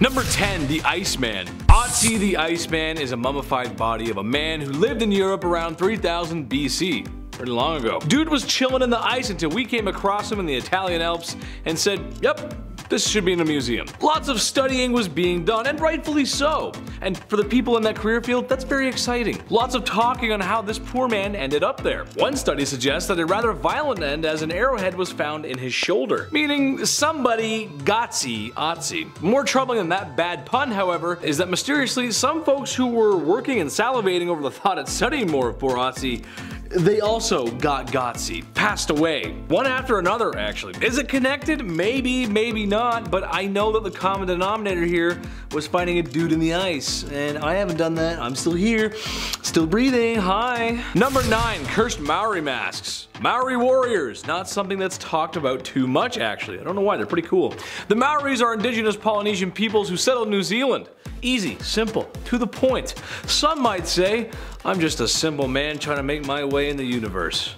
Number 10. The Iceman. Otzi the Iceman is a mummified body of a man who lived in Europe around 3000 BC. Pretty long ago. Dude was chilling in the ice until we came across him in the Italian Alps and said, yep, this should be in a museum. Lots of studying was being done, and rightfully so. And for the people in that career field, that's very exciting. Lots of talking on how this poor man ended up there. One study suggests that a rather violent end, as an arrowhead was found in his shoulder, meaning somebody gotsy Otzi. More troubling than that bad pun, however, is that mysteriously some folks who were working and salivating over the thought of studying more of poor Otzi, they also got gotsy, passed away. One after another, actually. Is it connected? Maybe, maybe not, but I know that the common denominator here was finding a dude in the ice, and I haven't done that. I'm still here, still breathing, hi. Number 9, cursed Maori masks. Maori warriors, not something that's talked about too much actually. I don't know why, they're pretty cool. The Maoris are indigenous Polynesian peoples who settled New Zealand. Easy, simple, to the point. Some might say, I'm just a simple man trying to make my way in the universe.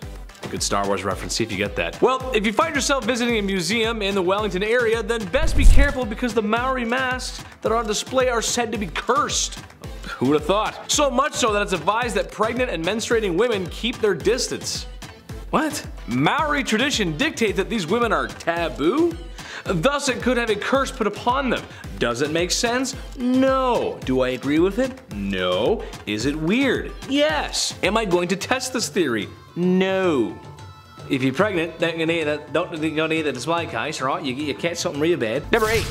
Good Star Wars reference, see if you get that. Well, if you find yourself visiting a museum in the Wellington area, then best be careful because the Maori masks that are on display are said to be cursed. Who would have thought? So much so that it's advised that pregnant and menstruating women keep their distance. What? Maori tradition dictates that these women are taboo? Thus it could have a curse put upon them. Does it make sense? No. Do I agree with it? No. Is it weird? Yes. Am I going to test this theory? No. If you're pregnant, don't you need a display case, right? You catch something real bad. Number 8.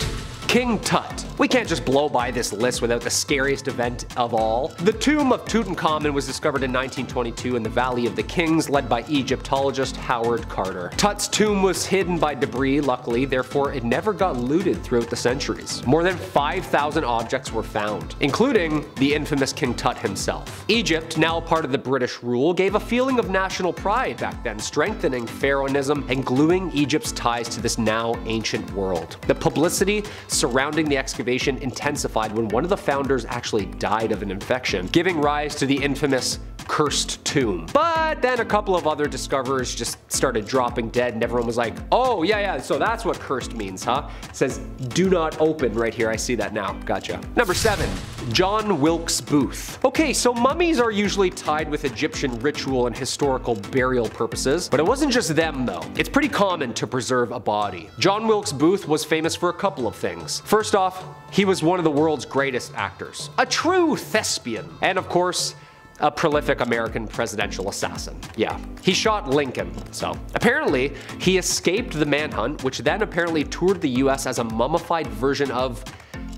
King Tut. We can't just blow by this list without the scariest event of all. The tomb of Tutankhamun was discovered in 1922 in the Valley of the Kings, led by Egyptologist Howard Carter. Tut's tomb was hidden by debris, luckily, therefore it never got looted throughout the centuries. More than 5,000 objects were found, including the infamous King Tut himself. Egypt, now part of the British rule, gave a feeling of national pride back then, strengthening pharaohism and gluing Egypt's ties to this now ancient world. The publicity surrounding the excavation intensified when one of the founders actually died of an infection, giving rise to the infamous cursed tomb. But then a couple of other discoverers just started dropping dead and everyone was like, oh yeah, so that's what cursed means, huh? It says do not open right here, I see that now, gotcha. Number 7. John Wilkes Booth. Okay, so mummies are usually tied with Egyptian ritual and historical burial purposes, but it wasn't just them though. It's pretty common to preserve a body. John Wilkes Booth was famous for a couple of things. First off, he was one of the world's greatest actors, a true thespian, and of course, a prolific American presidential assassin. Yeah, he shot Lincoln, so. Apparently, he escaped the manhunt, which then apparently toured the US as a mummified version of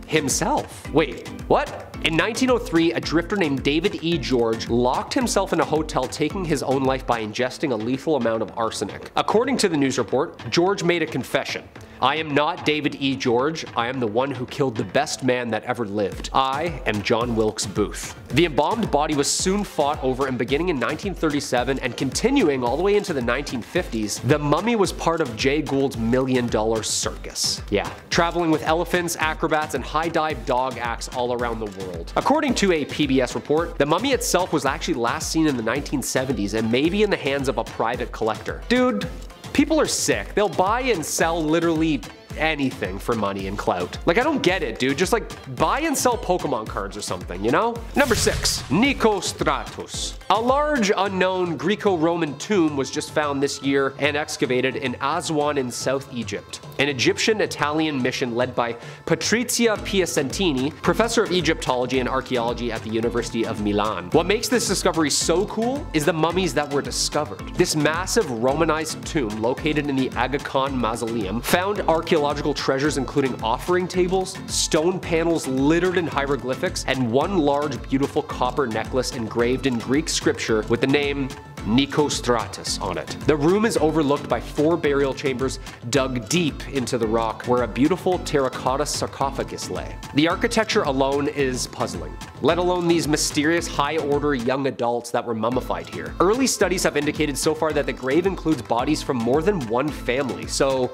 himself. Wait, what? In 1903, a drifter named David E. George locked himself in a hotel, taking his own life by ingesting a lethal amount of arsenic. According to the news report, George made a confession. I am not David E. George, I am the one who killed the best man that ever lived. I am John Wilkes Booth. The embalmed body was soon fought over, and beginning in 1937 and continuing all the way into the 1950s, the mummy was part of Jay Gould's $1 million circus. Yeah, traveling with elephants, acrobats, and high dive dog acts all around the world. According to a PBS report, the mummy itself was actually last seen in the 1970s and maybe in the hands of a private collector. Dude, people are sick. They'll buy and sell literally anything for money and clout. Like, I don't get it, dude. Just like buy and sell Pokemon cards or something, you know? Number 6. Nicostratus. A large unknown Greco-Roman tomb was just found this year and excavated in Aswan in South Egypt. An Egyptian-Italian mission led by Patrizia Piacentini, professor of Egyptology and archaeology at the University of Milan. What makes this discovery so cool is the mummies that were discovered. This massive Romanized tomb located in the Aga Khan Mausoleum found archaeological treasures including offering tables, stone panels littered in hieroglyphics, and one large beautiful copper necklace engraved in Greek scripture with the name Nicostratus on it. The room is overlooked by 4 burial chambers dug deep into the rock where a beautiful terracotta sarcophagus lay. The architecture alone is puzzling, let alone these mysterious high-order young adults that were mummified here. Early studies have indicated so far that the grave includes bodies from more than one family, so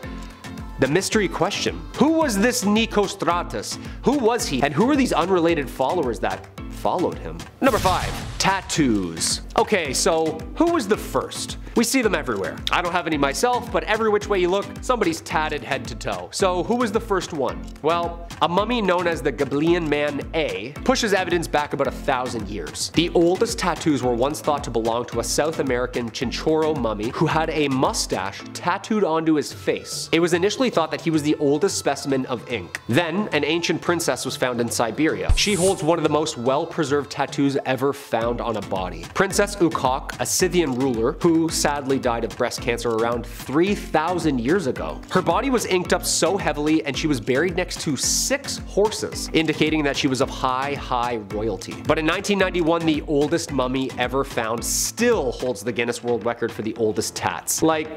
the mystery question: who was this Nicostratus? Who was he? And who are these unrelated followers that followed him? Number 5. Tattoos. Okay, so who was the first? We see them everywhere. I don't have any myself, but every which way you look, somebody's tatted head to toe. So who was the first one? Well, A mummy known as the Gobelin Man A pushes evidence back about 1,000 years. The oldest tattoos were once thought to belong to a South American Chinchorro mummy who had a mustache tattooed onto his face. It was initially thought that he was the oldest specimen of ink. Then, an ancient princess was found in Siberia. She holds one of the most well-preserved tattoos ever found on a body. Princess Ukok, a Scythian ruler who sadly died of breast cancer around 3,000 years ago. Her body was inked up so heavily and she was buried next to 6 horses, indicating that she was of high royalty. But in 1991, the oldest mummy ever found still holds the Guinness World Record for the oldest tats. Like,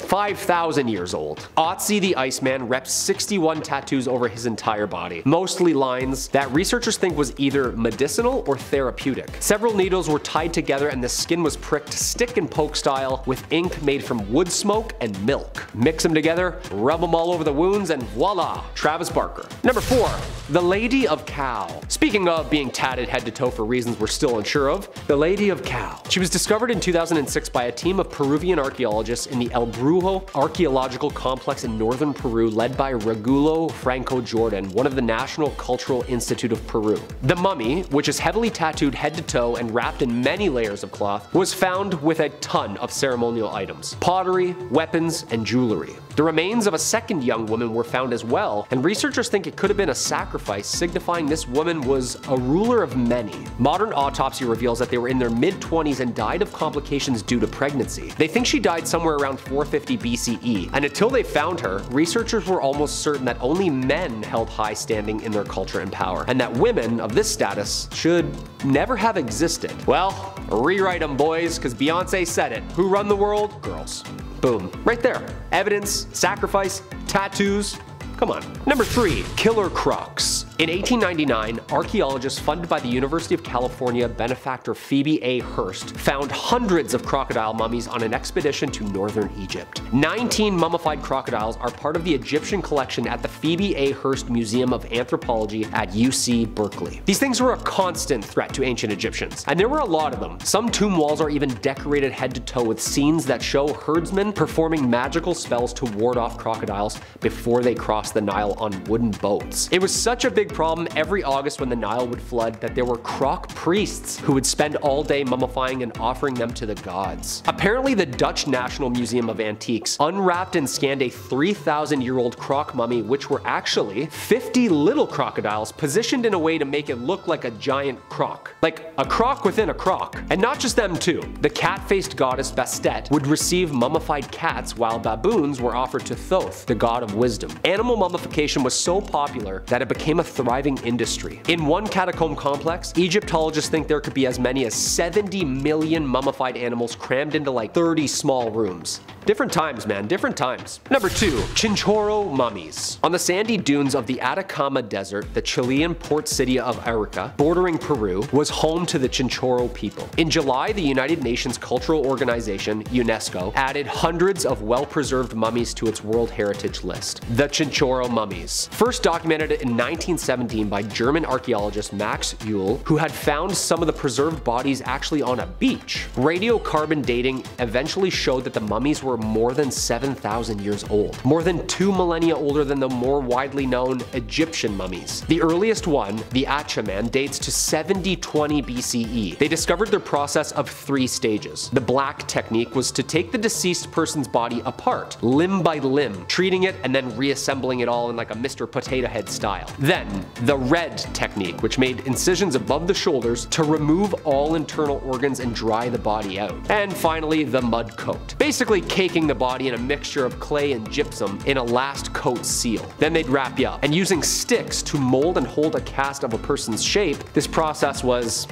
5,000 years old. Otzi the Iceman reps 61 tattoos over his entire body, mostly lines that researchers think was either medicinal or therapeutic. Several needles were tied together and the skin was pricked stick and poke style with ink made from wood smoke and milk. Mix them together, rub them all over the wounds, and voila, Travis Barker. Number 4. The Lady of Cow. Speaking of being tatted head to toe for reasons we're still unsure of, the Lady of Cow. She was discovered in 2006 by a team of Peruvian archaeologists in the El Brujo archaeological complex in northern Peru led by Regulo Franco Jordan, one of the National Cultural Institute of Peru. The mummy, which is heavily tattooed head to toe and wrapped in many layers of cloth, was found with a ton of ceremonial items, pottery, weapons, and jewelry. The remains of a second young woman were found as well, and researchers think it could have been a sacrifice, signifying this woman was a ruler of many. Modern autopsy reveals that they were in their mid-20s and died of complications due to pregnancy. They think she died somewhere around 450 BCE, and until they found her, researchers were almost certain that only men held high standing in their culture and power, and that women of this status should never have existed. Well, rewrite them, boys, because Beyonce said it. Who run the world? Girls. Boom. Right there. Evidence, sacrifice, tattoos. Come on. Number 3. Killer Crocs. In 1899, archaeologists funded by the University of California benefactor Phoebe A. Hearst found hundreds of crocodile mummies on an expedition to northern Egypt. 19 mummified crocodiles are part of the Egyptian collection at the Phoebe A. Hearst Museum of Anthropology at UC Berkeley. These things were a constant threat to ancient Egyptians, and there were a lot of them. Some tomb walls are even decorated head to toe with scenes that show herdsmen performing magical spells to ward off crocodiles before they cross the Nile on wooden boats. It was such a big problem every August when the Nile would flood that there were croc priests who would spend all day mummifying and offering them to the gods. Apparently, the Dutch National Museum of Antiques unwrapped and scanned a 3,000-year-old croc mummy, which were actually 50 little crocodiles positioned in a way to make it look like a giant croc. Like a croc within a croc. And not just them too. The cat-faced goddess Bastet would receive mummified cats while baboons were offered to Thoth, the god of wisdom. Animal mummification was so popular that it became a thriving industry. In one catacomb complex, Egyptologists think there could be as many as 70 million mummified animals crammed into like 30 small rooms. Different times, man, different times. Number 2. Chinchorro mummies. On the sandy dunes of the Atacama Desert, the Chilean port city of Arica, bordering Peru, was home to the Chinchorro people. In July, the United Nations Cultural Organization, UNESCO, added hundreds of well-preserved mummies to its World Heritage List. The Chinchorro mummies. First documented in 1917 by German archaeologist Max Uhl, who had found some of the preserved bodies actually on a beach. Radiocarbon dating eventually showed that the mummies were more than 7,000 years old, more than 2 millennia older than the more widely known Egyptian mummies. The earliest one, the Achaman, dates to 7020 BCE. They discovered their process of 3 stages. The black technique was to take the deceased person's body apart, limb by limb, treating it and then reassembling it all in like a Mr. Potato Head style. Then, the red technique, which made incisions above the shoulders to remove all internal organs and dry the body out. And finally, the mud coat. Basically caking the body in a mixture of clay and gypsum in a last coat seal. Then they'd wrap you up. And using sticks to mold and hold a cast of a person's shape, this process was,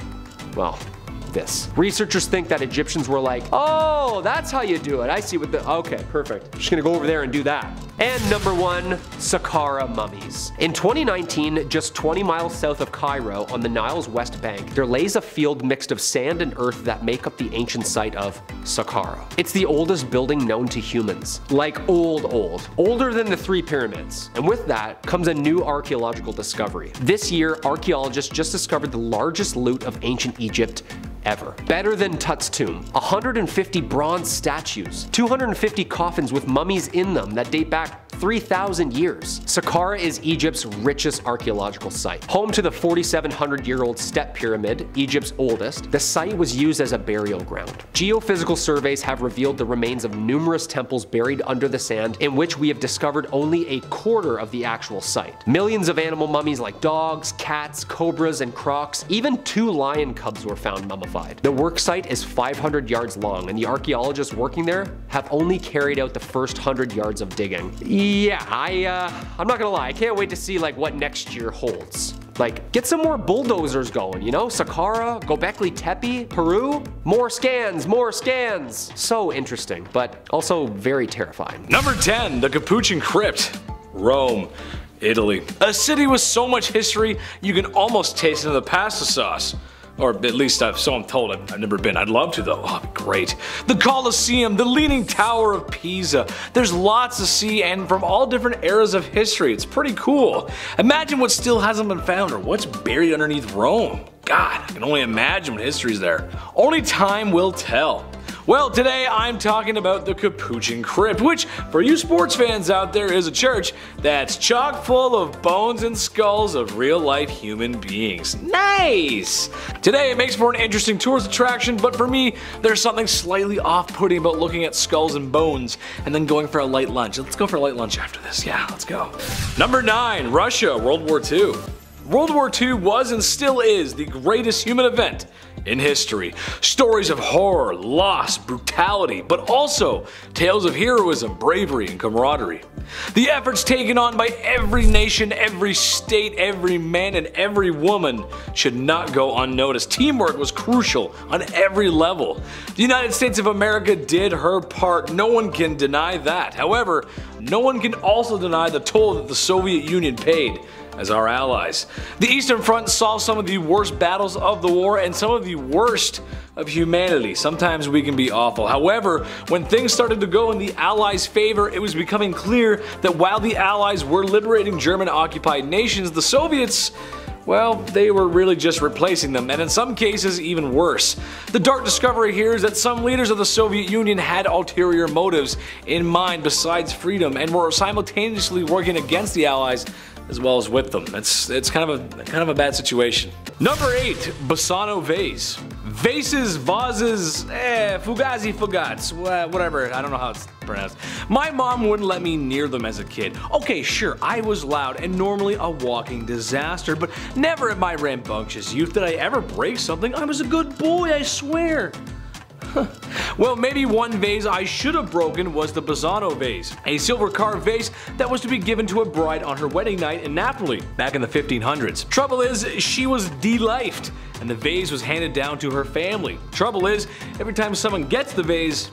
well, this. Researchers think that Egyptians were like, oh, that's how you do it. I see what the, okay, perfect. I'm just gonna go over there and do that. And number 1, Saqqara mummies. In 2019, just 20 miles south of Cairo on the Nile's west bank, there lays a field mixed of sand and earth that make up the ancient site of Saqqara. It's the oldest building known to humans. Like old. Older than the 3 pyramids. And with that comes a new archaeological discovery. This year, archaeologists just discovered the largest loot of ancient Egypt ever. Better than Tut's tomb. 150 bronze statues, 250 coffins with mummies in them that date back 3,000 years. Saqqara is Egypt's richest archaeological site. Home to the 4,700-year-old Step Pyramid, Egypt's oldest, the site was used as a burial ground. Geophysical surveys have revealed the remains of numerous temples buried under the sand, in which we have discovered only a quarter of the actual site. Millions of animal mummies like dogs, cats, cobras, and crocs, even 2 lion cubs were found mummified. The work site is 500 yards long, and the archaeologists working there have only carried out the first 100 yards of digging. Yeah, I'm not gonna lie, I can't wait to see like what next year holds. Like, get some more bulldozers going, you know? Saqqara, Göbekli Tepe, Peru? More scans, more scans! So interesting, but also very terrifying. Number 10, the Capuchin Crypt, Rome, Italy. A city with so much history, you can almost taste it in the pasta sauce. Or at least so I'm told. I've never been. I'd love to though. Oh, it'd be great. The Colosseum, the Leaning Tower of Pisa. There's lots to see and from all different eras of history. It's pretty cool. Imagine what still hasn't been found or what's buried underneath Rome. God, I can only imagine what history's there. Only time will tell. Well, today I'm talking about the Capuchin Crypt, which, for you sports fans out there, is a church that's chock full of bones and skulls of real-life human beings. Nice! Today it makes for an interesting tourist attraction, but for me, there's something slightly off-putting about looking at skulls and bones and then going for a light lunch. Let's go for a light lunch after this. Yeah, let's go. Number 9, Russia, World War II. World War II was and still is the greatest human event in history. Stories of horror, loss, brutality, but also tales of heroism, bravery, and camaraderie. The efforts taken on by every nation, every state, every man, and every woman should not go unnoticed. Teamwork was crucial on every level. The United States of America did her part. No one can deny that. However, no one can also deny the toll that the Soviet Union paid as our allies. The Eastern Front saw some of the worst battles of the war and some of the worst of humanity. Sometimes we can be awful. However, when things started to go in the Allies' favor, it was becoming clear that while the Allies were liberating German-occupied nations, the Soviets, well, they were really just replacing them, and in some cases even worse. The dark discovery here is that some leaders of the Soviet Union had ulterior motives in mind besides freedom and were simultaneously working against the Allies as well as with them. It's kind of a bad situation. Number 8, Bassano vase. Vases, vases, fugazi fugats, whatever, I don't know how it's pronounced. My mom wouldn't let me near them as a kid. Okay, sure, I was loud and normally a walking disaster, but never in my rambunctious youth did I ever break something. I was a good boy, I swear. Well, maybe one vase I should have broken was the Bassano vase, a silver carved vase that was to be given to a bride on her wedding night in Napoli back in the 1500s. Trouble is, she was de-lifed, and the vase was handed down to her family. Trouble is, every time someone gets the vase,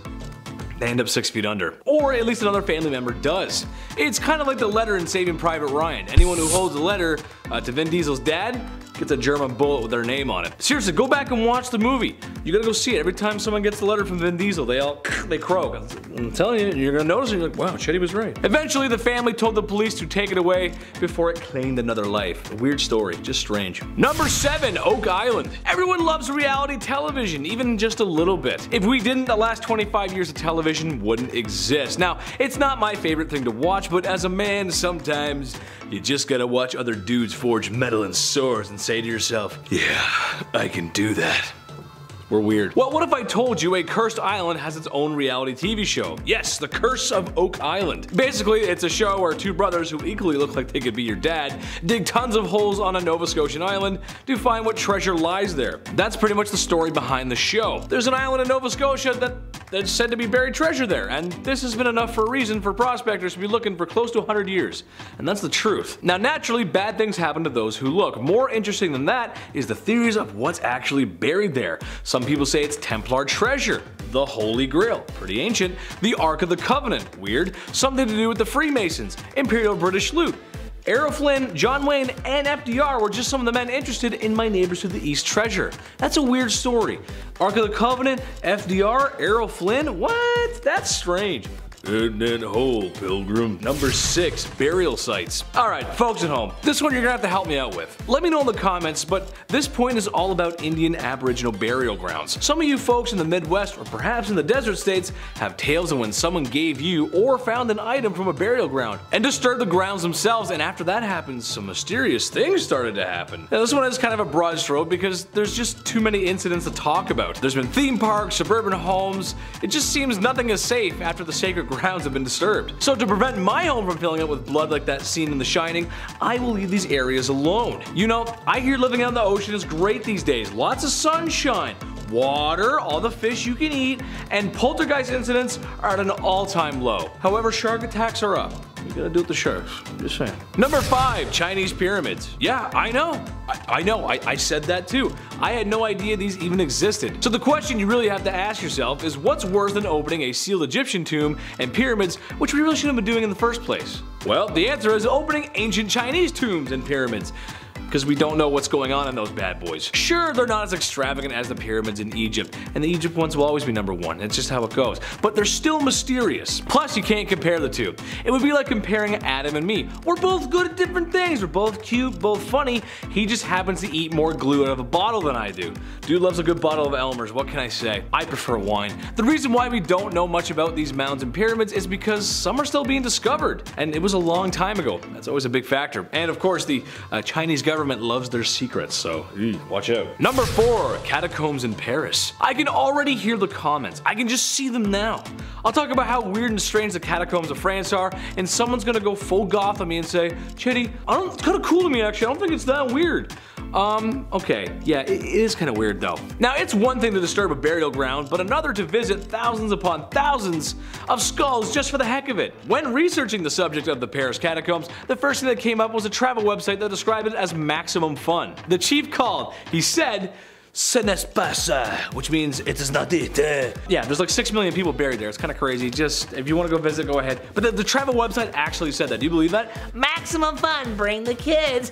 they end up 6 feet under. Or at least another family member does. It's kind of like the letter in Saving Private Ryan. Anyone who holds a letter to Vin Diesel's dad gets a German bullet with their name on it. Seriously, go back and watch the movie. You gotta go see it. Every time someone gets the letter from Vin Diesel, they croak. I'm telling you, you're gonna notice it, you're like, wow, Chetty was right. Eventually, the family told the police to take it away before it claimed another life. A weird story, just strange. Number 7, Oak Island. Everyone loves reality television, even just a little bit. If we didn't, the last 25 years of television wouldn't exist. Now, it's not my favorite thing to watch, but as a man, sometimes you just gotta watch other dudes forge metal and swords and say to yourself, yeah, I can do that. We're weird. Well, what if I told you a cursed island has its own reality TV show? Yes, The Curse of Oak Island. Basically, it's a show where 2 brothers who equally look like they could be your dad dig tons of holes on a Nova Scotian island to find what treasure lies there. That's pretty much the story behind the show. There's an island in Nova Scotia that's said to be buried treasure there, and this has been enough for a reason for prospectors to be looking for close to 100 years. And that's the truth. Now, naturally, bad things happen to those who look. More interesting than that is the theories of what's actually buried there. Some people say it's Templar treasure, the Holy Grail, pretty ancient, the Ark of the Covenant, weird, something to do with the Freemasons, Imperial British loot. Errol Flynn, John Wayne, and FDR were just some of the men interested in My Neighbors to the East treasure. That's a weird story. Ark of the Covenant, FDR, Errol Flynn, what? That's strange. Isn't it whole, pilgrim? Number 6, burial sites. Alright, folks at home, this one you're gonna have to help me out with. Let me know in the comments, but this point is all about Indian Aboriginal burial grounds. Some of you folks in the Midwest, or perhaps in the desert states, have tales of when someone gave you or found an item from a burial ground and disturbed the grounds themselves, and after that happened, some mysterious things started to happen. Now this one is kind of a broad stroke because there's just too many incidents to talk about. There's been theme parks, suburban homes. It just seems nothing is safe after the sacred grounds have been disturbed. So to prevent my home from filling up with blood like that scene in The Shining, I will leave these areas alone. You know, I hear living out in the ocean is great these days. Lots of sunshine, water, all the fish you can eat, and poltergeist incidents are at an all-time low. However, shark attacks are up. You gotta do it with the sharks. I'm just saying. Number 5, Chinese pyramids. Yeah, I know. I said that too. I had no idea these even existed. So the question you really have to ask yourself is what's worse than opening a sealed Egyptian tomb and pyramids, which we really shouldn't have been doing in the first place? Well, the answer is opening ancient Chinese tombs and pyramids, because we don't know what's going on in those bad boys. Sure, they're not as extravagant as the pyramids in Egypt, and the Egypt ones will always be number 1, it's just how it goes, but they're still mysterious. Plus, you can't compare the two. It would be like comparing Adam and me. We're both good at different things, we're both cute, both funny, he just happens to eat more glue out of a bottle than I do. Dude loves a good bottle of Elmer's, what can I say? I prefer wine. The reason why we don't know much about these mounds and pyramids is because some are still being discovered, and it was a long time ago. That's always a big factor. And of course, the Chinese government loves their secrets, so watch out. Number 4, catacombs in Paris. I can already hear the comments. I can just see them now. I'll talk about how weird and strange the catacombs of France are, and someone's gonna go full goth on me and say, Chitty, it's kinda cool to me actually, I don't think it's that weird. Okay, yeah, it is kinda weird though. Now, it's one thing to disturb a burial ground, but another to visit thousands upon thousands of skulls just for the heck of it. When researching the subject of the Paris catacombs, the first thing that came up was a travel website that described it as maximum fun. The chief called, he said, "Ce n'est pas ça," which means it is not it. Yeah, there's like 6 million people buried there. It's kind of crazy. Just, if you want to go visit, go ahead. But the travel website actually said that. Do you believe that? Maximum fun, bring the kids.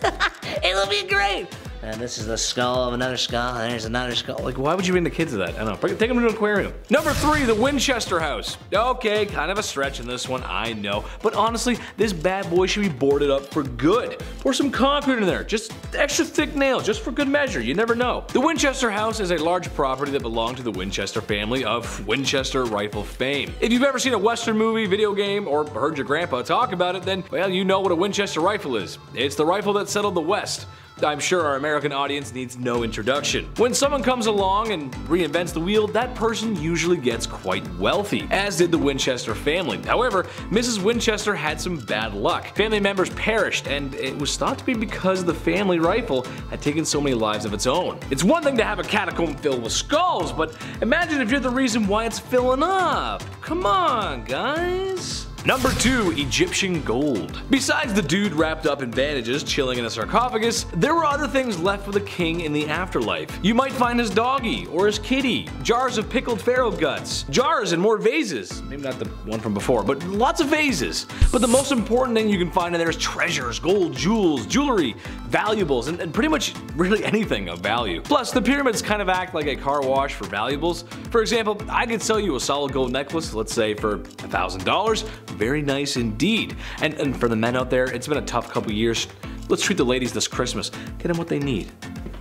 It'll be great. And this is the skull of another skull, and there's another skull. Like, why would you bring the kids to that? I don't know. Take them to an aquarium. Number 3, the Winchester House. Okay, kind of a stretch in this one, I know. But honestly, this bad boy should be boarded up for good. Pour some concrete in there. Just extra thick nails, just for good measure. You never know. The Winchester House is a large property that belonged to the Winchester family of Winchester rifle fame. If you've ever seen a Western movie, video game, or heard your grandpa talk about it, then, well, you know what a Winchester rifle is. It's the rifle that settled the West. I'm sure our American audience needs no introduction. When someone comes along and reinvents the wheel, that person usually gets quite wealthy, as did the Winchester family. However, Mrs. Winchester had some bad luck. Family members perished, and it was thought to be because the family rifle had taken so many lives of its own. It's one thing to have a catacomb filled with skulls, but imagine if you're the reason why it's filling up. Come on, guys. Number 2, Egyptian gold. Besides the dude wrapped up in bandages chilling in a sarcophagus, there were other things left for the king in the afterlife. You might find his doggy or his kitty, jars of pickled pharaoh guts, jars and more vases. Maybe not the one from before, but lots of vases. But the most important thing you can find in there is treasures, gold, jewels, jewelry, valuables, and pretty much really anything of value. Plus, the pyramids kind of act like a car wash for valuables. For example, I could sell you a solid gold necklace, let's say for $1,000. Very nice indeed. And for the men out there, it's been a tough couple years. Let's treat the ladies this Christmas. Get them what they need.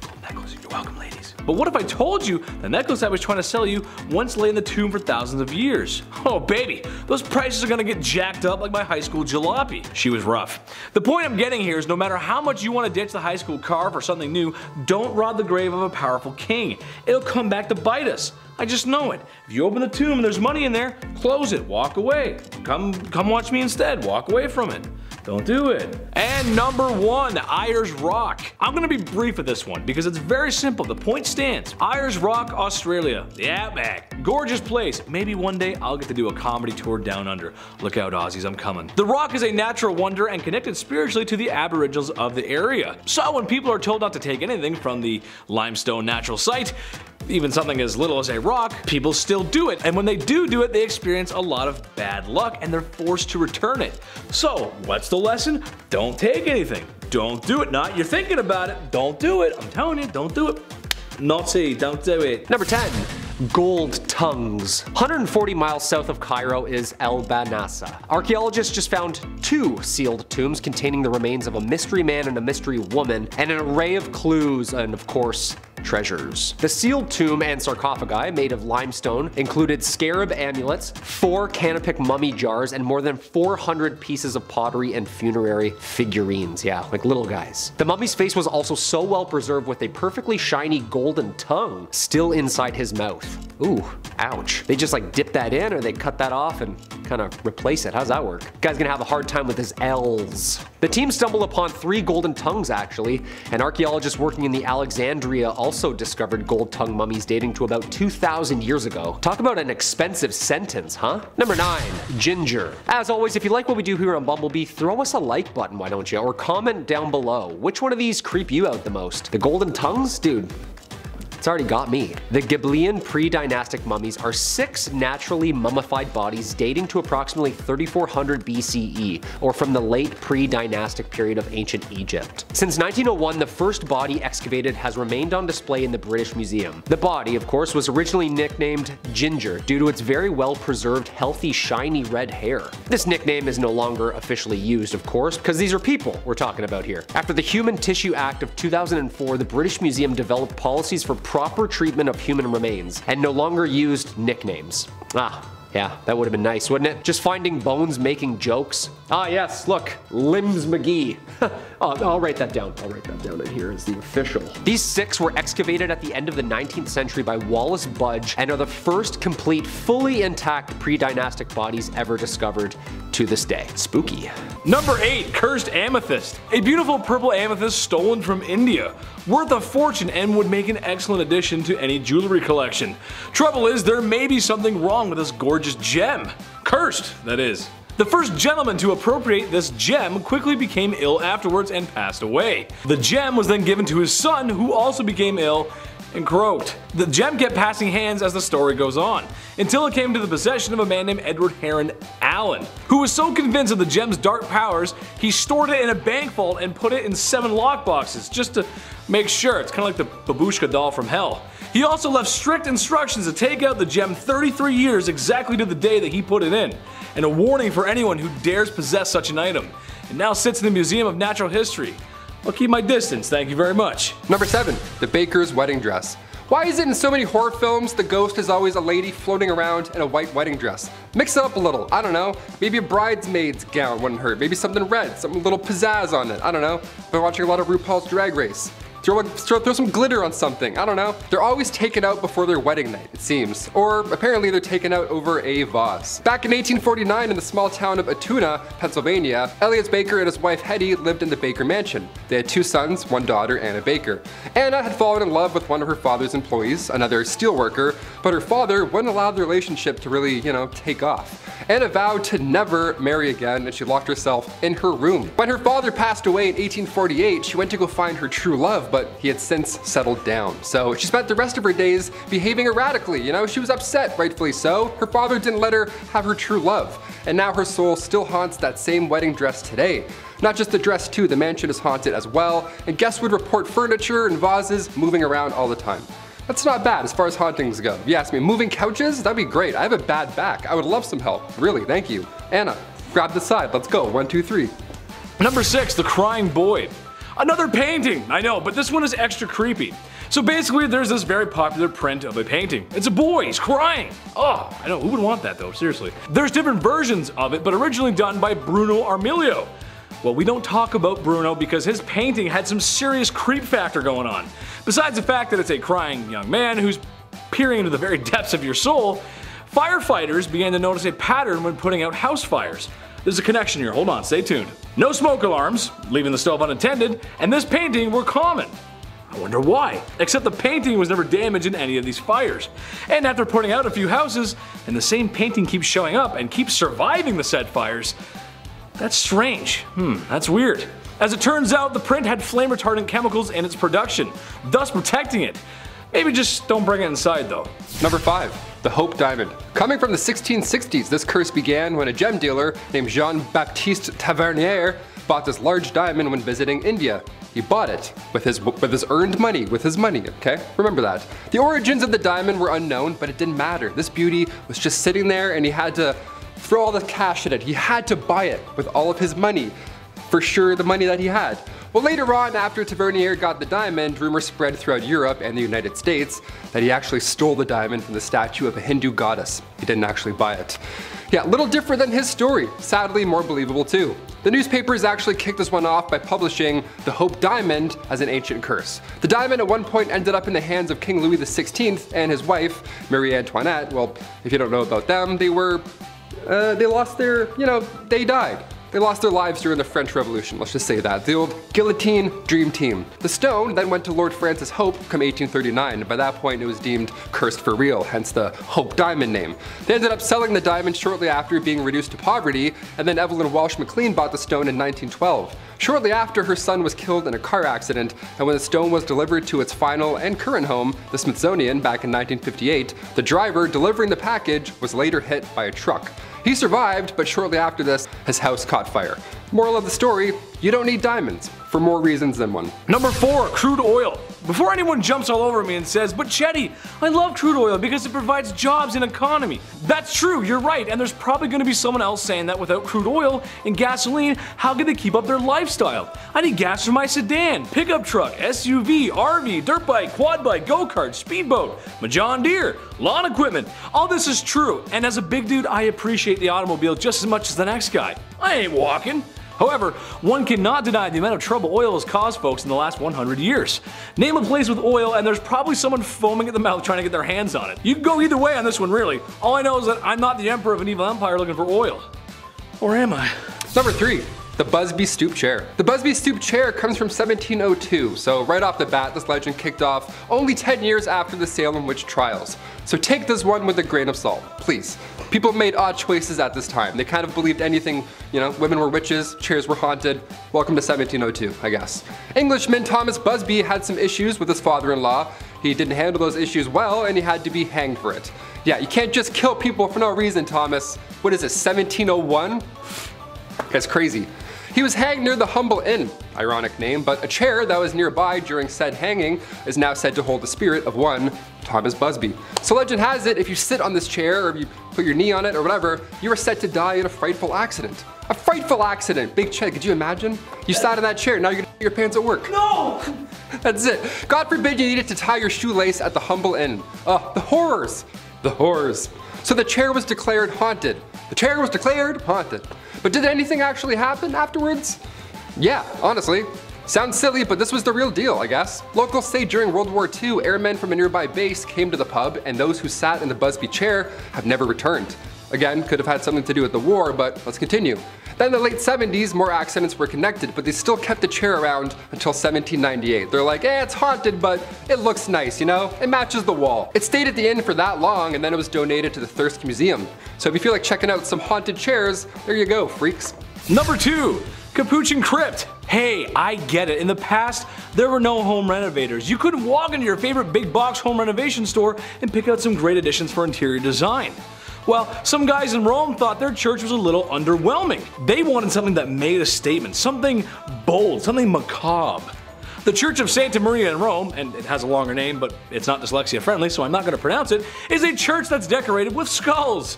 Gold necklace, you're welcome, ladies. But what if I told you the necklace I was trying to sell you once lay in the tomb for thousands of years? Oh baby, those prices are gonna get jacked up like my high school jalopy. She was rough. The point I'm getting here is no matter how much you want to ditch the high school car for something new, don't rob the grave of a powerful king. It'll come back to bite us. I just know it. If you open the tomb and there's money in there, close it, walk away. Come watch me instead, walk away from it. Don't do it. And number 1, Ayers Rock. I'm gonna be brief with this one because it's very simple. The point stands. Ayers Rock, Australia, the outback. Gorgeous place. Maybe one day I'll get to do a comedy tour down under. Look out, Aussies, I'm coming. The rock is a natural wonder and connected spiritually to the Aboriginals of the area. So when people are told not to take anything from the limestone natural site, even something as little as a rock, people still do it. And when they do it, they experience a lot of bad luck and they're forced to return it. So what's the lesson? Don't take anything. Don't do it. Not you're thinking about it. Don't do it. I'm telling you, don't do it. Naughty, don't do it. Number 10, gold tongues. 140 miles south of Cairo is El Banasa. Archaeologists just found 2 sealed tombs containing the remains of a mystery man and a mystery woman, and an array of clues and, of course, treasures. The sealed tomb and sarcophagi, made of limestone, included scarab amulets, 4 canopic mummy jars, and more than 400 pieces of pottery and funerary figurines. Yeah, like little guys. The mummy's face was also so well preserved with a perfectly shiny golden tongue still inside his mouth. Ooh, ouch. They just like dip that in, or they cut that off and kind of replace it. How's that work? Guy's gonna have a hard time with his L's. The team stumbled upon 3 golden tongues actually, and archaeologists working in the Alexandria also discovered gold tongue mummies dating to about 2,000 years ago. Talk about an expensive sentence, huh? Number 9, ginger. As always, if you like what we do here on BumbleBee, throw us a like button, why don't you? Or comment down below. Which one of these creep you out the most? The golden tongues? Dude, it's already got me. The Ghiblian pre-dynastic mummies are 6 naturally mummified bodies dating to approximately 3400 BCE, or from the late pre-dynastic period of ancient Egypt. Since 1901, the first body excavated has remained on display in the British Museum. The body, of course, was originally nicknamed Ginger due to its very well-preserved, healthy, shiny red hair. This nickname is no longer officially used, of course, because these are people we're talking about here. After the Human Tissue Act of 2004, the British Museum developed policies for proper treatment of human remains, and no longer used nicknames. Yeah, that would have been nice, wouldn't it? Just finding bones making jokes. Ah yes, look, Limbs McGee. I'll write that down. I'll write that down in here as the official. These 6 were excavated at the end of the 19th century by Wallace Budge and are the first complete, fully intact pre-dynastic bodies ever discovered to this day. Spooky. Number 8, cursed amethyst. A beautiful purple amethyst stolen from India. Worth a fortune and would make an excellent addition to any jewelry collection. Trouble is, there may be something wrong with this gorgeous gem. Cursed, that is. The first gentleman to appropriate this gem quickly became ill afterwards and passed away. The gem was then given to his son, who also became ill and croaked. The gem kept passing hands as the story goes on, until it came to the possession of a man named Edward Heron Allen, who was so convinced of the gem's dark powers, he stored it in a bank vault and put it in 7 lockboxes, just to make sure. It's kind of like the babushka doll from hell. He also left strict instructions to take out the gem 33 years exactly to the day that he put it in, and a warning for anyone who dares possess such an item. It now sits in the Museum of Natural History. I'll keep my distance, thank you very much. Number 7, the baker's wedding dress. Why is it in so many horror films the ghost is always a lady floating around in a white wedding dress? Mix it up a little, I don't know. Maybe a bridesmaid's gown wouldn't hurt. Maybe something red, something a little pizzazz on it, I don't know. Been watching a lot of RuPaul's Drag Race. Throw some glitter on something, I don't know. They're always taken out before their wedding night, it seems. Or apparently they're taken out over a vase. Back in 1849 in the small town of Altoona, Pennsylvania, Elias Baker and his wife Hetty lived in the Baker mansion. They had 2 sons, 1 daughter, and a baker. Anna had fallen in love with one of her father's employees, another steel worker, but her father wouldn't allow the relationship to really, take off. Anna vowed to never marry again, and she locked herself in her room. When her father passed away in 1848, she went to go find her true love, but he had since settled down. So she spent the rest of her days behaving erratically, she was upset, rightfully so. Her father didn't let her have her true love, and now her soul still haunts that same wedding dress today. Not just the dress too, the mansion is haunted as well, and guests would report furniture and vases moving around all the time. That's not bad as far as hauntings go. If you ask me, moving couches? That'd be great. I have a bad back. I would love some help. Really, thank you. Anna, grab the side. Let's go. 1, 2, 3. Number 6, the crying boy. Another painting! I know, but this one is extra creepy. So basically there's this very popular print of a painting. It's a boy, he's crying. Oh, I know, who would want that though, seriously. There's different versions of it, but originally done by Bruno Armilio. Well, we don't talk about Bruno because his painting had some serious creep factor going on. Besides the fact that it's a crying young man who's peering into the very depths of your soul, firefighters began to notice a pattern when putting out house fires. There's a connection here, hold on, stay tuned. No smoke alarms, leaving the stove unattended, and this painting were common. I wonder why, except the painting was never damaged in any of these fires. And after putting out a few houses, and the same painting keeps showing up and keeps surviving the said fires, that's strange. That's weird. As it turns out, the print had flame retardant chemicals in its production, thus protecting it. Maybe just don't bring it inside though. Number 5. The Hope Diamond. Coming from the 1660s, this curse began when a gem dealer named Jean-Baptiste Tavernier bought this large diamond when visiting India. He bought it with his earned money, okay? Remember that. The origins of the diamond were unknown, but it didn't matter. This beauty was just sitting there and he had to throw all the cash at it. He had to buy it with all of his money. For sure, the money that he had. Well, later on, after Tavernier got the diamond, rumors spread throughout Europe and the United States that he actually stole the diamond from the statue of a Hindu goddess. He didn't actually buy it. Yeah, a little different than his story. Sadly, more believable too. The newspapers actually kicked this one off by publishing the Hope Diamond as an ancient curse. The diamond at one point ended up in the hands of King Louis XVI and his wife, Marie Antoinette. Well, if you don't know about them, they lost their, they died. They lost their lives during the French Revolution, let's just say that. The old guillotine dream team. The stone then went to Lord Francis Hope come 1839, and by that point it was deemed cursed for real, hence the Hope Diamond name. They ended up selling the diamond shortly after being reduced to poverty, and then Evelyn Walsh McLean bought the stone in 1912. Shortly after, her son was killed in a car accident, and when the stone was delivered to its final and current home, the Smithsonian, back in 1958, the driver delivering the package was later hit by a truck. He survived, but shortly after this, his house caught fire. Moral of the story, you don't need diamonds, for more reasons than one. Number 4, crude oil. Before anyone jumps all over me and says, but Chetty, I love crude oil because it provides jobs and economy. That's true, you're right, and there's probably going to be someone else saying that without crude oil and gasoline, how can they keep up their lifestyle? I need gas for my sedan, pickup truck, SUV, RV, dirt bike, quad bike, go-kart, speedboat, my John Deere, lawn equipment. All this is true, and as a big dude, I appreciate the automobile just as much as the next guy. I ain't walking. However, one cannot deny the amount of trouble oil has caused folks in the last 100 years. Name a place with oil and there's probably someone foaming at the mouth trying to get their hands on it. You can go either way on this one really. All I know is that I'm not the emperor of an evil empire looking for oil. Or am I? Number 3. The Busby Stoop Chair. The Busby Stoop Chair comes from 1702, so right off the bat this legend kicked off only 10 years after the Salem witch trials. So take this one with a grain of salt, please. People made odd choices at this time. They kind of believed anything, women were witches, chairs were haunted. Welcome to 1702, I guess. Englishman Thomas Busby had some issues with his father-in-law. He didn't handle those issues well and he had to be hanged for it. Yeah, you can't just kill people for no reason, Thomas. What is it, 1701? That's crazy. He was hanged near the Humble Inn, ironic name, but a chair that was nearby during said hanging is now said to hold the spirit of one Thomas Busby. So legend has it, if you sit on this chair or if you put your knee on it or whatever, you are set to die in a frightful accident. A frightful accident! Big Chet, could you imagine? You sat in that chair, now you're gonna get your pants at work. No! That's it. God forbid you needed to tie your shoelace at the Humble Inn. The horrors! The horrors. So the chair was declared haunted. The chair was declared haunted. But did anything actually happen afterwards? Yeah, honestly. Sounds silly, but this was the real deal, I guess. Locals say during World War II, airmen from a nearby base came to the pub, and those who sat in the Busby chair have never returned. Again, could have had something to do with the war, but let's continue. Then in the late 70s, more accidents were connected, but they still kept the chair around until 1798. They're like, it's haunted, but it looks nice, It matches the wall. It stayed at the inn for that long, and then it was donated to the Thirsk Museum. So if you feel like checking out some haunted chairs, there you go, freaks. Number 2. Capuchin Crypt. Hey, I get it. In the past, there were no home renovators. You couldn't walk into your favorite big box home renovation store and pick out some great additions for interior design. Well, some guys in Rome thought their church was a little underwhelming. They wanted something that made a statement, something bold, something macabre. The Church of Santa Maria in Rome, and it has a longer name, but it's not dyslexia friendly, so I'm not going to pronounce it, is a church that's decorated with skulls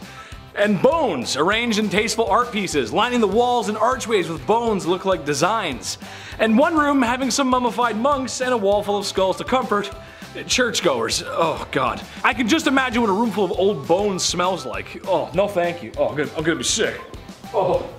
and bones arranged in tasteful art pieces, lining the walls and archways with bones that look like designs. And one room having some mummified monks and a wall full of skulls to comfort churchgoers. Oh god. I can just imagine what a room full of old bones smells like. Oh, no thank you. Oh, I'm gonna be sick. Oh.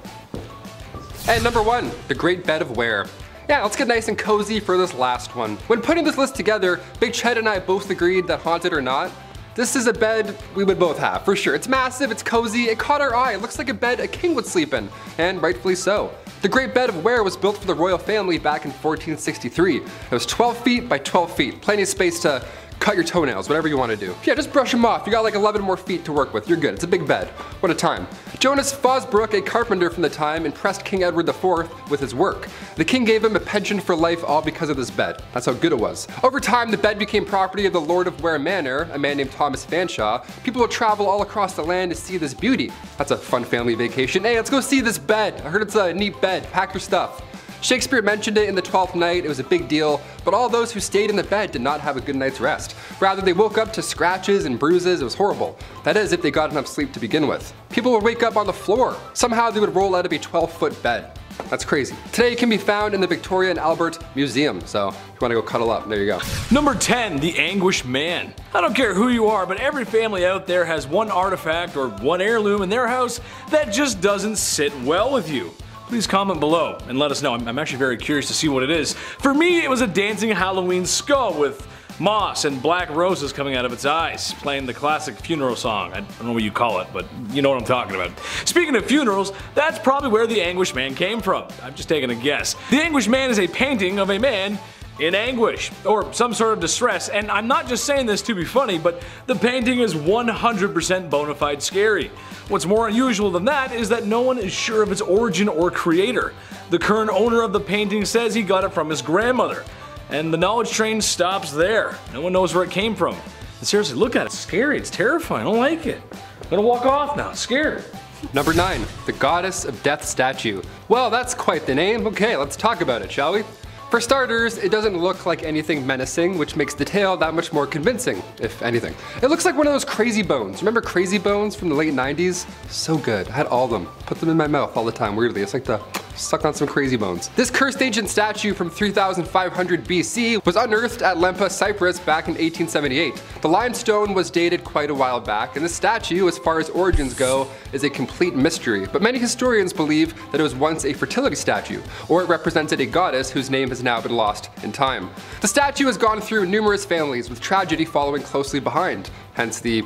And number 1, the Great Bed of Ware. Yeah, let's get nice and cozy for this last one. When putting this list together, Big Chet and I both agreed that haunted or not, this is a bed we would both have, for sure. It's massive, it's cozy, it caught our eye. It looks like a bed a king would sleep in, and rightfully so. The Great Bed of Ware was built for the royal family back in 1463. It was 12 feet by 12 feet, plenty of space to cut your toenails, whatever you want to do. Yeah, just brush them off. You got like 11 more feet to work with. You're good. It's a big bed. What a time. Jonas Fosbrook, a carpenter from the time, impressed King Edward IV with his work. The king gave him a pension for life all because of this bed. That's how good it was. Over time, the bed became property of the Lord of Ware Manor, a man named Thomas Fanshawe. People would travel all across the land to see this beauty. That's a fun family vacation. Hey, let's go see this bed. I heard it's a neat bed. Pack your stuff. Shakespeare mentioned it in the 12th Night. It was a big deal, but all those who stayed in the bed did not have a good night's rest. Rather, they woke up to scratches and bruises. It was horrible. That is, if they got enough sleep to begin with. People would wake up on the floor. Somehow they would roll out of a 12-foot bed. That's crazy. Today it can be found in the Victoria and Albert Museum, so if you want to go cuddle up, there you go. Number 10, the Anguished Man. I don't care who you are, but every family out there has one artifact or one heirloom in their house that just doesn't sit well with you. Please comment below and let us know. I'm actually very curious to see what it is. For me, it was a dancing Halloween skull with moss and black roses coming out of its eyes, playing the classic funeral song. I don't know what you call it, but you know what I'm talking about. Speaking of funerals, that's probably where the Anguished Man came from. I'm just taking a guess. The Anguished Man is a painting of a man in anguish, or some sort of distress, and I'm not just saying this to be funny, but the painting is 100% bona fide scary. What's more unusual than that is that no one is sure of its origin or creator. The current owner of the painting says he got it from his grandmother, and the knowledge train stops there. No one knows where it came from. And seriously, look at it, it's scary, it's terrifying, I don't like it. I'm gonna walk off now, scared. Number 9, the Goddess of Death statue. Well, that's quite the name. Okay, let's talk about it, shall we? For starters, it doesn't look like anything menacing, which makes the tale that much more convincing, if anything. It looks like one of those Crazy Bones. Remember Crazy Bones from the late 90s? So good. I had all of them. Put them in my mouth all the time, weirdly. It's like the sucked on some Crazy Bones. This cursed ancient statue from 3500 BC was unearthed at Lempa, Cyprus back in 1878. The limestone was dated quite a while back, and the statue, as far as origins go, is a complete mystery. But many historians believe that it was once a fertility statue, or it represented a goddess whose name has now been lost in time. The statue has gone through numerous families, with tragedy following closely behind. Hence the,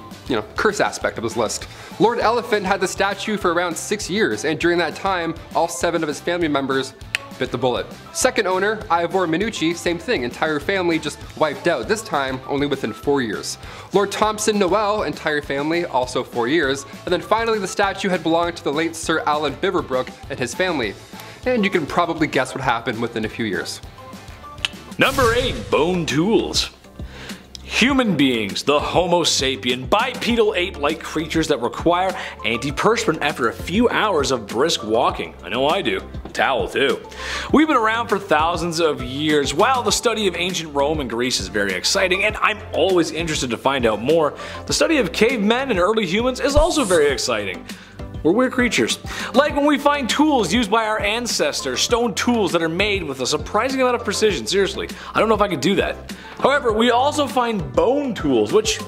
curse aspect of this list. Lord Elephant had the statue for around 6 years, and during that time, all 7 of his family members bit the bullet. Second owner, Ivor Minucci, same thing, entire family just wiped out, this time only within 4 years. Lord Thompson Noel, entire family, also 4 years, and then finally the statue had belonged to the late Sir Alan Biverbrook and his family. And you can probably guess what happened within a few years. Number 8, bone tools. Human beings, the Homo sapien, bipedal ape-like creatures that require antiperspirant after a few hours of brisk walking. I know I do. A towel too. We've been around for thousands of years. While the study of ancient Rome and Greece is very exciting, and I'm always interested to find out more, the study of cavemen and early humans is also very exciting. We're weird creatures. Like when we find tools used by our ancestors, stone tools that are made with a surprising amount of precision, seriously. I don't know if I could do that. However, we also find bone tools, which,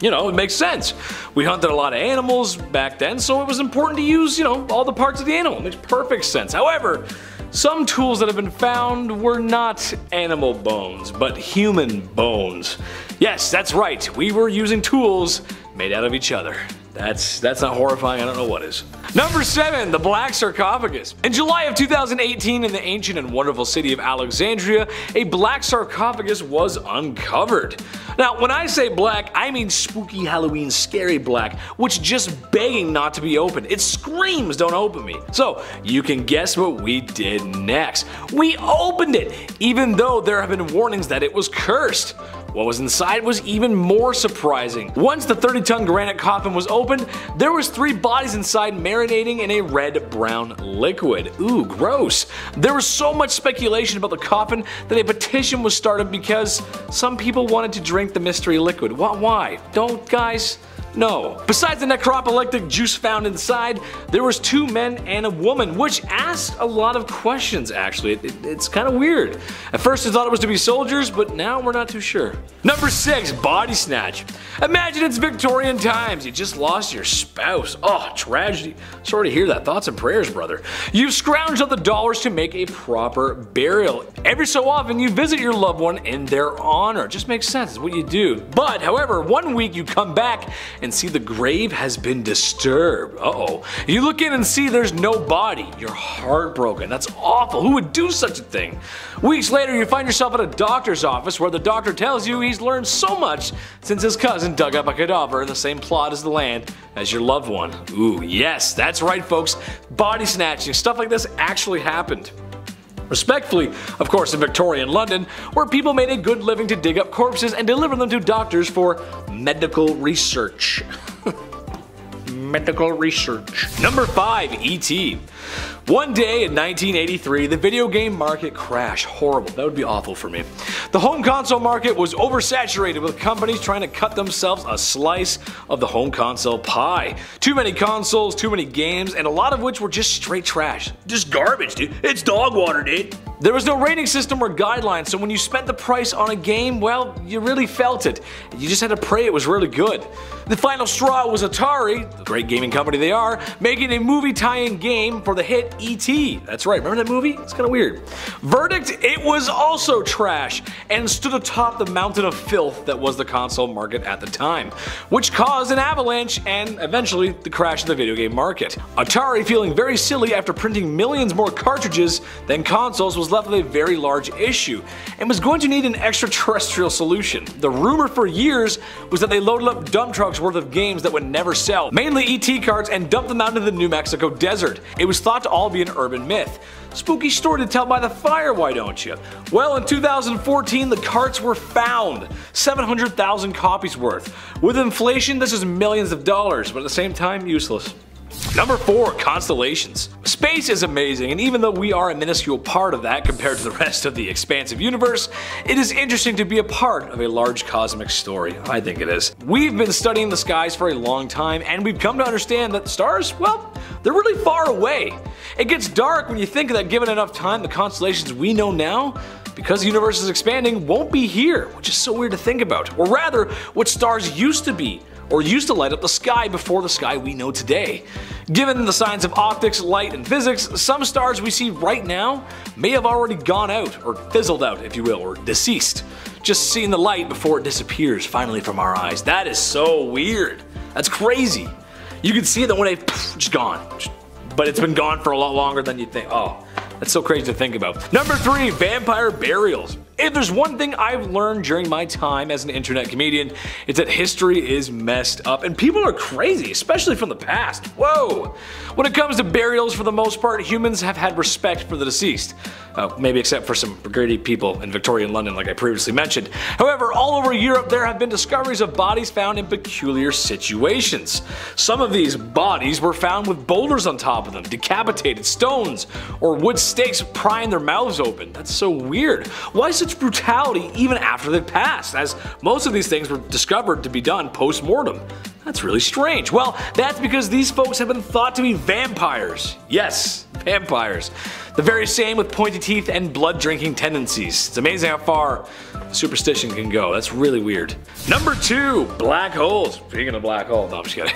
it makes sense. We hunted a lot of animals back then, so it was important to use, all the parts of the animal. It makes perfect sense. However, some tools that have been found were not animal bones, but human bones. Yes, that's right. We were using tools made out of each other. That's not horrifying, I don't know what is. Number 7, the Black Sarcophagus. In July of 2018 in the ancient and wonderful city of Alexandria, a black sarcophagus was uncovered. Now when I say black, I mean spooky Halloween scary black, which just begging not to be opened. It screams, don't open me. So you can guess what we did next. We opened it, even though there have been warnings that it was cursed. What was inside was even more surprising. Once the 30-ton granite coffin was opened, there was 3 bodies inside marinating in a red-brown liquid. Ooh, gross. There was so much speculation about the coffin that a petition was started because some people wanted to drink the mystery liquid. Why? Don't, guys? No. Besides the necropolytic juice found inside, there was 2 men and a woman, which asked a lot of questions actually. It's kind of weird. At first I thought it was to be soldiers, but now we're not too sure. Number 6, body snatch. Imagine it's Victorian times, you just lost your spouse. Oh, tragedy. Sorry to hear that. Thoughts and prayers, brother. You've scrounged up the dollars to make a proper burial. Every so often you visit your loved one in their honor. It just makes sense, it's what you do. But however, one week you come back and see the grave has been disturbed. Uh-oh. You look in and see there's no body. You're heartbroken. That's awful. Who would do such a thing? Weeks later, you find yourself at a doctor's office where the doctor tells you he's learned so much since his cousin dug up a cadaver in the same plot as the land as your loved one. Ooh, yes, that's right folks. Body snatching, stuff like this actually happened. Respectfully, of course, in Victorian London, where people made a good living to dig up corpses and deliver them to doctors for medical research. Medical research. Number 5. E.T. One day in 1983, the video game market crashed. Horrible. That would be awful for me. The home console market was oversaturated with companies trying to cut themselves a slice of the home console pie. Too many consoles, too many games, and a lot of which were just straight trash. Just garbage, dude. It's dog water, dude. There was no rating system or guidelines, so when you spent the price on a game, well, you really felt it. You just had to pray it was really good. The final straw was Atari, the great gaming company they are, making a movie tie-in game for the hit E.T. That's right, remember that movie? It's kinda weird. Verdict, it was also trash, and stood atop the mountain of filth that was the console market at the time, which caused an avalanche and eventually the crash of the video game market. Atari, feeling very silly after printing millions more cartridges than consoles, was left with a very large issue, and was going to need an extraterrestrial solution. The rumor for years was that they loaded up dump trucks worth of games that would never sell, mainly ET carts, and dumped them out into the New Mexico desert. It was thought to all be an urban myth. Spooky story to tell by the fire, why don't you? Well, in 2014, the carts were found. 700,000 copies worth. With inflation, this is millions of dollars, but at the same time, useless. Number 4. Constellations. Space is amazing, and even though we are a minuscule part of that compared to the rest of the expansive universe, it is interesting to be a part of a large cosmic story. I think it is. We've been studying the skies for a long time, and we've come to understand that stars, well, they're really far away. It gets dark when you think that given enough time, the constellations we know now, because the universe is expanding, won't be here, which is so weird to think about. Or rather, what stars used to be, or used to light up the sky before the sky we know today. Given the science of optics, light, and physics, some stars we see right now may have already gone out, or fizzled out if you will, or deceased. Just seeing the light before it disappears finally from our eyes. That is so weird. That's crazy. You can see it one day, just gone. But it's been gone for a lot longer than you'd think. Oh, that's so crazy to think about. Number 3. Vampire burials. If there's one thing I've learned during my time as an internet comedian, it's that history is messed up and people are crazy, especially from the past. Whoa! When it comes to burials, for the most part, humans have had respect for the deceased. Maybe except for some greedy people in Victorian London like I previously mentioned. However, all over Europe there have been discoveries of bodies found in peculiar situations. Some of these bodies were found with boulders on top of them, decapitated stones, or wood stakes prying their mouths open. That's so weird. Why such brutality even after they've passed, as most of these things were discovered to be done post-mortem? That's really strange. Well, that's because these folks have been thought to be vampires. Yes, vampires. The very same with pointy teeth and blood-drinking tendencies. It's amazing how far superstition can go. That's really weird. Number 2. Black holes. Speaking of black holes, no, I'm just kidding.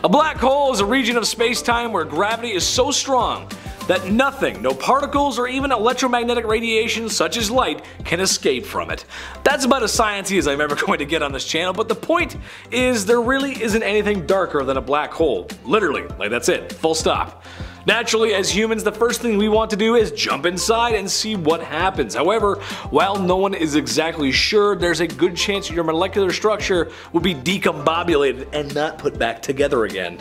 A black hole is a region of space-time where gravity is so strong that nothing, no particles or even electromagnetic radiation such as light, can escape from it. That's about as sciencey as I'm ever going to get on this channel, but the point is there really isn't anything darker than a black hole. Literally, like that's it, full stop. Naturally, as humans, the first thing we want to do is jump inside and see what happens. However, while no one is exactly sure, there's a good chance your molecular structure will be decombobulated and not put back together again.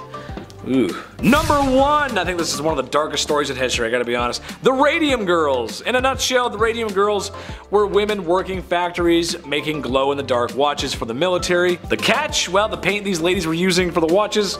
Ooh. Number 1, I think this is one of the darkest stories in history, I gotta be honest. The Radium Girls. In a nutshell, the Radium Girls were women working factories making glow-in-the-dark watches for the military. The catch? Well, the paint these ladies were using for the watches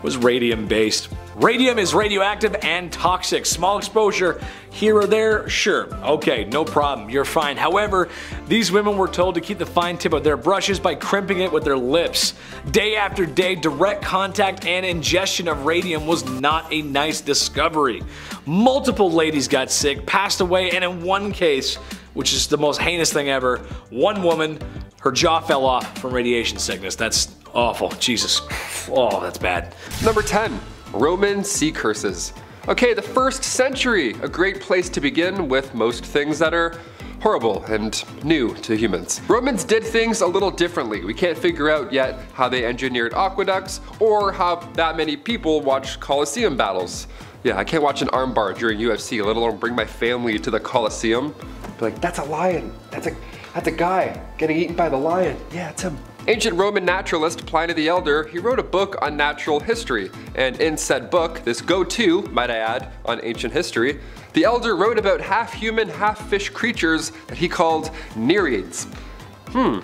was radium based. Radium is radioactive and toxic. Small exposure here or there, sure, okay, no problem, you're fine. However, these women were told to keep the fine tip of their brushes by crimping it with their lips. Day after day, direct contact and ingestion of radium was not a nice discovery. Multiple ladies got sick, passed away, and in one case, which is the most heinous thing ever, one woman, her jaw fell off from radiation sickness. That's awful. Jesus. Oh, that's bad. Number 10. Roman sea curses. Okay, the 1st century, a great place to begin with most things that are horrible and new to humans. Romans did things a little differently. We can't figure out yet how they engineered aqueducts or how that many people watch Colosseum battles. Yeah, I can't watch an armbar during UFC, let alone bring my family to the Colosseum. Be like, that's a lion. That's a guy getting eaten by the lion. Yeah, it's him. Ancient Roman naturalist Pliny the Elder, he wrote a book on natural history, and in said book, this go-to, might I add, on ancient history, the Elder wrote about half-human, half-fish creatures that he called nereids.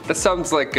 That sounds like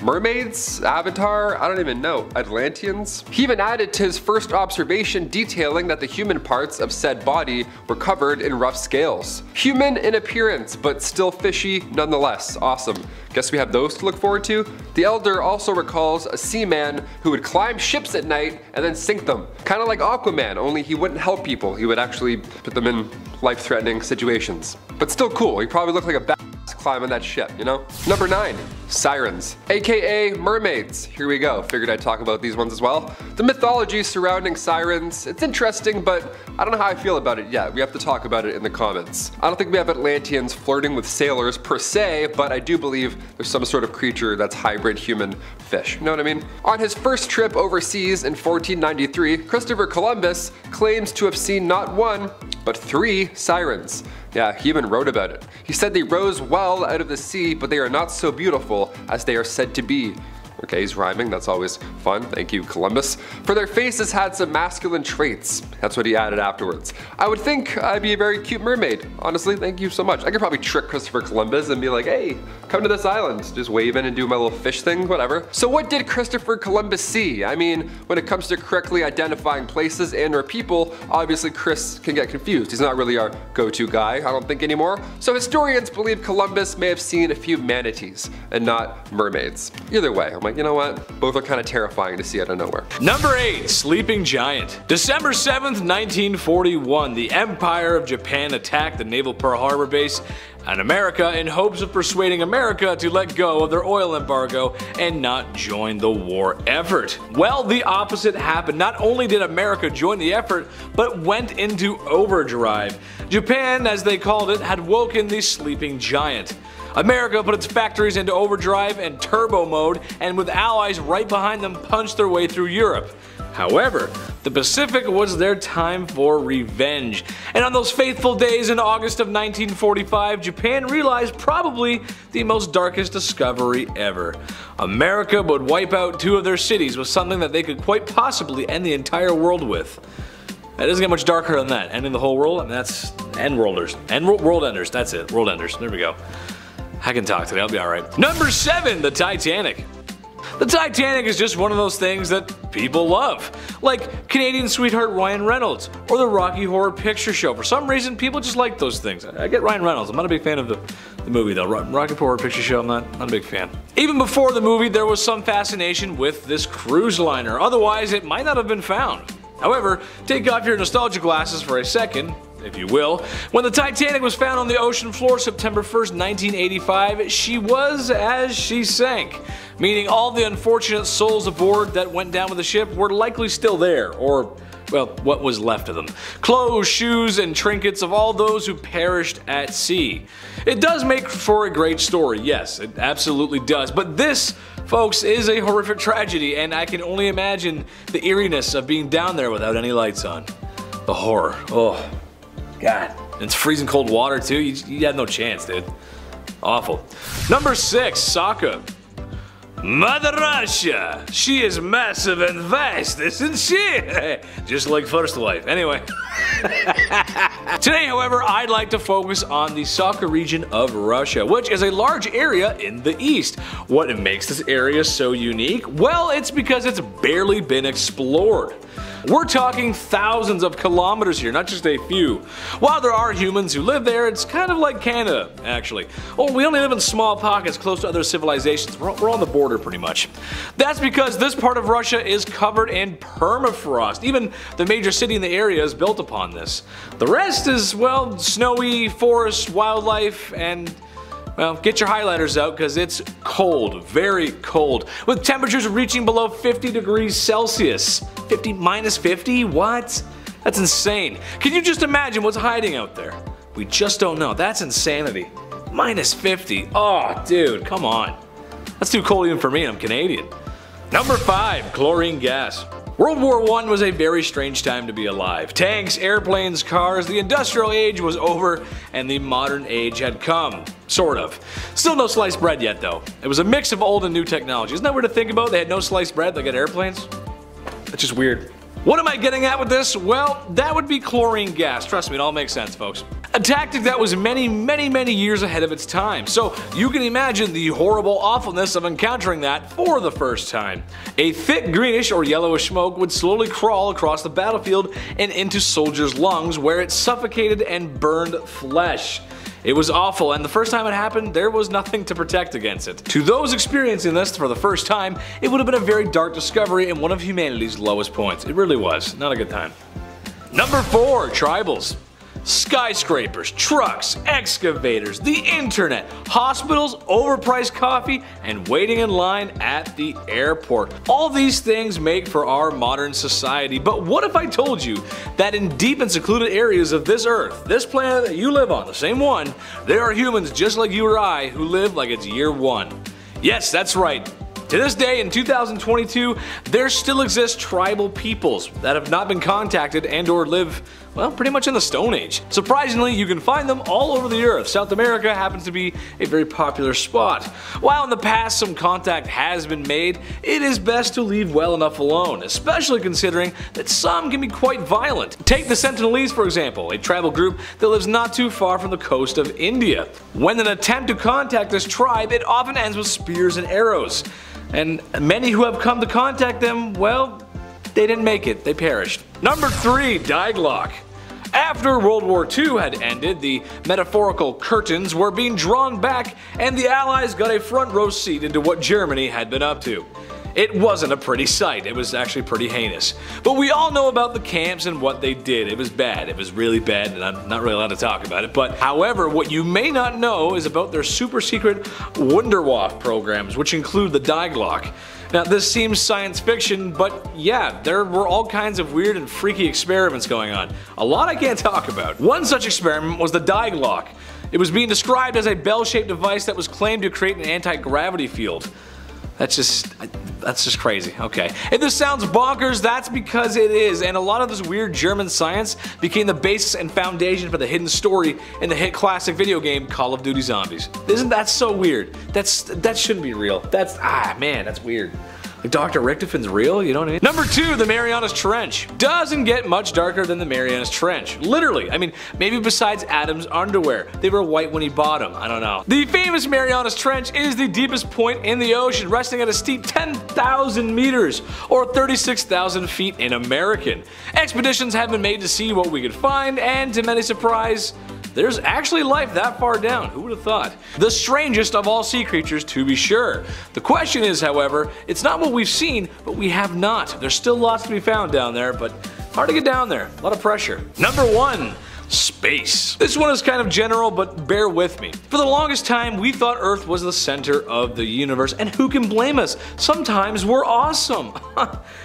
mermaids, Avatar, I don't even know, Atlanteans. He even added to his first observation detailing that the human parts of said body were covered in rough scales. Human in appearance, but still fishy nonetheless. Awesome. Guess we have those to look forward to. The Elder also recalls a seaman who would climb ships at night and then sink them. Kind of like Aquaman, only he wouldn't help people. He would actually put them in life-threatening situations. But still cool, he probably looked like a badass climbing that ship, you know? Number 9, sirens, aka mermaids. Here we go, figured I'd talk about these ones as well. The mythology surrounding sirens, it's interesting, but I don't know how I feel about it yet. We have to talk about it in the comments. I don't think we have Atlanteans flirting with sailors per se, but I do believe there's some sort of creature that's hybrid human fish, you know what I mean? On his first trip overseas in 1493, Christopher Columbus claims to have seen not one, but 3 sirens. Yeah, he even wrote about it. He said they rose well out of the sea, but they are not so beautiful as they are said to be. Okay, he's rhyming, that's always fun, thank you Columbus. For their faces had some masculine traits, that's what he added afterwards. I would think I'd be a very cute mermaid, honestly, thank you so much. I could probably trick Christopher Columbus and be like, hey, come to this island, just wave in and do my little fish thing, whatever. So what did Christopher Columbus see? I mean, when it comes to correctly identifying places and or people, obviously Chris can get confused. He's not really our go-to guy, I don't think anymore. So historians believe Columbus may have seen a few manatees and not mermaids. Either way, I'm like, you know what? Both are kind of terrifying to see out of nowhere. Number 8, Sleeping Giant. December 7th, 1941, the Empire of Japan attacked the naval Pearl Harbor base and America in hopes of persuading America to let go of their oil embargo and not join the war effort. Well, the opposite happened. Not only did America join the effort, but went into overdrive. Japan, as they called it, had woken the sleeping giant. America put its factories into overdrive and turbo mode, and with allies right behind them punched their way through Europe. However, the Pacific was their time for revenge, and on those faithful days in August of 1945, Japan realized probably the most darkest discovery ever. America would wipe out 2 of their cities with something that they could quite possibly end the entire world with. It doesn't get much darker than that. Ending the whole world, I mean that's end-worlders. World enders, that's it, world enders, there we go. I can talk today, I'll be alright. Number 7, the Titanic. The Titanic is just one of those things that people love. Like Canadian sweetheart Ryan Reynolds, or the Rocky Horror Picture Show. For some reason, people just like those things. I get Ryan Reynolds, I'm not a big fan of the movie though. Rocky Horror Picture Show, I'm not a big fan. Even before the movie, there was some fascination with this cruise liner. Otherwise, it might not have been found. However, take off your nostalgia glasses for a second, if you will. When the Titanic was found on the ocean floor September 1st, 1985, she was as she sank. Meaning all the unfortunate souls aboard that went down with the ship were likely still there, or, well, what was left of them. Clothes, shoes, and trinkets of all those who perished at sea. It does make for a great story, yes, it absolutely does, but this, folks, is a horrific tragedy, and I can only imagine the eeriness of being down there without any lights on. The horror, oh. God. And it's freezing cold water too, you had no chance, dude. Awful. Number 6, Sokka. Mother Russia! She is massive and vast, isn't she? Just like First Wife. Anyway. Today, however, I'd like to focus on the Sokha region of Russia, which is a large area in the east. What makes this area so unique? Well, it's because it's barely been explored. We're talking thousands of kilometers here, not just a few. While there are humans who live there, it's kind of like Canada, actually. Oh, we only live in small pockets close to other civilizations. We're on the border pretty much. That's because this part of Russia is covered in permafrost. Even the major city in the area is built upon this. The rest is, well, snowy, forest, wildlife, and well, get your highlighters out because it's cold, very cold, with temperatures reaching below 50 degrees Celsius. Minus 50? What? That's insane. Can you just imagine what's hiding out there? We just don't know. That's insanity. Minus 50. Oh, dude, come on. That's too cold even for me, I'm Canadian. Number 5, chlorine gas. World War I was a very strange time to be alive. Tanks, airplanes, cars, the industrial age was over and the modern age had come. Sort of. Still no sliced bread yet though. It was a mix of old and new technology. Isn't that weird to think about? They had no sliced bread like at airplanes? That's just weird. What am I getting at with this? Well, that would be chlorine gas. Trust me, it all makes sense, folks. A tactic that was many years ahead of its time. So you can imagine the horrible awfulness of encountering that for the first time. A thick greenish or yellowish smoke would slowly crawl across the battlefield and into soldiers' lungs where it suffocated and burned flesh. It was awful, and the first time it happened, there was nothing to protect against it. To those experiencing this for the first time, it would have been a very dark discovery and one of humanity's lowest points. It really was. Not a good time. Number 4, tribals. Skyscrapers, trucks, excavators, the internet, hospitals, overpriced coffee, and waiting in line at the airport. All these things make for our modern society, but what if I told you that in deep and secluded areas of this earth, this planet that you live on, the same one, there are humans just like you or I who live like it's year 1. Yes, that's right. To this day, in 2022, there still exist tribal peoples that have not been contacted and or live, well, pretty much in the Stone Age. Surprisingly, you can find them all over the earth. South America happens to be a very popular spot. While in the past some contact has been made, it is best to leave well enough alone, especially considering that some can be quite violent. Take the Sentinelese for example, a tribal group that lives not too far from the coast of India. When an attempt to contact this tribe, it often ends with spears and arrows. And many who have come to contact them, well, they didn't make it, they perished. Number 3, Diaglock. After World War II had ended, the metaphorical curtains were being drawn back and the Allies got a front row seat into what Germany had been up to. It wasn't a pretty sight, it was actually pretty heinous. But we all know about the camps and what they did. It was bad, it was really bad, and I'm not really allowed to talk about it. But however, what you may not know is about their super secret Wunderwaffe programs, which include the Diaglock. Now this seems science fiction, but yeah, there were all kinds of weird and freaky experiments going on. A lot I can't talk about. One such experiment was the Diaglock. It was being described as a bell-shaped device that was claimed to create an anti-gravity field. That's just crazy. Okay. If this sounds bonkers, that's because it is, and a lot of this weird German science became the basis and foundation for the hidden story in the hit classic video game Call of Duty Zombies. Isn't that so weird? That shouldn't be real. That's weird. Like Dr. Richtofon's real, you know what I mean? Number 2, the Marianas Trench. Doesn't get much darker than the Marianas Trench. Literally, I mean, maybe besides Adam's underwear. They were white when he bought them, I don't know. The famous Marianas Trench is the deepest point in the ocean, resting at a steep 10,000 meters, or 36,000 feet in American. Expeditions have been made to see what we could find, and to many surprise, there's actually life that far down. Who would have thought? The strangest of all sea creatures, to be sure. The question is, however, it's not what we've seen, but we have not. There's still lots to be found down there, but hard to get down there. A lot of pressure. Number 1. Space. This one is kind of general, but bear with me. For the longest time, we thought Earth was the center of the universe, and who can blame us? Sometimes we're awesome.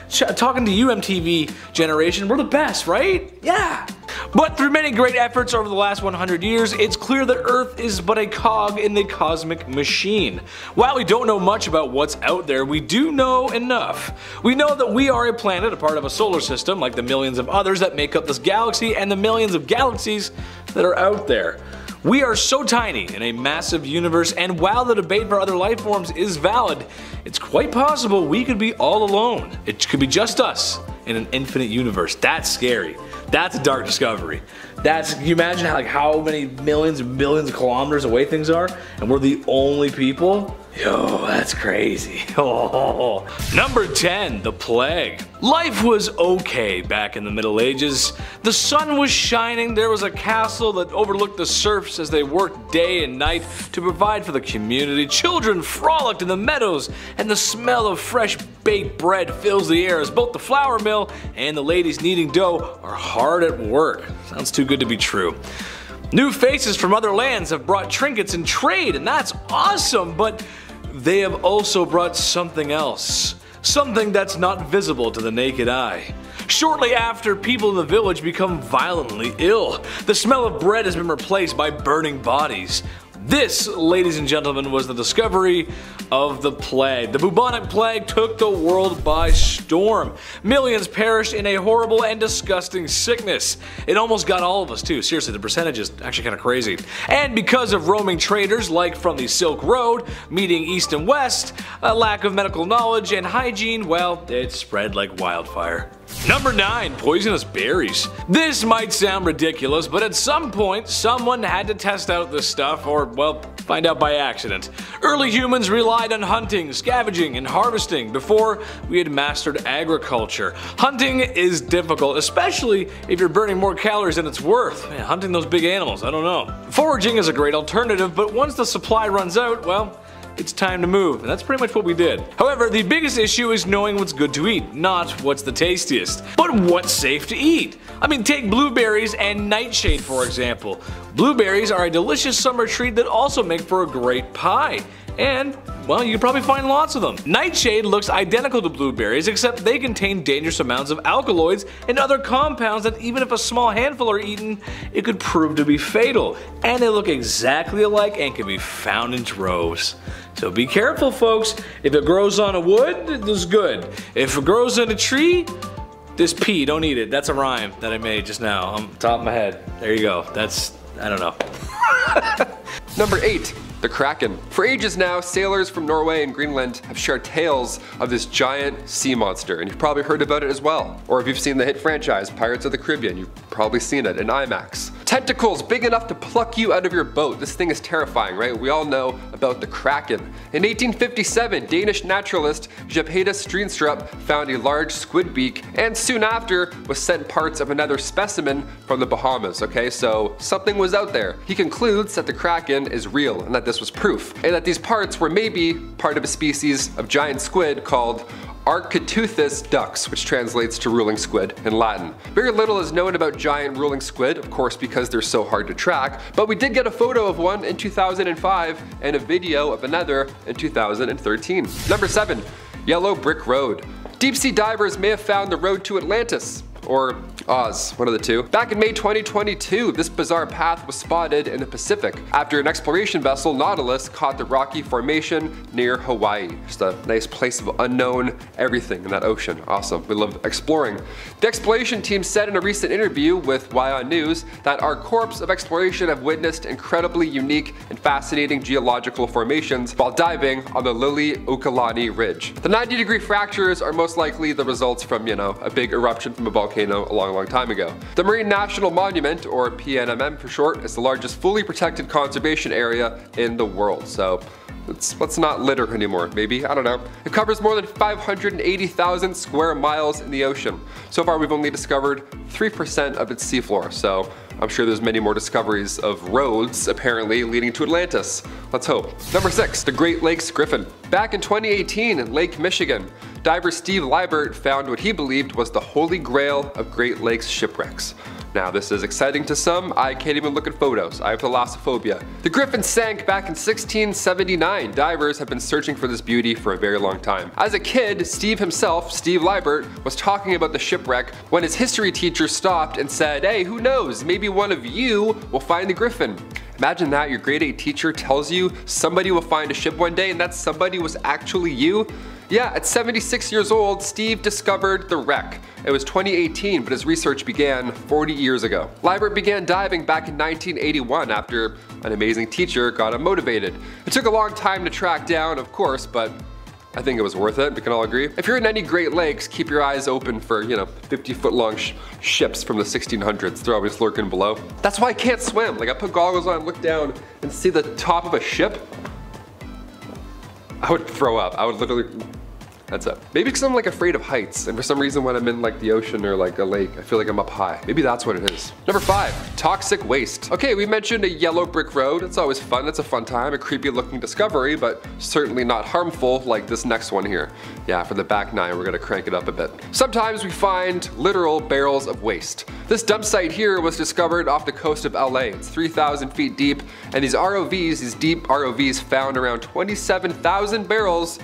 Talking to you, MTV generation, we're the best, right? Yeah. But through many great efforts over the last 100 years, it's clear that Earth is but a cog in the cosmic machine. While we don't know much about what's out there, we do know enough. We know that we are a planet, a part of a solar system, like the millions of others that make up this galaxy and the millions of galaxies that are out there. We are so tiny in a massive universe, and while the debate for other life forms is valid, it's quite possible we could be all alone. It could be just us in an infinite universe. That's scary. That's a dark discovery. Can you imagine how many millions and billions of kilometers away things are, and we're the only people? Yo, that's crazy. Oh. Number 10, the plague. Life was okay back in the Middle Ages. The sun was shining, there was a castle that overlooked the serfs as they worked day and night to provide for the community. Children frolicked in the meadows, and the smell of fresh baked bread fills the air as both the flour mill and the ladies kneading dough are hard at work. Sounds too good to be true. New faces from other lands have brought trinkets and trade, and that's awesome, but they have also brought something else. something that's not visible to the naked eye. Shortly after, people in the village become violently ill. The smell of bread has been replaced by burning bodies. This, ladies and gentlemen, was the discovery of the plague. The bubonic plague took the world by storm. Millions perished in a horrible and disgusting sickness. It almost got all of us too. Seriously, the percentage is actually kind of crazy. And because of roaming traders like from the Silk Road, meeting east and west, a lack of medical knowledge and hygiene, well, it spread like wildfire. Number 9. Poisonous berries. This might sound ridiculous, but at some point, someone had to test out this stuff or, well, find out by accident. Early humans relied on hunting, scavenging, and harvesting before we had mastered agriculture. Hunting is difficult, especially if you're burning more calories than it's worth. Man, hunting those big animals, I don't know. Foraging is a great alternative, but once the supply runs out, well, it's time to move, and that's pretty much what we did. However, the biggest issue is knowing what's good to eat, not what's the tastiest, but what's safe to eat. I mean, take blueberries and nightshade for example. Blueberries are a delicious summer treat that also make for a great pie. And, well, you can probably find lots of them. Nightshade looks identical to blueberries, except they contain dangerous amounts of alkaloids and other compounds that even if a small handful are eaten, it could prove to be fatal. And they look exactly alike and can be found in droves. So be careful, folks. If it grows on a wood, it's good. If it grows in a tree, just pee, don't eat it. That's a rhyme that I made just now on the top of my head. There you go. That's, I don't know. Number 8. The Kraken. For ages now, sailors from Norway and Greenland have shared tales of this giant sea monster, and you've probably heard about it as well. Or if you've seen the hit franchise Pirates of the Caribbean, you've probably seen it in IMAX. Tentacles big enough to pluck you out of your boat. This thing is terrifying, right? We all know about the Kraken. In 1857, Danish naturalist Jepeda Steenstrup found a large squid beak, and soon after was sent parts of another specimen from the Bahamas. Okay, so something was out there. He concludes that the Kraken is real and that this was proof, and that these parts were maybe part of a species of giant squid called Architeuthis dux, which translates to ruling squid in Latin. Very little is known about giant ruling squid, of course because they're so hard to track, but we did get a photo of one in 2005 and a video of another in 2013. Number 7. Yellow Brick Road. Deep sea divers may have found the road to Atlantis. Or Oz, one of the two. Back in May 2022, this bizarre path was spotted in the Pacific after an exploration vessel, Nautilus, caught the rocky formation near Hawaii. Just a nice place of unknown everything in that ocean. Awesome, we love exploring. The exploration team said in a recent interview with WION News that our corps of exploration have witnessed incredibly unique and fascinating geological formations while diving on the Liliuokalani Ridge. The 90-degree fractures are most likely the results from, a big eruption from a volcano a long time ago. The Marine National Monument, or PNMM for short, is the largest fully protected conservation area in the world. So let's not litter anymore, maybe, I don't know. It covers more than 580,000 square miles in the ocean. So far we've only discovered 3% of its seafloor, so I'm sure there's many more discoveries of roads apparently leading to Atlantis. Let's hope. Number 6. The Great Lakes Griffin. Back in 2018 in Lake Michigan, diver Steve Liebert found what he believed was the holy grail of Great Lakes shipwrecks. Now this is exciting to some, I can't even look at photos, I have thalassophobia. The Griffin sank back in 1679. Divers have been searching for this beauty for a very long time. As a kid, Steve himself, Steve Liebert, was talking about the shipwreck when his history teacher stopped and said, "Hey, who knows, maybe one of you will find the Griffin." Imagine that, your grade 8 teacher tells you somebody will find a ship one day and that somebody was actually you. Yeah, at 76 years old, Steve discovered the wreck. It was 2018, but his research began 40 years ago. Liebert began diving back in 1981 after an amazing teacher got him motivated. It took a long time to track down, of course, but I think it was worth it, we can all agree. If you're in any Great Lakes, keep your eyes open for, 50-foot long ships from the 1600s. They're always lurking below. That's why I can't swim. Like, I put goggles on, look down, and see the top of a ship. I would throw up. I would literally, that's it. Maybe because I'm like afraid of heights, and for some reason when I'm in like the ocean or like a lake, I feel like I'm up high. Maybe that's what it is. Number 5, toxic waste. Okay, we mentioned a yellow brick road. It's always fun, it's a fun time, a creepy looking discovery, but certainly not harmful like this next one here. Yeah, for the back 9, we're gonna crank it up a bit. Sometimes we find literal barrels of waste. This dump site here was discovered off the coast of LA. It's 3,000 feet deep, and these ROVs, these deep ROVs, found around 27,000 barrels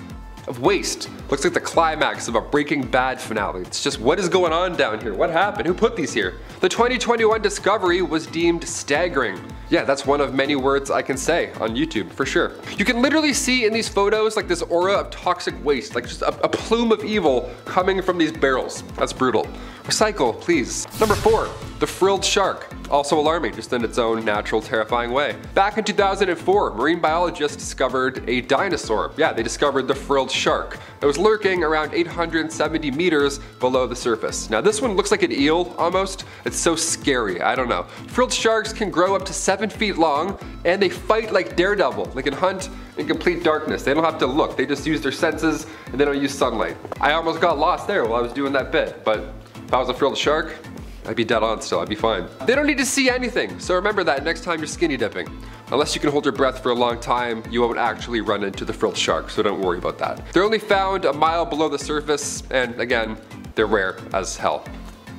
of waste. Looks like the climax of a Breaking Bad finale. It's just, what is going on down here? What happened? Who put these here? The 2021 discovery was deemed staggering. Yeah, that's one of many words I can say on YouTube, for sure. You can literally see in these photos like this aura of toxic waste, like just a plume of evil coming from these barrels. That's brutal. Recycle, please. Number 4, the frilled shark. Also alarming, just in its own natural, terrifying way. Back in 2004, marine biologists discovered a dinosaur. Yeah, they discovered the frilled shark. It was lurking around 870 meters below the surface. Now this one looks like an eel, almost. It's so scary, I don't know. Frilled sharks can grow up to 7 feet long, and they fight like Daredevil. They can hunt in complete darkness. They don't have to look, they just use their senses, and they don't use sunlight. I almost got lost there while I was doing that bit, but if I was a frilled shark, I'd be dead on still, I'd be fine. They don't need to see anything, so remember that next time you're skinny dipping. Unless you can hold your breath for a long time, you won't actually run into the frilled shark, so don't worry about that. They're only found a mile below the surface, and again, they're rare as hell.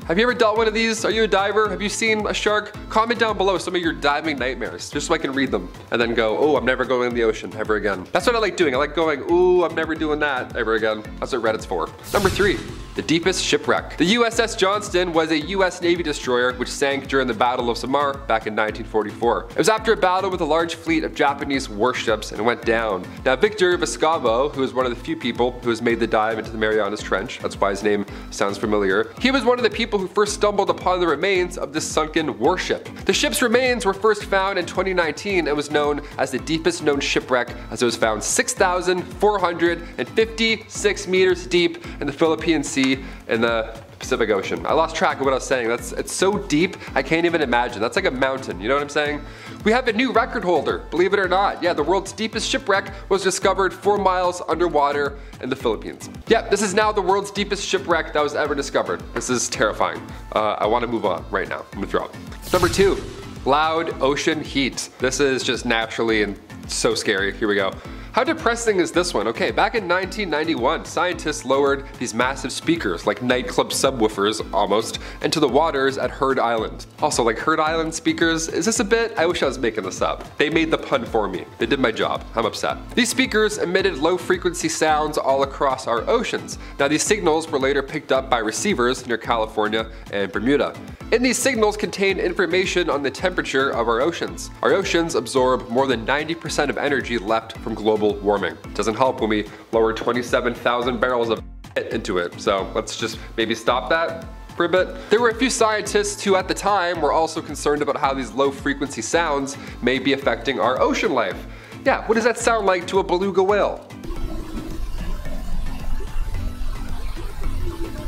Have you ever dealt one of these? Are you a diver? Have you seen a shark? Comment down below some of your diving nightmares, just so I can read them. And then go, oh, I'm never going in the ocean ever again. That's what I like doing. I like going, ooh, I'm never doing that ever again. That's what Reddit's for. Number 3. The deepest shipwreck. The USS Johnston was a US Navy destroyer which sank during the Battle of Samar back in 1944. It was after a battle with a large fleet of Japanese warships and went down. Now Victor Vescovo, who is one of the few people who has made the dive into the Marianas Trench, that's why his name sounds familiar, he was one of the people who first stumbled upon the remains of this sunken warship. The ship's remains were first found in 2019 and was known as the deepest known shipwreck, as it was found 6,456 meters deep in the Philippine Sea in the Pacific Ocean. I lost track of what I was saying. It's so deep, I can't even imagine. That's like a mountain, you know what I'm saying? We have a new record holder, believe it or not. Yeah, the world's deepest shipwreck was discovered 4 miles underwater in the Philippines. Yep, this is now the world's deepest shipwreck that was ever discovered. This is terrifying. I want to move on right now. I'm gonna throw up. Number 2, loud ocean heat. This is just naturally and so scary. Here we go. How depressing is this one? Okay, back in 1991, scientists lowered these massive speakers, like nightclub subwoofers almost, into the waters at Heard Island. Also, like Heard Island speakers, is this a bit? I wish I was making this up. They made the pun for me. They did my job. I'm upset. These speakers emitted low frequency sounds all across our oceans. Now these signals were later picked up by receivers near California and Bermuda. And these signals contain information on the temperature of our oceans. Our oceans absorb more than 90% of energy left from global warming. Doesn't help when we lower 27,000 barrels of into it. So let's just maybe stop that for a bit. There were a few scientists who at the time were also concerned about how these low frequency sounds may be affecting our ocean life. Yeah, what does that sound like to a beluga whale?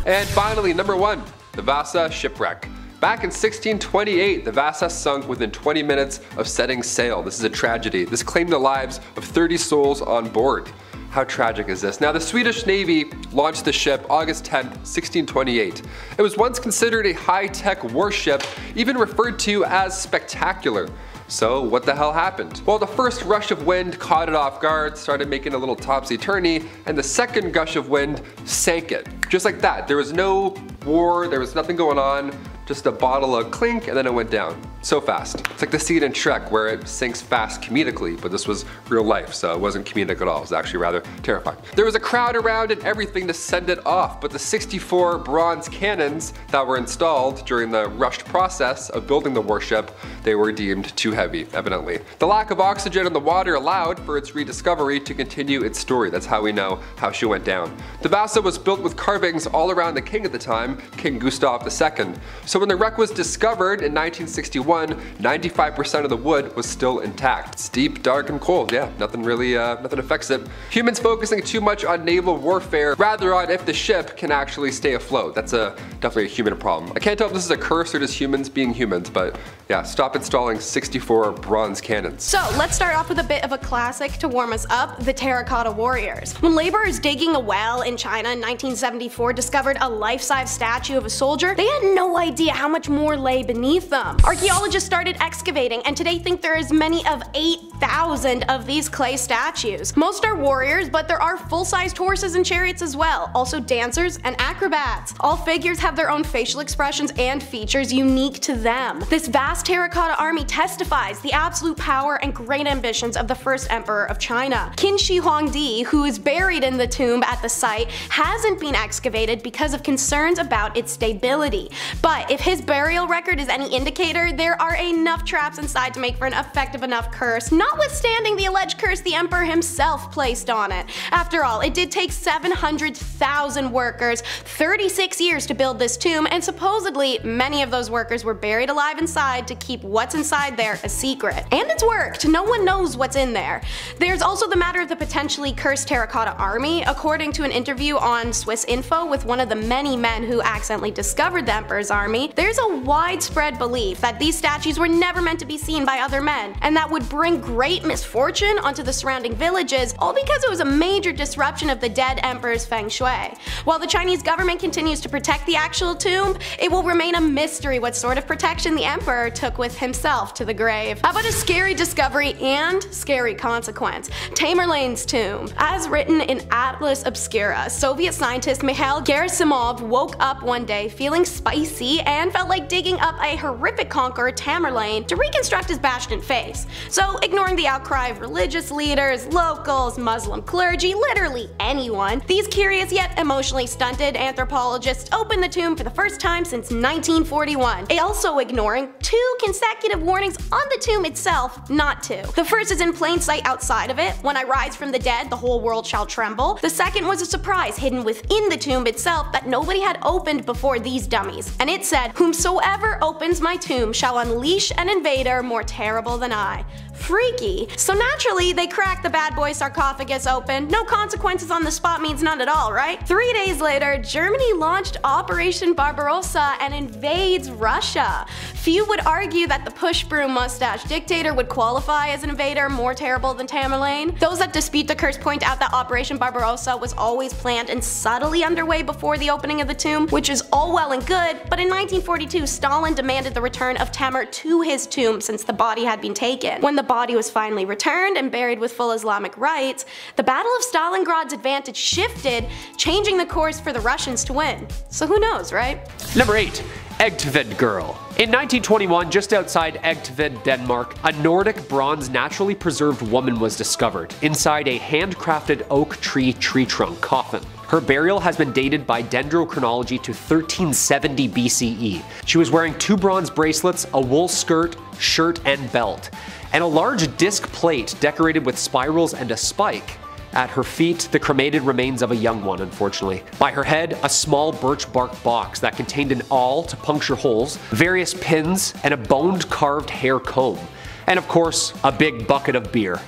And finally, number 1, the Vasa shipwreck. Back in 1628, the Vasa sunk within 20 minutes of setting sail. This is a tragedy. This claimed the lives of 30 souls on board. How tragic is this? Now, the Swedish Navy launched the ship August 10, 1628. It was once considered a high-tech warship, even referred to as spectacular. So what the hell happened? Well, the first rush of wind caught it off guard, started making a little topsy-turvy, and the second gush of wind sank it. Just like that. There was no war, there was nothing going on. Just a bottle of clink and then it went down. So fast. It's like the scene in Shrek where it sinks fast comedically, but this was real life, so it wasn't comedic at all. It was actually rather terrifying. There was a crowd around and everything to send it off, but the 64 bronze cannons that were installed during the rushed process of building the warship, they were deemed too heavy, evidently. The lack of oxygen in the water allowed for its rediscovery to continue its story. That's how we know how she went down. The Vasa was built with carvings all around the king at the time, King Gustav II. So when the wreck was discovered in 1961, 95% of the wood was still intact. It's deep, dark, and cold. Yeah, nothing affects it. Humans focusing too much on naval warfare rather on if the ship can actually stay afloat. That's definitely a human problem. I can't tell if this is a curse or just humans being humans, but yeah, stop installing 64 bronze cannons. So let's start off with a bit of a classic to warm us up, the terracotta warriors. When laborers digging a well in China in 1974 discovered a life-size statue of a soldier, they had no idea how much more lay beneath them. Archaeologists Archaeologists started excavating and today think there are as many as 8,000 of these clay statues. Most are warriors, but there are full-sized horses and chariots as well, also dancers and acrobats. All figures have their own facial expressions and features unique to them. This vast terracotta army testifies the absolute power and great ambitions of the first emperor of China. Qin Shi Huangdi, who is buried in the tomb at the site, hasn't been excavated because of concerns about its stability. But if his burial record is any indicator, there are enough traps inside to make for an effective enough curse, notwithstanding the alleged curse the emperor himself placed on it. After all, it did take 700,000 workers 36 years to build this tomb, and supposedly many of those workers were buried alive inside to keep what's inside there a secret. And it's worked, no one knows what's in there. There's also the matter of the potentially cursed terracotta army. According to an interview on Swiss Info with one of the many men who accidentally discovered the emperor's army, there's a widespread belief that these statues were never meant to be seen by other men, and that would bring great misfortune onto the surrounding villages, all because it was a major disruption of the dead emperor's feng shui. While the Chinese government continues to protect the actual tomb, it will remain a mystery what sort of protection the emperor took with himself to the grave. How about a scary discovery and scary consequence? Tamerlane's tomb. As written in Atlas Obscura, Soviet scientist Mikhail Gerasimov woke up one day feeling spicy and felt like digging up a horrific conqueror Tamerlane to reconstruct his bashed in face. So, ignoring the outcry of religious leaders, locals, Muslim clergy, literally anyone, these curious yet emotionally stunted anthropologists opened the tomb for the first time since 1941, also ignoring 2 consecutive warnings on the tomb itself not to. The first is in plain sight outside of it: when I rise from the dead, the whole world shall tremble. The second was a surprise hidden within the tomb itself that nobody had opened before these dummies, and it said, "Whomsoever opens my tomb shall unleash an invader more terrible than I." Freaky. So naturally, they cracked the bad boy sarcophagus open. No consequences on the spot means none at all, right? 3 days later, Germany launched Operation Barbarossa and invades Russia. Few would argue that the push-broom mustache dictator would qualify as an invader more terrible than Tamerlane. Those that dispute the curse point out that Operation Barbarossa was always planned and subtly underway before the opening of the tomb, which is all well and good, but in 1942 Stalin demanded the return of Tamer to his tomb since the body had been taken. When the body was finally returned and buried with full Islamic rites, the Battle of Stalingrad's advantage shifted, changing the course for the Russians to win. So who knows, right? Number 8. Egtved Girl. In 1921, just outside Egtved, Denmark, a Nordic bronze naturally preserved woman was discovered inside a handcrafted oak tree trunk coffin. Her burial has been dated by dendrochronology to 1370 BCE. She was wearing 2 bronze bracelets, a wool skirt, shirt, and belt, and a large disc plate decorated with spirals and a spike. At her feet, the cremated remains of a young one, unfortunately. By her head, a small birch bark box that contained an awl to puncture holes, various pins, and a boned-carved hair comb. And of course, a big bucket of beer.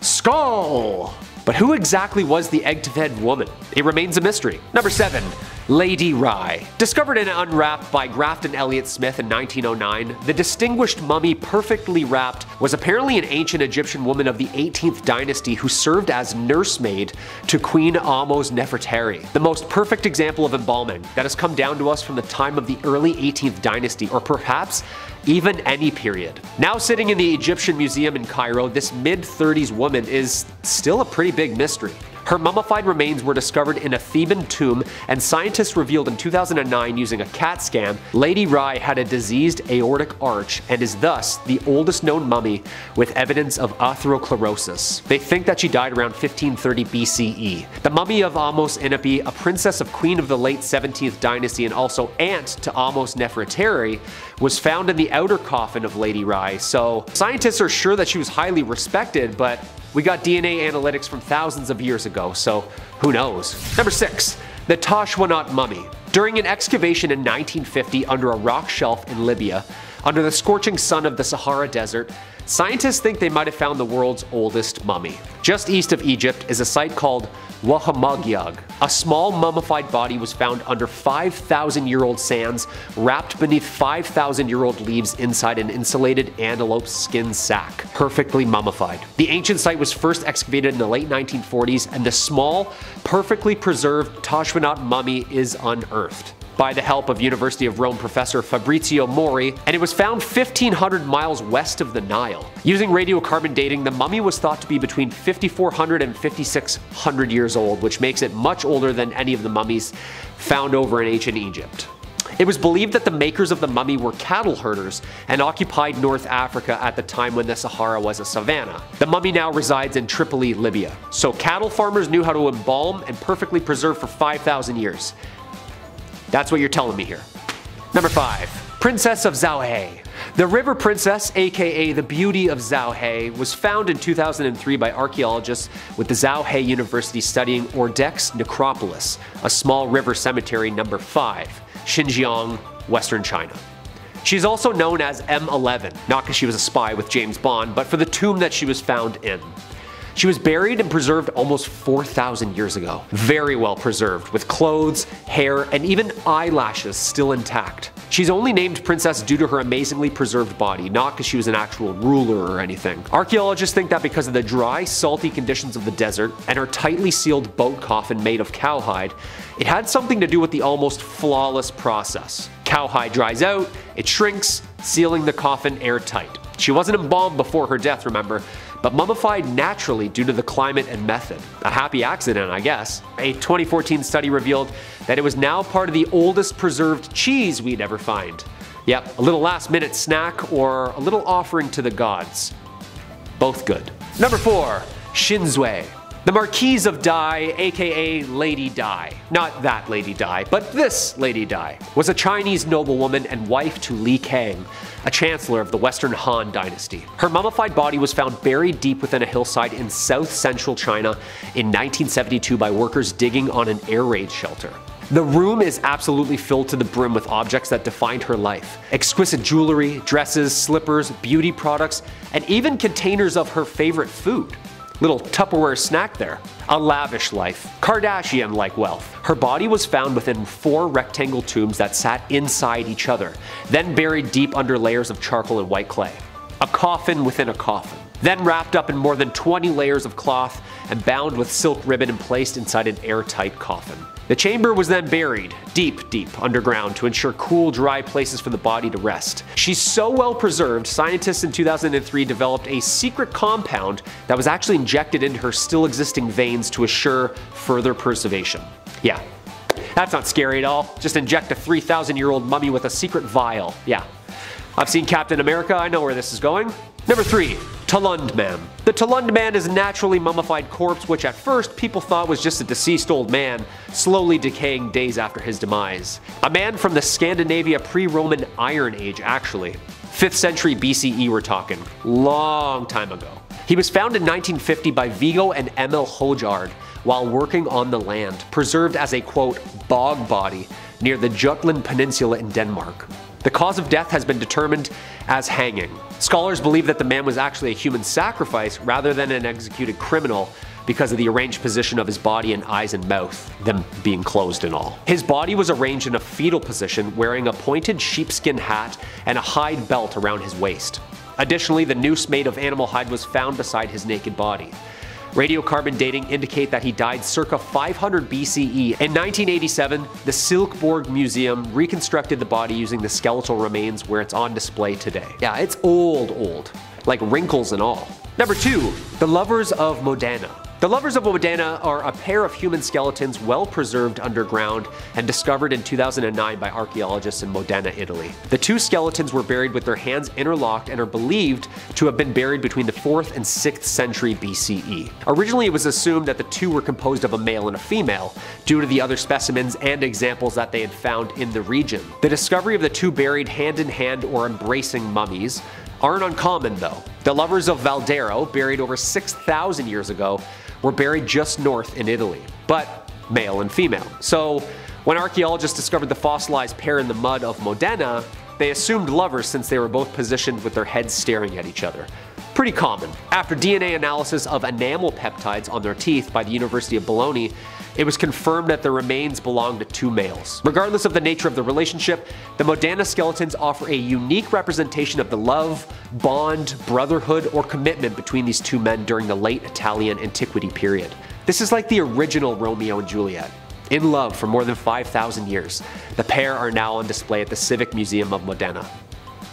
Skull! But who exactly was the Egtved woman? It remains a mystery. Number 7. Lady Rye. Discovered and unwrapped by Grafton Elliott Smith in 1909, the distinguished mummy perfectly wrapped was apparently an ancient Egyptian woman of the 18th dynasty who served as nursemaid to Queen Ahmose Nefertari, the most perfect example of embalming that has come down to us from the time of the early 18th dynasty, or perhaps even any period. Now sitting in the Egyptian Museum in Cairo, this mid-30s woman is still a pretty big mystery. Her mummified remains were discovered in a Theban tomb, and scientists revealed in 2009 using a CAT scan, Lady Rye had a diseased aortic arch and is thus the oldest known mummy with evidence of atherosclerosis. They think that she died around 1530 BCE. The mummy of Ahmose Inipi, a princess of queen of the late 17th dynasty and also aunt to Ahmose Nefertari, was found in the outer coffin of Lady Rye, so scientists are sure that she was highly respected, but we got DNA analytics from thousands of years ago, so who knows. Number 6. The Tashwanat Mummy. During an excavation in 1950 under a rock shelf in Libya, under the scorching sun of the Sahara Desert, scientists think they might have found the world's oldest mummy. Just east of Egypt is a site called Wahamagyag. A small mummified body was found under 5,000-year-old sands, wrapped beneath 5,000-year-old leaves inside an insulated antelope skin sack, perfectly mummified. The ancient site was first excavated in the late 1940s, and the small, perfectly preserved Tashwanat mummy is unearthed. by the help of University of Rome professor Fabrizio Mori, and it was found 1,500 miles west of the Nile. Using radiocarbon dating, the mummy was thought to be between 5,400 and 5,600 years old, which makes it much older than any of the mummies found over in ancient Egypt. It was believed that the makers of the mummy were cattle herders and occupied North Africa at the time when the Sahara was a savanna. The mummy now resides in Tripoli, Libya. So cattle farmers knew how to embalm and perfectly preserve for 5,000 years. That's what you're telling me here. Number 5. Princess of Zhao. The River Princess, aka the Beauty of Zhao, was found in 2003 by archaeologists with the Zhao University studying Ordex Necropolis, a small river cemetery number 5, Xinjiang, Western China. She's also known as M11, not because she was a spy with James Bond, but for the tomb that she was found in. She was buried and preserved almost 4,000 years ago. Very well preserved, with clothes, hair, and even eyelashes still intact. She's only named princess due to her amazingly preserved body, not because she was an actual ruler or anything. Archaeologists think that because of the dry, salty conditions of the desert and her tightly sealed boat coffin made of cowhide, it had something to do with the almost flawless process. Cowhide dries out, it shrinks, sealing the coffin airtight. She wasn't embalmed before her death, remember, but mummified naturally due to the climate and method. A happy accident, I guess. A 2014 study revealed that it was now part of the oldest preserved cheese we'd ever find. Yep, a little last-minute snack or a little offering to the gods. Both good. Number 4. Xinzui. The Marquise of Dai, aka Lady Dai, not that Lady Dai, but this Lady Dai, was a Chinese noblewoman and wife to Li Kang, a chancellor of the Western Han dynasty. Her mummified body was found buried deep within a hillside in south-central China in 1972 by workers digging on an air raid shelter. The room is absolutely filled to the brim with objects that defined her life. Exquisite jewelry, dresses, slippers, beauty products, and even containers of her favorite food. Little Tupperware snack there. A lavish life. Kardashian-like wealth. Her body was found within 4 rectangle tombs that sat inside each other, then buried deep under layers of charcoal and white clay. A coffin within a coffin. Then wrapped up in more than 20 layers of cloth and bound with silk ribbon and placed inside an airtight coffin. The chamber was then buried deep underground to ensure cool, dry places for the body to rest. She's so well preserved, scientists in 2003 developed a secret compound that was actually injected into her still existing veins to assure further preservation. Yeah, that's not scary at all. Just inject a 3,000-year-old mummy with a secret vial. Yeah. I've seen Captain America, I know where this is going. Number 3. Talund Man. The Talund Man is a naturally mummified corpse which at first people thought was just a deceased old man, slowly decaying days after his demise. A man from the Scandinavia pre-Roman Iron Age actually. 5th century BCE we're talking. Long time ago. He was found in 1950 by Viggo and Emil Hojard while working on the land, preserved as a quote, bog body near the Jutland Peninsula in Denmark. The cause of death has been determined as hanging. Scholars believe that the man was actually a human sacrifice rather than an executed criminal because of the arranged position of his body and eyes and mouth, them being closed and all. His body was arranged in a fetal position, wearing a pointed sheepskin hat and a hide belt around his waist. Additionally, the noose made of animal hide was found beside his naked body. Radiocarbon dating indicate that he died circa 500 BCE. In 1987, the Silkeborg Museum reconstructed the body using the skeletal remains where it's on display today. Yeah, it's old. Like wrinkles and all. Number 2. The Lovers of Modena. The Lovers of Modena are a pair of human skeletons well preserved underground and discovered in 2009 by archaeologists in Modena, Italy. The 2 skeletons were buried with their hands interlocked and are believed to have been buried between the 4th and 6th century BCE. Originally, it was assumed that the 2 were composed of a male and a female, due to the other specimens and examples that they had found in the region. The discovery of the 2 buried hand in hand or embracing mummies aren't uncommon though. The Lovers of Valdero, buried over 6,000 years ago, were buried just north in Italy, but male and female. So when archaeologists discovered the fossilized pair in the mud of Modena, they assumed lovers since they were both positioned with their heads staring at each other. Pretty common. After DNA analysis of enamel peptides on their teeth by the University of Bologna, it was confirmed that the remains belonged to 2 males. Regardless of the nature of the relationship, the Modena skeletons offer a unique representation of the love, bond, brotherhood, or commitment between these 2 men during the late Italian antiquity period. This is like the original Romeo and Juliet. in love for more than 5,000 years. The pair are now on display at the Civic Museum of Modena.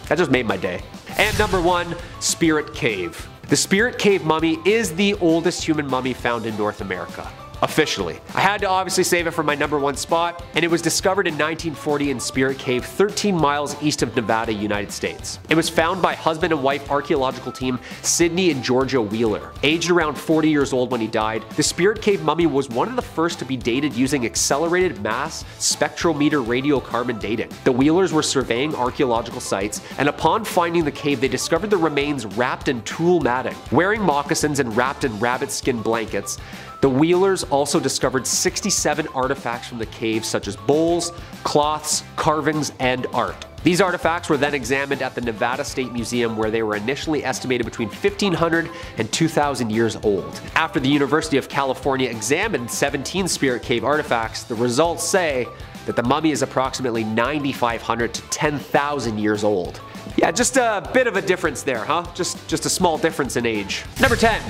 That just made my day. And number 1, Spirit Cave. The Spirit Cave mummy is the oldest human mummy found in North America. Officially. I had to obviously save it for my number 1 spot, and it was discovered in 1940 in Spirit Cave 13 miles east of Nevada, United States. It was found by husband and wife archaeological team Sidney and Georgia Wheeler. Aged around 40 years old when he died, the Spirit Cave mummy was one of the first to be dated using accelerated mass spectrometer radiocarbon dating. The Wheelers were surveying archaeological sites, and upon finding the cave they discovered the remains wrapped in tulle matting. Wearing moccasins and wrapped in rabbit skin blankets, the Wheelers also discovered 67 artifacts from the cave, such as bowls, cloths, carvings, and art. These artifacts were then examined at the Nevada State Museum, where they were initially estimated between 1,500 and 2,000 years old. After the University of California examined 17 Spirit Cave artifacts, the results say that the mummy is approximately 9,500 to 10,000 years old. Yeah, just a bit of a difference there, huh? Just a small difference in age. Number 10.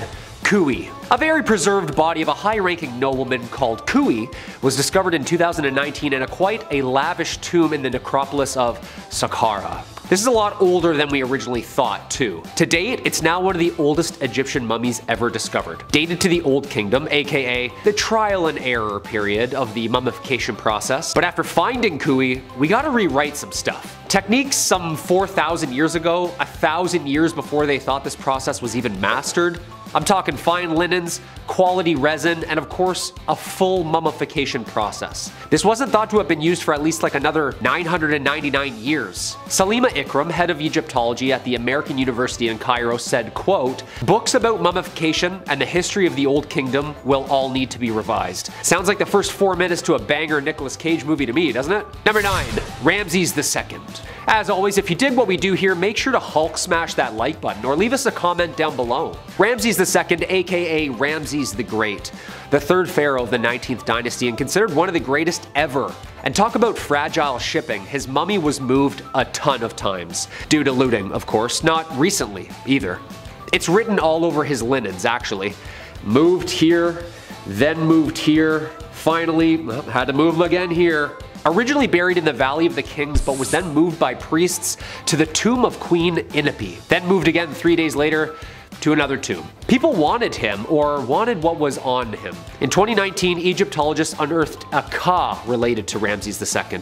Kui. A very preserved body of a high-ranking nobleman called Kui was discovered in 2019 in quite a lavish tomb in the necropolis of Saqqara. This is a lot older than we originally thought, too. To date, it's now one of the oldest Egyptian mummies ever discovered. Dated to the Old Kingdom, aka the trial and error period of the mummification process. But after finding Kui, we gotta rewrite some stuff. Techniques some 4,000 years ago, 1,000 years before they thought this process was even mastered. I'm talking fine linens, quality resin, and of course, a full mummification process. This wasn't thought to have been used for at least like another 999 years. Salima Ikram, head of Egyptology at the American University in Cairo, said, quote, "Books about mummification and the history of the Old Kingdom will all need to be revised." Sounds like the first 4 minutes to a banger Nicolas Cage movie to me, doesn't it? Number 9. Ramses II. As always, if you dig what we do here, make sure to Hulk smash that like button or leave us a comment down below. Ramses II, aka Ramses the Great, the 3rd pharaoh of the 19th dynasty and considered one of the greatest ever. And talk about fragile shipping, his mummy was moved a ton of times. Due to looting, of course, not recently either. It's written all over his linens, actually. Moved here, then moved here, finally, well, had to move him again here. Originally buried in the Valley of the Kings, but was then moved by priests to the tomb of Queen Inipi. Then moved again 3 days later to another tomb. People wanted him, or wanted what was on him. In 2019, Egyptologists unearthed a ka related to Ramses II.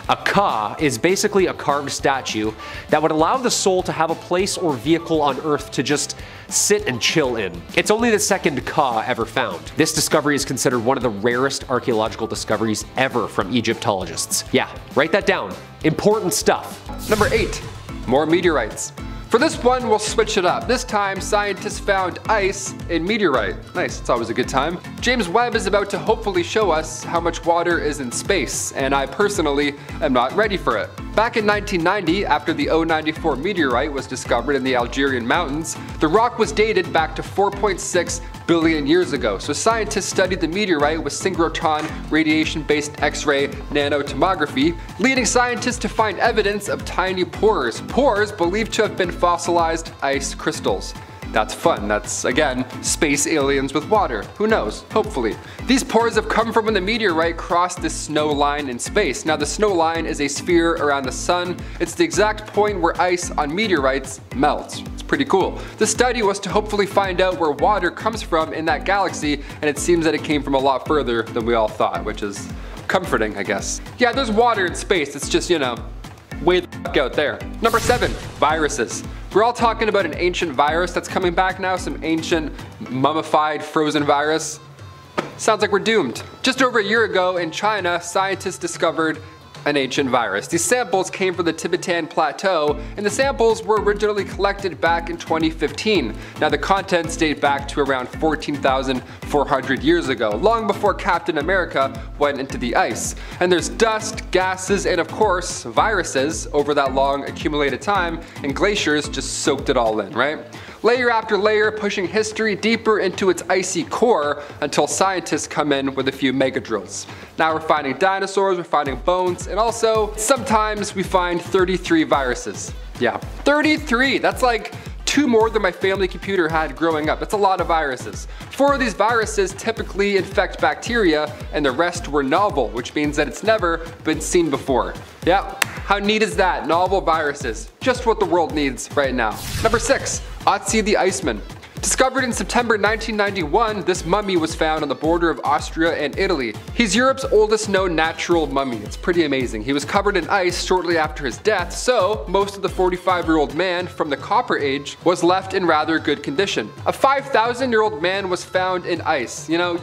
A ka is basically a carved statue that would allow the soul to have a place or vehicle on Earth to just sit and chill in. It's only the second ka ever found. This discovery is considered one of the rarest archaeological discoveries ever from Egyptologists. Yeah, write that down. Important stuff. Number 8. More meteorites. For this one, we'll switch it up. This time, scientists found ice in meteorite. Nice, it's always a good time. James Webb is about to hopefully show us how much water is in space, and I personally am not ready for it. Back in 1990, after the 094 meteorite was discovered in the Algerian mountains, the rock was dated back to 4.6 billion years ago. So scientists studied the meteorite with synchrotron radiation-based X-ray nanotomography, leading scientists to find evidence of tiny pores. Pores believed to have been fossilized ice crystals. That's fun. That's, again, space aliens with water. Who knows? Hopefully. These pores have come from when the meteorite crossed the snow line in space. Now, the snow line is a sphere around the sun. It's the exact point where ice on meteorites melts. It's pretty cool. The study was to hopefully find out where water comes from in that galaxy, and it seems that it came from a lot further than we all thought, which is comforting, I guess. Yeah, there's water in space. It's just, you know, way the fuck out there. Number 7, viruses. We're all talking about an ancient virus that's coming back now, some ancient mummified frozen virus. Sounds like we're doomed. Just over a year ago in China, scientists discovered an ancient virus. These samples came from the Tibetan Plateau, and the samples were originally collected back in 2015. Now the contents date back to around 14,400 years ago, long before Captain America went into the ice. And there's dust, gases, and of course, viruses over that long accumulated time, and glaciers just soaked it all in, right? Layer after layer, pushing history deeper into its icy core until scientists come in with a few mega drills. Now we're finding dinosaurs, we're finding bones, and also sometimes we find 33 viruses. Yeah, 33! That's like 2 more than my family computer had growing up. That's a lot of viruses. 4 of these viruses typically infect bacteria, and the rest were novel, which means that it's never been seen before. Yeah, how neat is that? Novel viruses. Just what the world needs right now. Number 6, Otzi the Iceman. Discovered in September 1991, this mummy was found on the border of Austria and Italy. He's Europe's oldest known natural mummy. It's pretty amazing. He was covered in ice shortly after his death, so most of the 45-year-old man from the Copper Age was left in rather good condition. A 5,000-year-old man was found in ice. You know,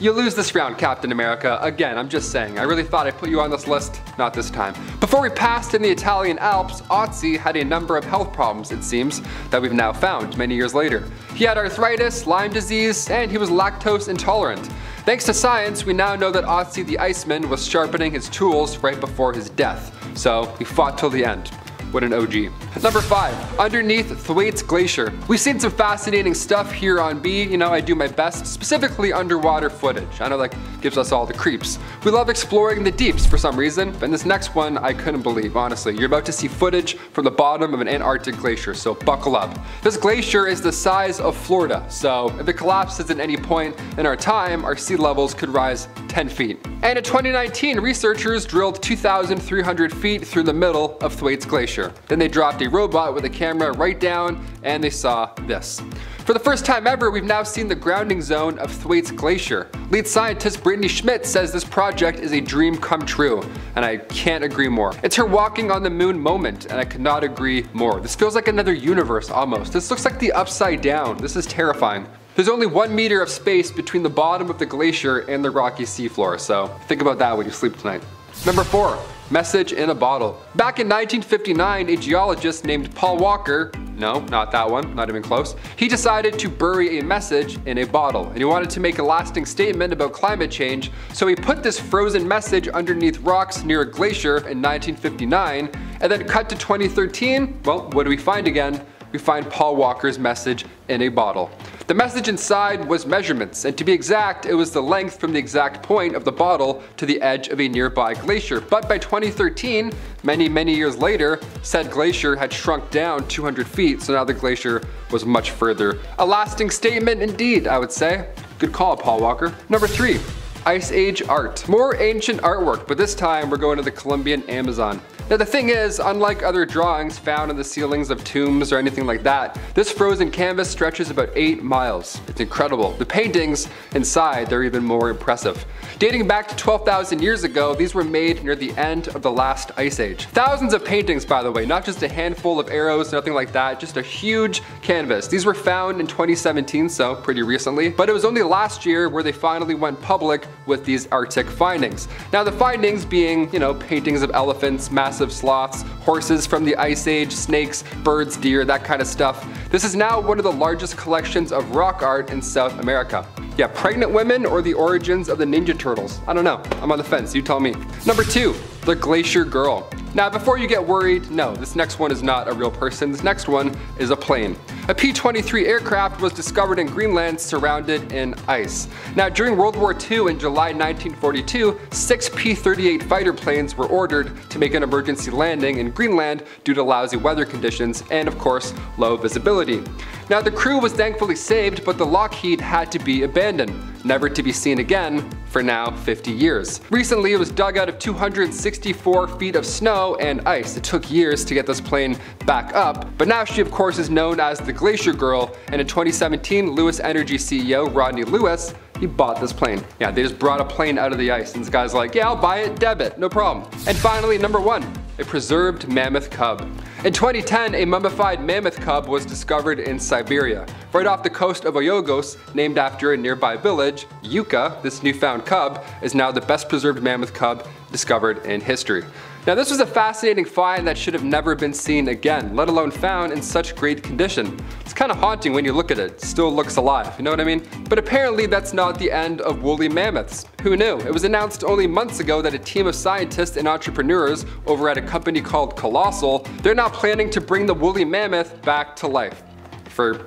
you lose this round, Captain America. Again, I'm just saying. I really thought I'd put you on this list. Not this time. Before we passed in the Italian Alps, Otzi had a number of health problems, it seems, that we've now found many years later. He had arthritis, Lyme disease, and he was lactose intolerant. Thanks to science, we now know that Otzi the Iceman was sharpening his tools right before his death. So he fought till the end. What an OG. Number 5, underneath Thwaites Glacier. We've seen some fascinating stuff here on B. You know, I do my best, specifically underwater footage. I know that gives us all the creeps. We love exploring the deeps for some reason, and this next one I couldn't believe, honestly. You're about to see footage from the bottom of an Antarctic glacier, so buckle up. This glacier is the size of Florida, so if it collapses at any point in our time, our sea levels could rise 10 feet. And in 2019, researchers drilled 2,300 feet through the middle of Thwaites Glacier. Then they dropped a robot with a camera right down, and they saw this. For the first time ever, we've now seen the grounding zone of Thwaites Glacier. Lead scientist Brittany Schmidt says this project is a dream come true, and I can't agree more. It's her walking on the moon moment, and I could not agree more. This feels like another universe almost. This looks like the upside down. This is terrifying. There's only 1 meter of space between the bottom of the glacier and the rocky seafloor, so think about that when you sleep tonight. Number 4, message in a bottle. Back in 1959, a geologist named Paul Walker, no, not that one, not even close, he decided to bury a message in a bottle, and he wanted to make a lasting statement about climate change, so he put this frozen message underneath rocks near a glacier in 1959, and then cut to 2013, well, what do we find again? We find Paul Walker's message in a bottle. The message inside was measurements, and to be exact, it was the length from the exact point of the bottle to the edge of a nearby glacier. But by 2013, many years later, said glacier had shrunk down 200 feet, so now the glacier was much further. A lasting statement indeed, I would say. Good call, Paul Walker. Number 3, Ice Age art. More ancient artwork, but this time we're going to the Colombian Amazon. Now the thing is, unlike other drawings found on the ceilings of tombs or anything like that, this frozen canvas stretches about 8 miles. It's incredible. The paintings inside, they're even more impressive. Dating back to 12,000 years ago, these were made near the end of the last ice age. Thousands of paintings, by the way, not just a handful of arrows, nothing like that, just a huge canvas. These were found in 2017, so pretty recently, but it was only last year where they finally went public with these Arctic findings. Now the findings being, you know, paintings of elephants, massive sloths, horses from the Ice Age, snakes, birds, deer, that kind of stuff. This is now one of the largest collections of rock art in South America. Yeah, pregnant women or the origins of the Ninja Turtles? I don't know. I'm on the fence, you tell me. Number 2, the Glacier Girl. Now before you get worried, no, this next one is not a real person. This next one is a plane. A P-23 aircraft was discovered in Greenland surrounded in ice. Now during World War II in July 1942, 6 P-38 fighter planes were ordered to make an emergency landing in Greenland due to lousy weather conditions and of course low visibility. Now the crew was thankfully saved, but the Lockheed had to be abandoned, never to be seen again for now 50 years. Recently it was dug out of 264 feet of snow and ice. It took years to get this plane back up, but now she of course is known as the Glacier Girl, and in 2017 Lewis Energy CEO Rodney Lewis, he bought this plane. Yeah, they just brought a plane out of the ice and this guy's like, yeah, I'll buy it, debit, no problem. And finally, number 1, a preserved mammoth cub. In 2010, a mummified mammoth cub was discovered in Siberia, right off the coast of Oyogos, named after a nearby village. Yuka, this newfound cub, is now the best preserved mammoth cub discovered in history. Now this was a fascinating find that should have never been seen again, let alone found in such great condition. It's kind of haunting when you look at it. It still looks alive, you know what I mean? But apparently that's not the end of woolly mammoths. Who knew? It was announced only months ago that a team of scientists and entrepreneurs over at a company called Colossal, they're now planning to bring the woolly mammoth back to life. For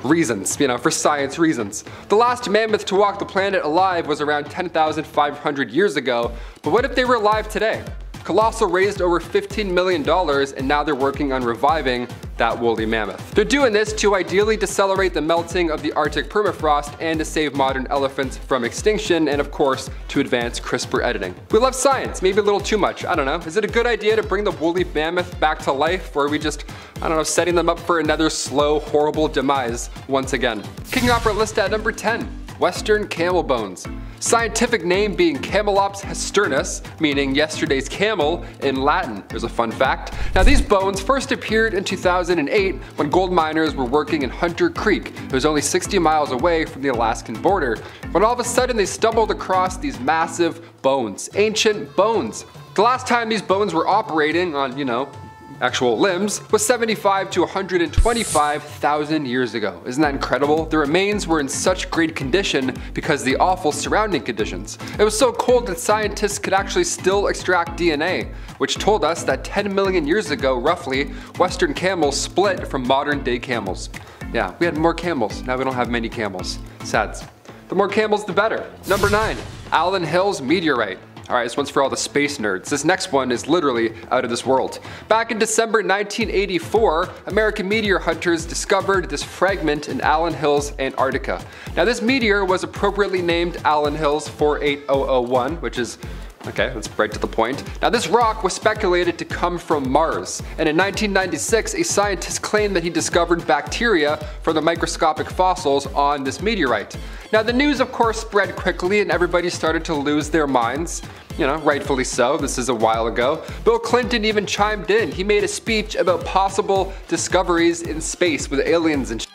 reasons, you know, for science reasons. The last mammoth to walk the planet alive was around 10,500 years ago, but what if they were alive today? Colossal raised over $15 million, and now they're working on reviving that woolly mammoth. They're doing this to ideally decelerate the melting of the Arctic permafrost and to save modern elephants from extinction, and of course to advance CRISPR editing. We love science, maybe a little too much, I don't know. Is it a good idea to bring the woolly mammoth back to life, or are we just, I don't know, setting them up for another slow, horrible demise once again? Kicking off our list at number 10, Western camel bones. Scientific name being Camelops hesternus, meaning yesterday's camel in Latin. There's a fun fact. Now these bones first appeared in 2008 when gold miners were working in Hunter Creek. It was only 60 miles away from the Alaskan border, when all of a sudden they stumbled across these massive bones, ancient bones. The last time these bones were operating on, you know, actual limbs was 75 to 125,000 years ago. Isn't that incredible? The remains were in such great condition because of the awful surrounding conditions. It was so cold that scientists could actually still extract DNA, which told us that 10 million years ago, roughly, Western camels split from modern day camels. Yeah, we had more camels. Now we don't have many camels. Sad. The more camels, the better. Number 9, Allen Hills meteorite. Alright, this one's for all the space nerds. This next one is literally out of this world. Back in December 1984, American meteor hunters discovered this fragment in Allen Hills, Antarctica. Now this meteor was appropriately named Allen Hills 48001, which is, okay, that's right to the point. Now this rock was speculated to come from Mars, and in 1996 a scientist claimed that he discovered bacteria from the microscopic fossils on this meteorite. Now the news of course spread quickly and everybody started to lose their minds. You know, rightfully so, this is a while ago. Bill Clinton even chimed in. He made a speech about possible discoveries in space with aliens and shit.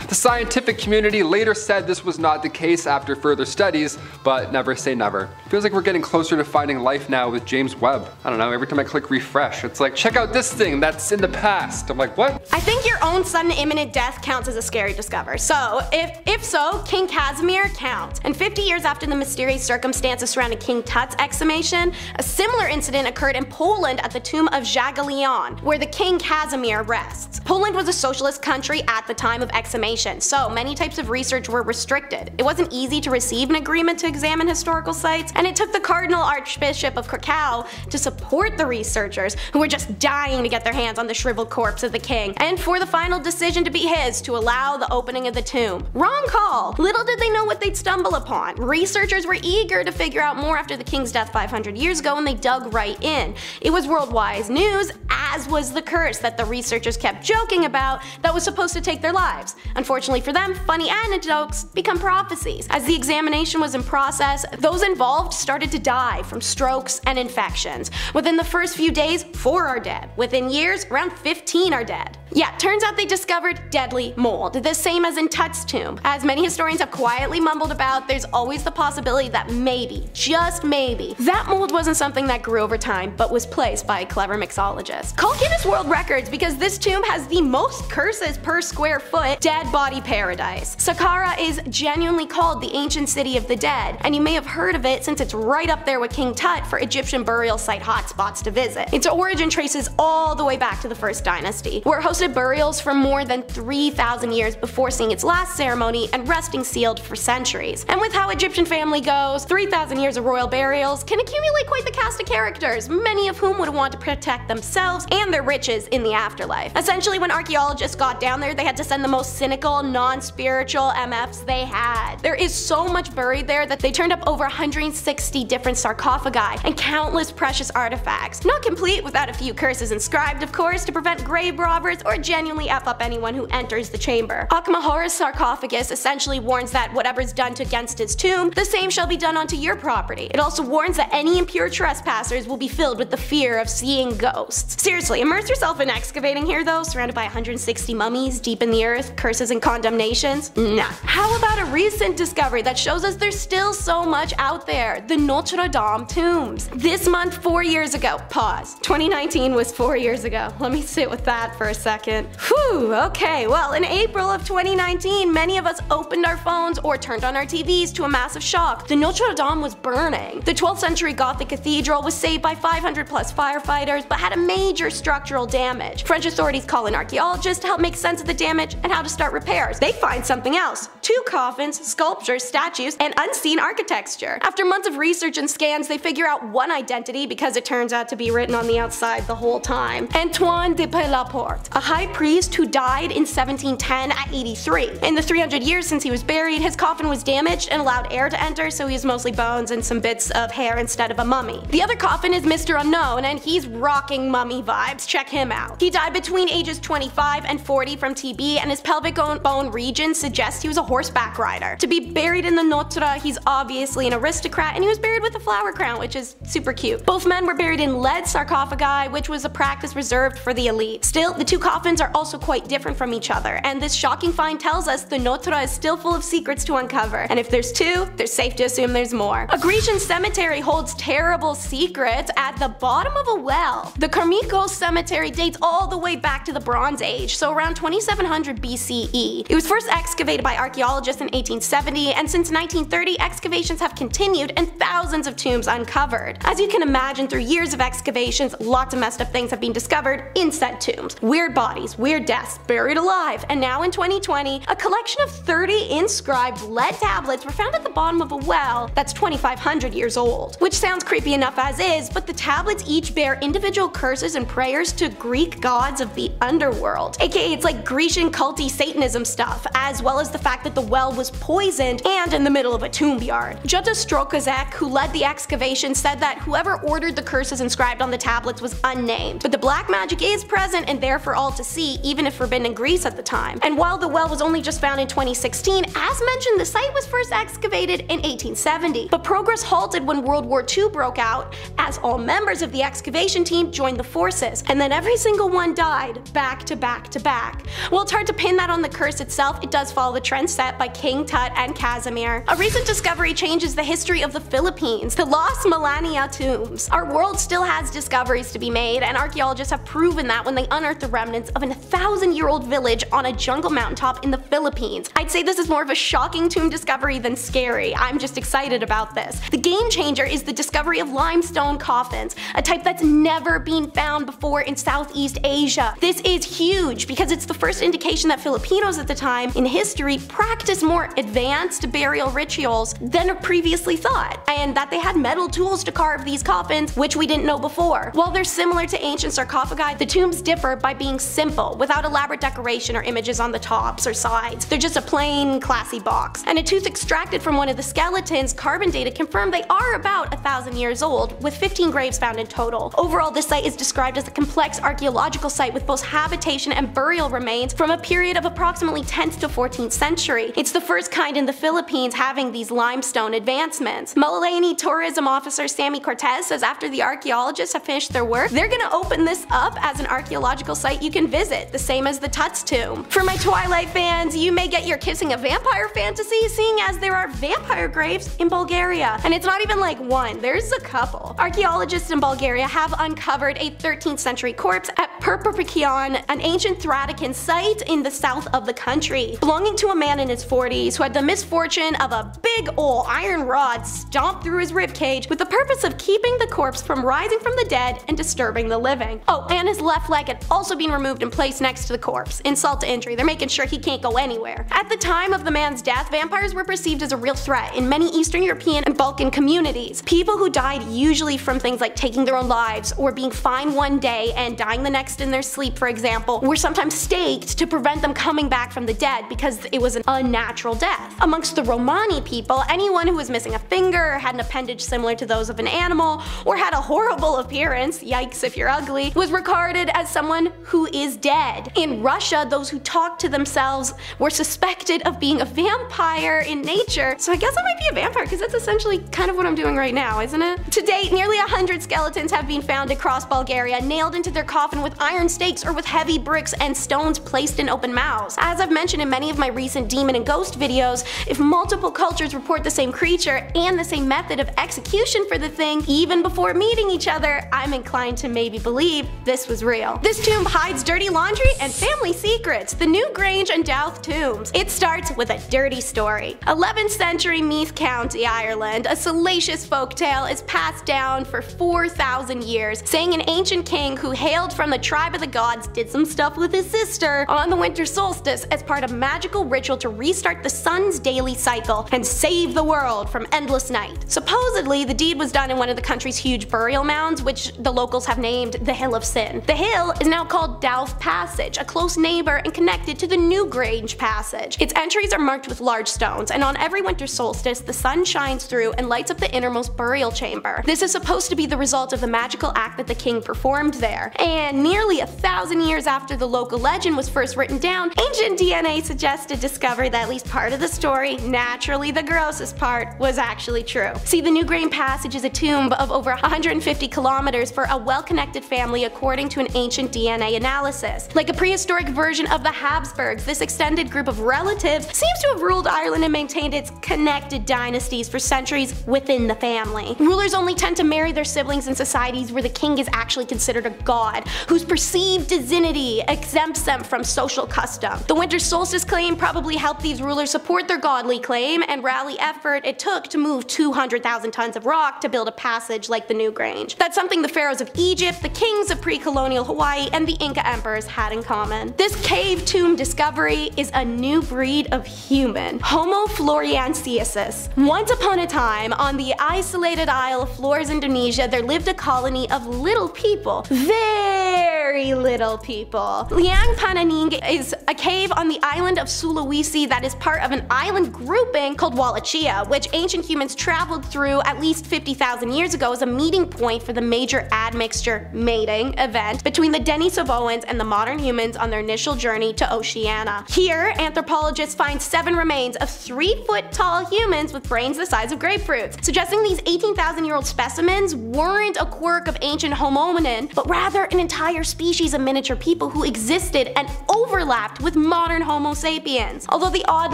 The scientific community later said this was not the case after further studies, but never say never. Feels like we're getting closer to finding life now with James Webb. I don't know, every time I click refresh, it's like, check out this thing that's in the past. I'm like, what? I think your own sudden imminent death counts as a scary discovery. So, if so, King Casimir counts. And 50 years after the mysterious circumstances surrounding King Tut's exhumation, a similar incident occurred in Poland at the tomb of Jagiellon, where the King Casimir rests. Poland was a socialist country at the time of exhumation, so many types of research were restricted. It wasn't easy to receive an agreement to examine historical sites, and it took the Cardinal Archbishop of Krakow to support the researchers who were just dying to get their hands on the shriveled corpse of the king, and for the final decision to be his to allow the opening of the tomb. Wrong call! Little did they know what they'd stumble upon. Researchers were eager to figure out more after the king's death 500 years ago, and they dug right in. It was worldwide news, as was the curse that the researchers kept joking about that was supposed to take their lives. Unfortunately for them, funny anecdotes become prophecies. As the examination was in process, those involved started to die from strokes and infections. Within the first few days, 4 are dead. Within years, around 15 are dead. Yeah, turns out they discovered deadly mold, the same as in Tut's tomb. As many historians have quietly mumbled about, there's always the possibility that maybe, just maybe, that mold wasn't something that grew over time, but was placed by a clever mixologist. Call Guinness World Records because this tomb has the most curses per square foot dead body paradise. Saqqara is genuinely called the ancient city of the dead, and you may have heard of it since it's right up there with King Tut for Egyptian burial site hotspots to visit. Its origin traces all the way back to the First Dynasty, where it hosted burials for more than 3,000 years before seeing its last ceremony and resting sealed for centuries. And with how Egyptian family goes, 3,000 years of royal burials can accumulate quite the cast of characters, many of whom would want to protect themselves and their riches in the afterlife. Essentially, when archaeologists got down there, they had to send the most cynical, non-spiritual MFs they had. There is so much buried there that they turned up over 160 different sarcophagi and countless precious artifacts. Not complete without a few curses inscribed, of course, to prevent grave robbers or genuinely F up anyone who enters the chamber. Akhmahor's sarcophagus essentially warns that whatever's done to against his tomb, the same shall be done onto your property. It also warns that any impure trespassers will be filled with the fear of seeing ghosts. Seriously, immerse yourself in excavating here though, surrounded by 160 mummies deep in the earth, curses and condemnations? Nah. How about a recent discovery that shows us there's still so much out there? The Notre Dame tombs. This month, 4 years ago. Pause. 2019 was 4 years ago. Let me sit with that for a second. second. Whew, okay, well, in April of 2019, many of us opened our phones or turned on our TVs to a massive shock. The Notre Dame was burning. The 12th century Gothic cathedral was saved by 500 plus firefighters, but had a major structural damage. French authorities call in archaeologists to help make sense of the damage and how to start repairs. They find something else: 2 coffins, sculptures, statues, and unseen architecture. After months of research and scans, they figure out one identity because it turns out to be written on the outside the whole time. Antoine de Pelaporte, a high priest who died in 1710 at 83. In the 300 years since he was buried, his coffin was damaged and allowed air to enter, so he was mostly bones and some bits of hair instead of a mummy. The other coffin is Mr. Unknown, and he's rocking mummy vibes. Check him out. He died between ages 25 and 40 from TB, and his pelvic bone region suggests he was a horseback rider. To be buried in the Notre, he's obviously an aristocrat, and he was buried with a flower crown, which is super cute. Both men were buried in lead sarcophagi, which was a practice reserved for the elite. Still, the 2 coffins are also quite different from each other, and this shocking find tells us the Notre is still full of secrets to uncover, and if there's 2, there's safe to assume there's more. A Grecian cemetery holds terrible secrets at the bottom of a well. The Karmikos cemetery dates all the way back to the Bronze Age, so around 2700 BCE. It was first excavated by archaeologists in 1870, and since 1930, excavations have continued and thousands of tombs uncovered. As you can imagine, through years of excavations, lots of messed up things have been discovered in said tombs. Weird bodies, weird deaths, buried alive, and now in 2020, a collection of 30 inscribed lead tablets were found at the bottom of a well that's 2500 years old. Which sounds creepy enough as is, but the tablets each bear individual curses and prayers to Greek gods of the underworld. AKA it's like Grecian culty Satanism stuff, as well as the fact that the well was poisoned and in the middle of a tomb yard. Jutta Strokozek, who led the excavation, said that whoever ordered the curses inscribed on the tablets was unnamed, but the black magic is present and there for all to see, even if forbidden in Greece at the time. And while the well was only just found in 2016, as mentioned, the site was first excavated in 1870, but progress halted when World War II broke out, as all members of the excavation team joined the forces, and then every single one died back to back to back. While it's hard to pin that on the curse itself, it does follow the trend set by King Tut and Casimir. A recent discovery changes the history of the Philippines: the Los Milania tombs. Our world still has discoveries to be made, and archaeologists have proven that when they unearthed the remnants of an 1,000-year-old village on a jungle mountaintop in the Philippines. I'd say this is more of a shocking tomb discovery than scary. I'm just excited about this. The game changer is the discovery of limestone coffins, a type that's never been found before in Southeast Asia. This is huge because it's the first indication that Filipinos at the time in history practiced more advanced burial rituals than previously thought, and that they had metal tools to carve these coffins, which we didn't know before. While they're similar to ancient sarcophagi, the tombs differ by being simple, without elaborate decoration or images on the tops or sides. They're just a plain, classy box. And a tooth extracted from one of the skeletons, carbon dated, confirmed they are about 1,000 years old, with 15 graves found in total. Overall, this site is described as a complex archaeological site with both habitation and burial remains from a period of approximately 10th to 14th century. It's the first kind in the Philippines having these limestone advancements. Malani tourism officer Sammy Cortez says after the archaeologists have finished their work, they're gonna open this up as an archaeological site you can visit, the same as the Tut's tomb. For my Twilight fans, you may get your kissing a vampire fantasy, seeing as there are vampire graves in Bulgaria. And it's not even like one, there's a couple. Archaeologists in Bulgaria have uncovered a 13th century corpse at Perperpikion, an ancient Thracian site in the south of the country, belonging to a man in his 40s who had the misfortune of a big ol' iron rod stomped through his ribcage with the purpose of keeping the corpse from rising from the dead and disturbing the living. Oh, and his left leg had also been removed and placed next to the corpse. Insult to injury, they're making sure he can't go anywhere. At the time of the man's death, vampires were perceived as a real threat in many Eastern European and Balkan communities. People who died usually from things like taking their own lives or being fine one day and dying the next in their sleep, for example, were sometimes staked to prevent them coming back from the dead because it was an unnatural death. Amongst the Romani people, anyone who was missing a finger, had an appendage similar to those of an animal, or had a horrible appearance, yikes if you're ugly, was regarded as someone who is dead. In Russia, those who talked to themselves were suspected of being a vampire in nature, so I guess I might be a vampire because that's essentially kind of what I'm doing right now, isn't it? To date, nearly 100 skeletons have been found across Bulgaria, nailed into their coffin with iron stakes or with heavy bricks and stones placed in open mouths. As I've mentioned in many of my recent demon and ghost videos, if multiple cultures report the same creature and the same method of execution for the thing even before meeting each other, I'm inclined to maybe believe this was real. This tomb hides dirty laundry and family secrets, the New Grange and Douth tombs. It starts with a dirty story. 11th century Meath County, Ireland, a salacious folktale is passed down for 4,000 years, saying an ancient king who hailed from the tribe of the gods did some stuff with his sister on the winter solstice as part of magical ritual to restart the sun's daily cycle and save the world from endless night. Supposedly, the deed was done in one of the country's huge burial mounds, which the locals have named the Hill of Sin. The hill is now called Douth Passage, a close neighbor and connected to the New Grange Passage. Its entries are marked with large stones, and on every winter solstice, the sun shines through and lights up the innermost burial chamber. This is supposed to be the result of the magical act that the king performed there. And nearly 1,000 years after the local legend was first written down, ancient DNA suggests a discovery that at least part of the story, naturally the grossest part, was actually true. See, the New Grange Passage is a tomb of over 150 kilometers for a well-connected family according to an ancient DNA analysis. Like a prehistoric version of the Habsburgs, this extended group of relatives seems to have ruled Ireland and maintained its connected dynasties for centuries within the family. Rulers only tend to marry their siblings in societies where the king is actually considered a god, whose perceived divinity exempts them from social custom. The winter solstice claim probably helped these rulers support their godly claim and rally effort it took to move 200,000 tons of rock to build a passage like the New Grange. That's something the pharaohs of Egypt, the kings of pre-colonial Hawaii, and the Inca emperors had in common. This cave tomb discovery is a new breed of human, Homo floresiensis. Once upon a time, on the isolated Isle of Flores, Indonesia, there lived a colony of little people. Very little people. Liang Pananing is a cave on the island of Sulawesi that is part of an island grouping called Wallachia, which ancient humans traveled through at least 50,000 years ago as a meeting point for the major admixture mating event between the Denisovans and the modern humans on their initial journey to Oceania. Here, anthropologists find 7 remains of 3-foot-tall humans with brains the size of grapefruits, suggesting these 18,000-year-old specimens weren't a quirk of ancient hominin, but rather an entire species of miniature people who existed and overlapped with modern Homo sapiens. Although the odd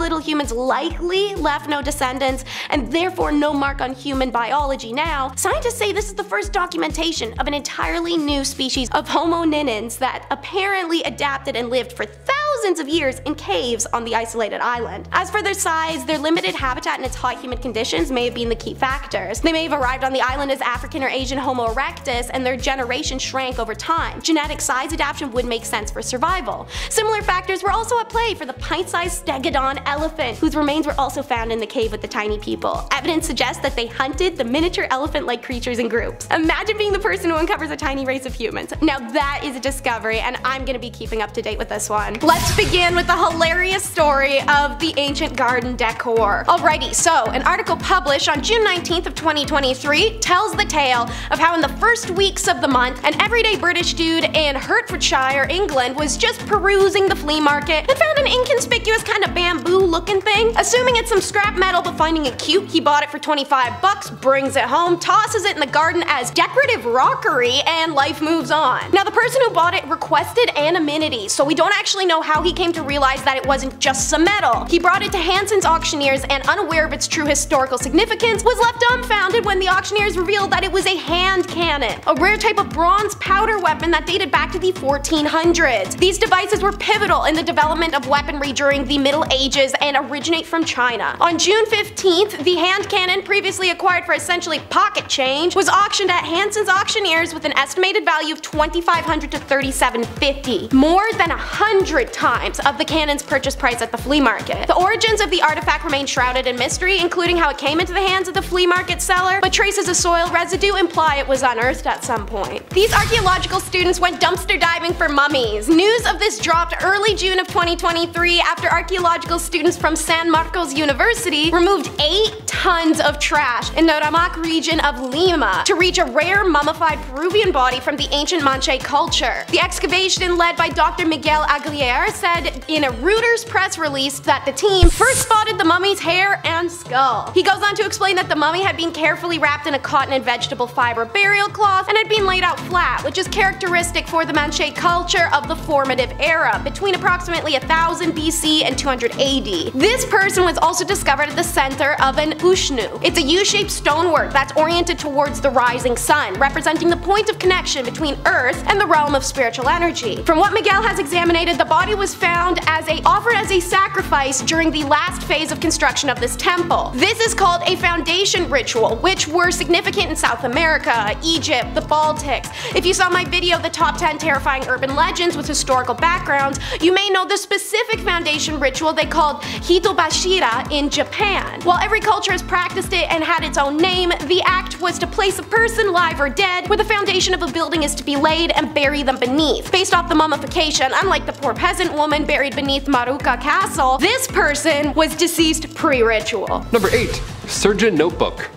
little humans likely left no descendants and therefore no mark on human biology now, scientists say this is the first documentation of an entirely new species of hominins that apparently adapted and lived for thousands of years in caves on the isolated island. As for their size, their limited habitat and its hot humid conditions may have been the key factors. They may have arrived on the island as African or Asian Homo erectus and their generation shrank over time. Genetic size adaptation would make sense for survival. Similar factors were also at play for the pint-sized stegodon elephant, whose remains were also found in the cave with the tiny people. Evidence suggests that they hunted the miniature elephant-like creatures in groups. Imagine being the person who uncovers a tiny race of humans. Now that is a discovery, and I'm gonna be keeping up to date with this one. Let's begin with the hilarious story of the ancient garden decor. Alrighty, so an article published on June 19th of 2023 tells the tale of how in the first weeks of the month, an everyday British dude in Hertfordshire, England, was just perusing the flea market and found an inconspicuous kind of bamboo looking thing. Assuming it's some scrap metal but finding it cute, he bought it for 25 bucks, brings it home, tosses it in the garden as decorative rockery, and life moves on. Now the person who bought it requested anonymity, so we don't actually know how he came to realize that it wasn't just some metal. He brought it to Hanson's auctioneers and, unaware of its true historical significance, was left dumbfounded when the auctioneers revealed that it was a hand cannon, a rare type of bronze powder weapon that dated back to the 1400s. These devices were pivotal in the development of weaponry during the Middle Ages and originate from China. On June 15th, the hand cannon, previously acquired for essentially pocket change, was auctioned at Hanson's auctioneers with an estimated value of $2,500 to $3,750, more than 100 times of the cannon's purchase price at the flea market. The origins of the artifact remain shrouded in mystery, including how it came into the hands of the flea market seller, but traces of soil residue imply it was unearthed at some point. These archaeological students went dumpster diving for mummies. News of this dropped early June of 2023 after archaeological students from San Marcos University removed 8 tons of trash in the Ramak region of Lima to reach a rare mummified Peruvian body from the ancient Manche culture. The excavation, led by Dr. Miguel Aguilera, said in a Reuters press release that the team first spotted the mummy's hair and skull. He goes on to explain that the mummy had been carefully wrapped in a cotton and vegetable fiber burial cloth and had been laid out flat, which is characteristic for the Manche culture of the formative era, between approximately 1000 BC and 200 AD. This person was also discovered at the center of an Ushnu. It's a U-shaped stonework that's oriented towards the rising sun, representing the point of connection between Earth and the realm of spiritual energy. From what Miguel has examined, the body was found offered as a sacrifice during the last phase of construction of this temple. This is called a foundation ritual, which were significant in South America, Egypt, the Baltics. If you saw my video, The Top 10 Terrifying Urban Legends with Historical Backgrounds, you may know the specific foundation ritual they called Hitobashira in Japan. While every culture has practiced it and had its own name, the act was to place a person, live or dead, where the foundation of a building is to be laid and bury them beneath. Based off the mummification, unlike the poor peasant woman buried beneath Maruka Castle, this person was deceased pre-ritual. Number 8. Surgeon Notebook.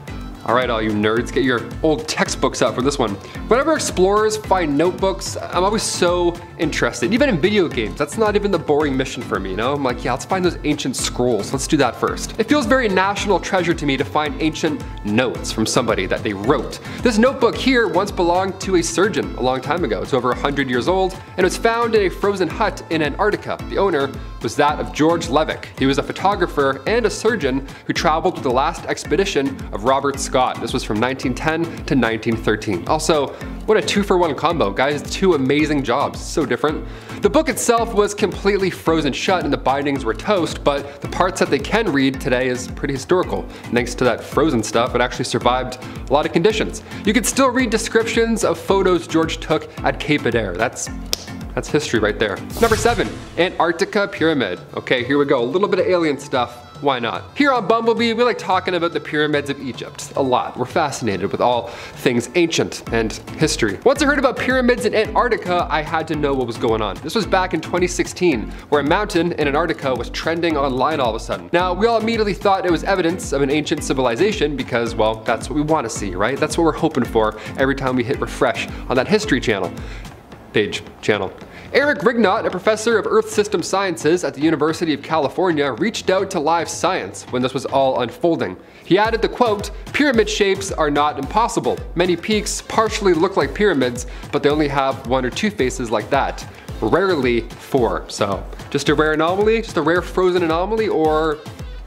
Alright, all you nerds, get your old textbooks out for this one. Whenever explorers find notebooks, I'm always so interested. Even in video games, that's not even the boring mission for me, you know? I'm like, yeah, let's find those ancient scrolls. Let's do that first. It feels very national treasure to me to find ancient notes from somebody that they wrote. This notebook here once belonged to a surgeon a long time ago. It's over 100 years old, and it was found in a frozen hut in Antarctica. The owner was that of George Levick. He was a photographer and a surgeon who traveled with the last expedition of Robert Scott. This was from 1910 to 1913. Also, what a 2-for-1 combo. Guys, 2 amazing jobs. So different. The book itself was completely frozen shut and the bindings were toast, but the parts that they can read today is pretty historical. Thanks to that frozen stuff, it actually survived a lot of conditions. You could still read descriptions of photos George took at Cape Adare. That's history right there. Number 7, Antarctica Pyramid. Okay, here we go. A little bit of alien stuff. Why not? Here on BumbleBee, we like talking about the pyramids of Egypt a lot. We're fascinated with all things ancient and history. Once I heard about pyramids in Antarctica, I had to know what was going on. This was back in 2016, where a mountain in Antarctica was trending online all of a sudden. Now, we all immediately thought it was evidence of an ancient civilization because, well, that's what we want to see, right? That's what we're hoping for every time we hit refresh on that history channel. Eric Rignot, a professor of Earth System Sciences at the University of California, reached out to Live Science when this was all unfolding. He added the quote, "Pyramid shapes are not impossible. Many peaks partially look like pyramids, but they only have 1 or 2 faces like that. Rarely 4. So just a rare anomaly, just a rare frozen anomaly, or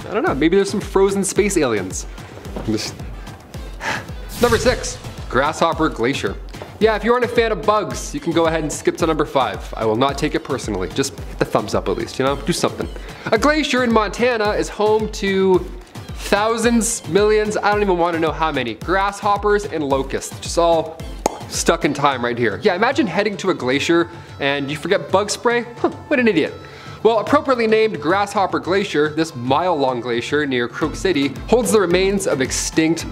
I don't know, maybe there's some frozen space aliens." Number 6, Grasshopper Glacier. Yeah, if you aren't a fan of bugs, you can go ahead and skip to number 5. I will not take it personally. Just hit the thumbs up at least, you know? Do something. A glacier in Montana is home to thousands, millions, I don't even want to know how many, grasshoppers and locusts, just all stuck in time right here. Yeah, imagine heading to a glacier and you forget bug spray. Huh, what an idiot. Well, appropriately named Grasshopper Glacier, this mile-long glacier near Crook City holds the remains of extinct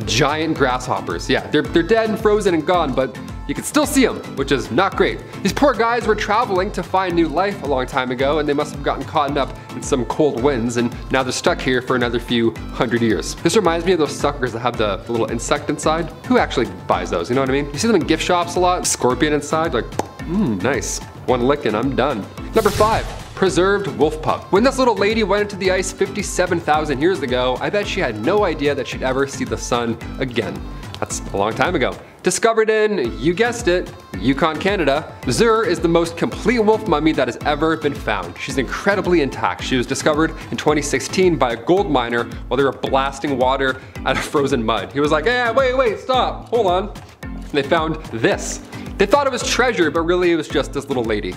giant grasshoppers. Yeah, they're dead and frozen and gone, but you can still see them, which is not great. These poor guys were traveling to find new life a long time ago, and they must have gotten caught up in some cold winds, and now they're stuck here for another few hundred years. This reminds me of those suckers that have the little insect inside. Who actually buys those, you know what I mean? You see them in gift shops a lot, scorpion inside, like, nice. One lick and I'm done. Number 5. Preserved wolf pup. When this little lady went into the ice 57,000 years ago, I bet she had no idea that she'd ever see the sun again. That's a long time ago. Discovered in, you guessed it, Yukon, Canada, Zur is the most complete wolf mummy that has ever been found. She's incredibly intact. She was discovered in 2016 by a gold miner while they were blasting water out of frozen mud. He was like, wait, stop, hold on. And they found this. They thought it was treasure, but really it was just this little lady.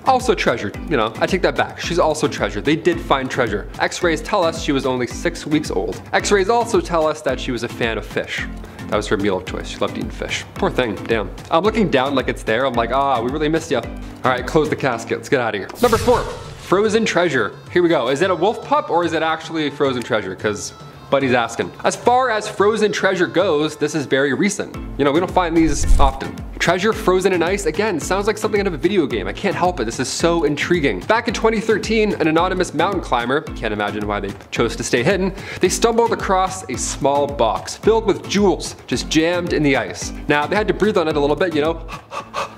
Also treasured, you know, I take that back. She's also treasured. They did find treasure. X-rays tell us she was only 6 weeks old. X-rays also tell us that she was a fan of fish. That was her meal of choice. She loved eating fish. Poor thing, damn. I'm looking down like it's there. I'm like, we really missed you. All right, close the casket. Let's get out of here. Number 4, frozen treasure. Here we go. Is it a wolf pup or is it actually frozen treasure? Because Buddy's asking. As far as frozen treasure goes, this is very recent. You know, we don't find these often. Treasure frozen in ice, again, sounds like something out of a video game. I can't help it, this is so intriguing. Back in 2013, an anonymous mountain climber, can't imagine why they chose to stay hidden, they stumbled across a small box filled with jewels, just jammed in the ice. Now, they had to breathe on it a little bit, you know,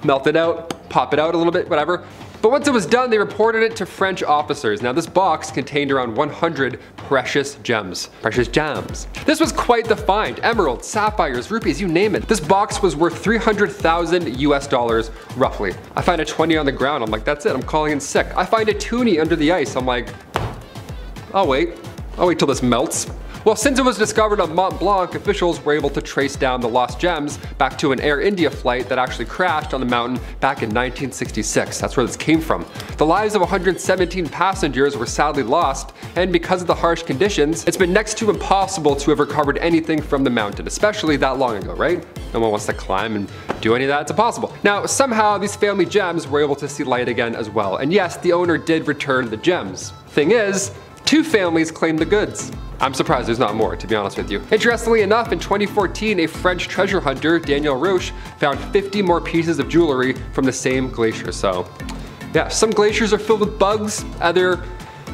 melt it out, pop it out a little bit, whatever. But once it was done, they reported it to French officers. Now this box contained around 100 precious gems. Precious gems. This was quite the find. Emeralds, sapphires, rupees, you name it. This box was worth 300,000 US dollars, roughly. I find a 20 on the ground, I'm like, that's it, I'm calling in sick. I find a toonie under the ice, I'm like, I'll wait till this melts. Well, since it was discovered on Mont Blanc, officials were able to trace down the lost gems back to an Air India flight that actually crashed on the mountain back in 1966. That's where this came from. The lives of 117 passengers were sadly lost, and because of the harsh conditions, it's been next to impossible to have recovered anything from the mountain, especially that long ago, right? No one wants to climb and do any of that, it's impossible. Now, somehow these family gems were able to see light again as well, and yes, the owner did return the gems. Thing is, 2 families claimed the goods. I'm surprised there's not more, to be honest with you. Interestingly enough, in 2014, a French treasure hunter, Daniel Roche, found 50 more pieces of jewelry from the same glacier. So yeah, some glaciers are filled with bugs, other